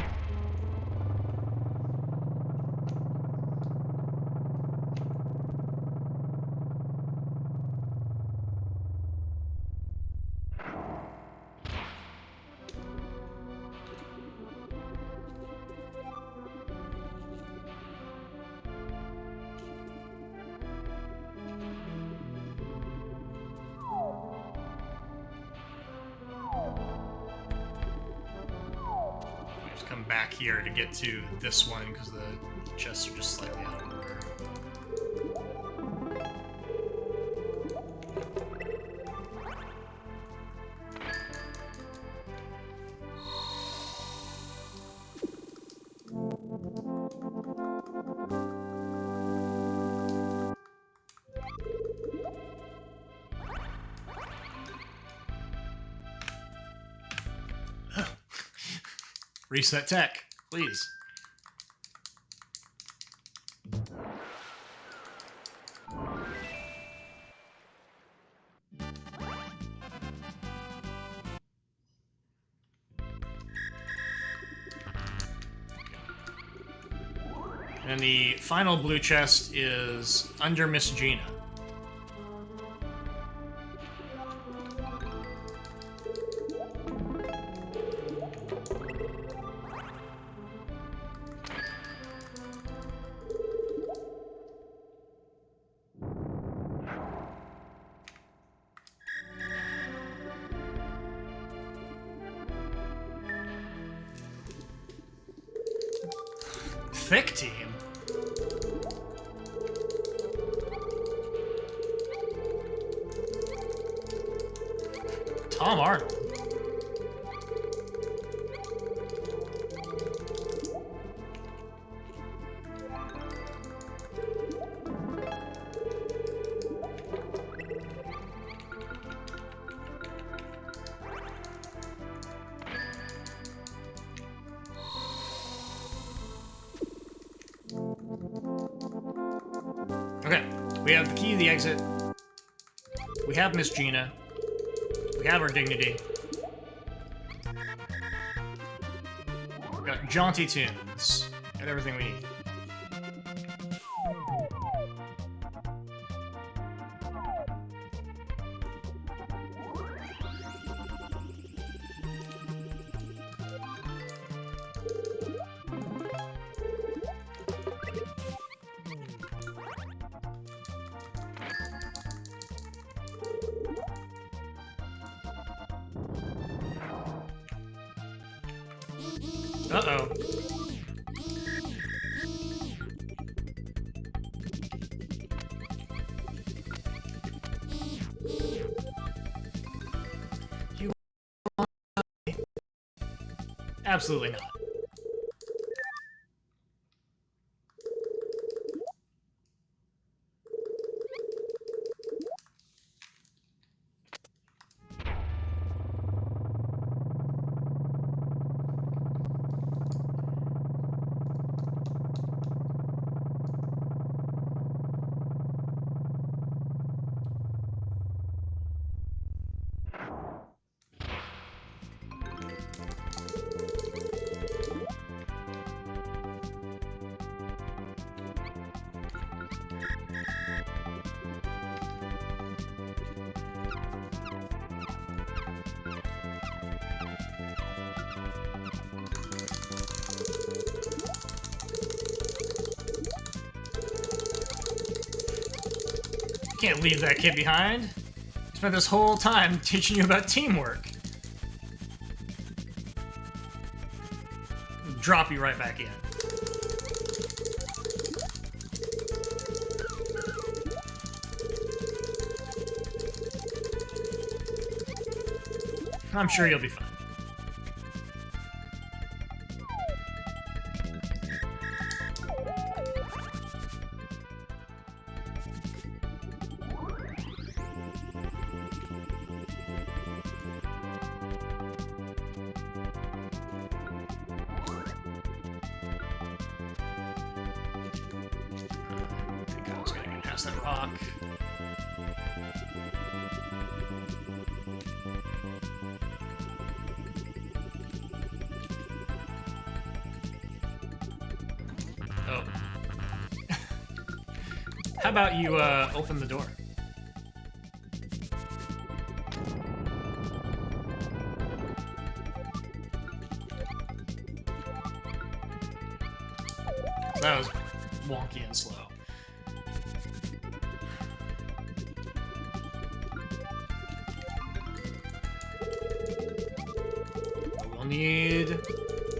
A: Come back here to get to this one because the chests are just slightly out of order. Reset tech, please. And the final blue chest is under Miss Gina. Thick team? Tom Arnold. Okay, we have the key to the exit. We have Miss Gina. We have our dignity. We've got jaunty tunes. Got everything we need. Uh-oh. You... Absolutely not. Can't leave that kid behind. Spent this whole time teaching you about teamwork. Drop you right back in. I'm sure you'll be fine. That rock. Oh. How about you open the door? That was wonky and slow. We'll need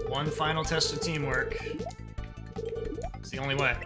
A: one final test of teamwork. It's the only way.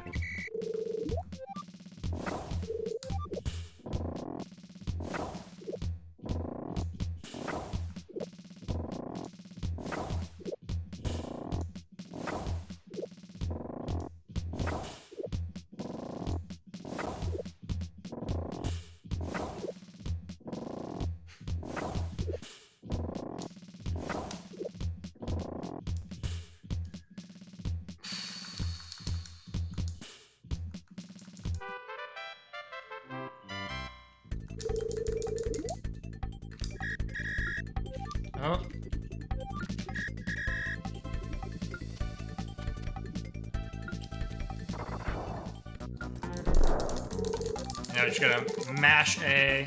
A: I just gotta mash A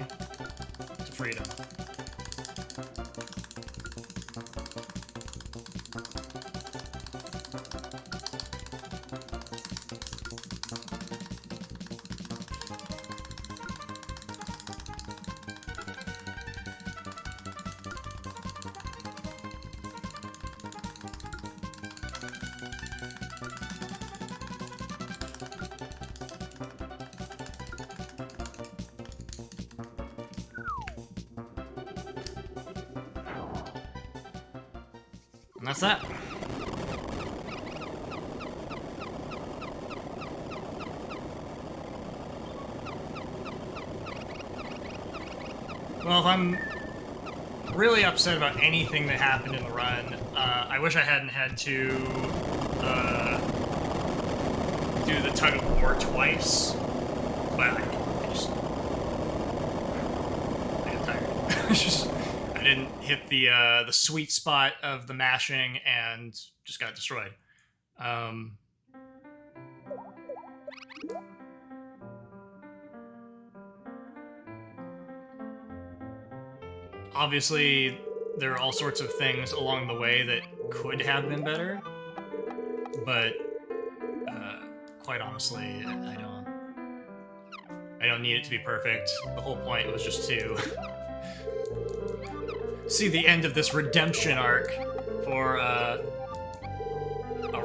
A: to freedom. And that's that. Well, if I'm really upset about anything that happened in the run, I wish I hadn't had to do the tug of war twice. But I got tired. I didn't hit the sweet spot of the mashing and just got destroyed. Obviously, there are all sorts of things along the way that could have been better, but quite honestly, I don't need it to be perfect. The whole point was just to see the end of this redemption arc for a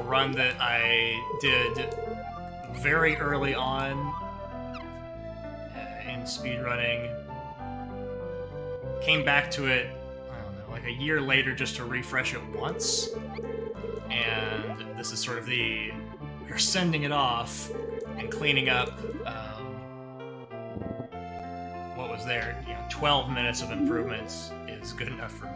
A: run that I did very early on in speedrunning. Came back to it, I don't know, like a year later just to refresh it once. And this is sort of you're sending it off and cleaning up what was there. 12 minutes of improvements is good enough for me.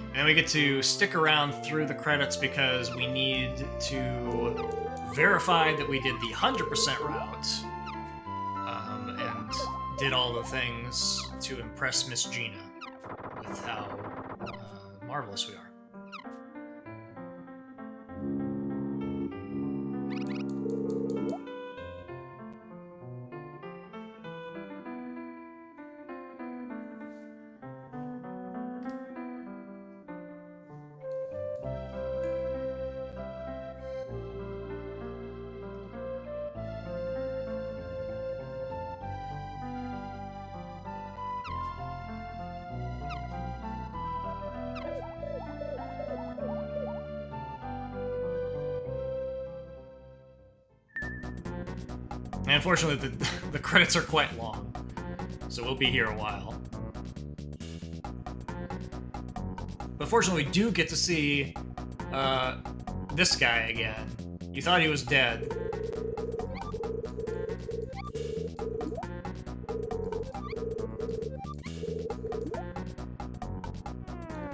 A: And then we get to stick around through the credits because we need to verify that we did the 100% route and did all the things to impress Miss Gina with how marvelous we are. And unfortunately, the credits are quite long, so we'll be here a while. But fortunately, we do get to see this guy again. You thought he was dead.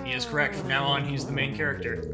A: He is correct. From now on, he's the main character.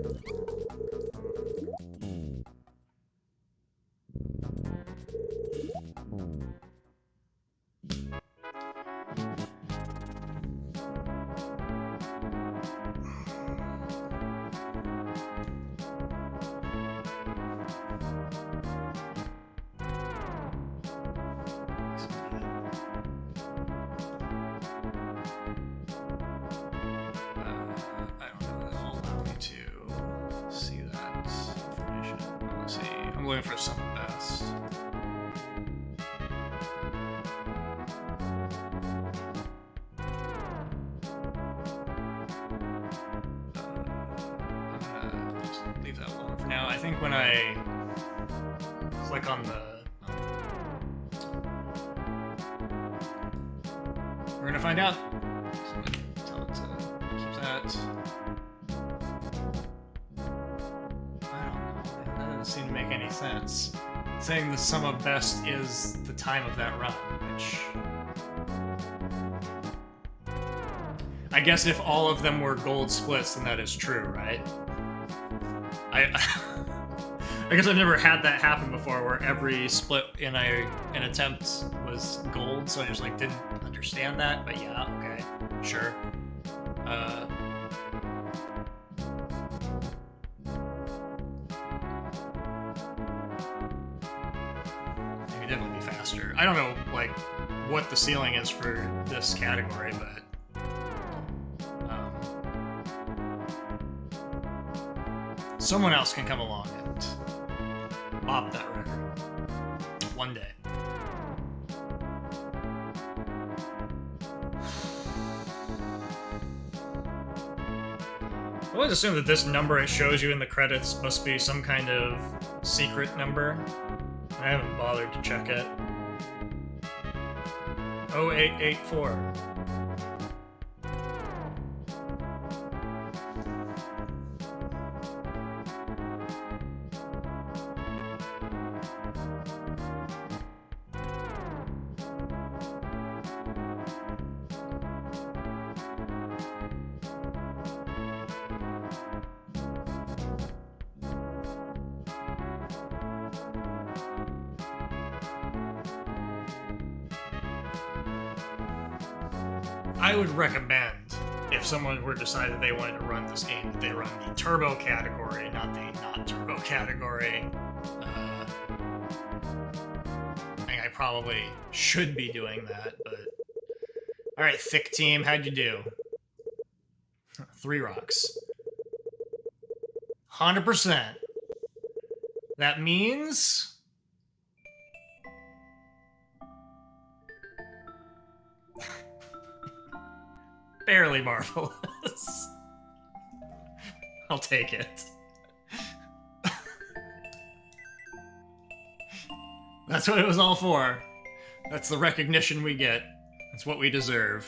A: We're gonna find out. So I'm gonna tell it to keep that. I don't know. That doesn't seem to make any sense. Saying the sum of best is the time of that run, which I guess if all of them were gold splits, then that is true, right? I guess I've never had that happen before, where every split in an attempt was gold, so I just like didn't understand that. But yeah, okay, sure. It could definitely be faster. I don't know like what the ceiling is for this category, but someone else can come along and bop that record one day. I always assume that this number it shows you in the credits must be some kind of secret number. I haven't bothered to check it. 0884. I would recommend, if someone were to decide that they wanted to run this game, that they run the turbo category, not the not turbo category. I think I probably should be doing that, but... Alright, Thick Team, how'd you do? 3 rocks. 100%. That means... barely marvelous. I'll take it. That's what it was all for. That's the recognition we get. That's what we deserve.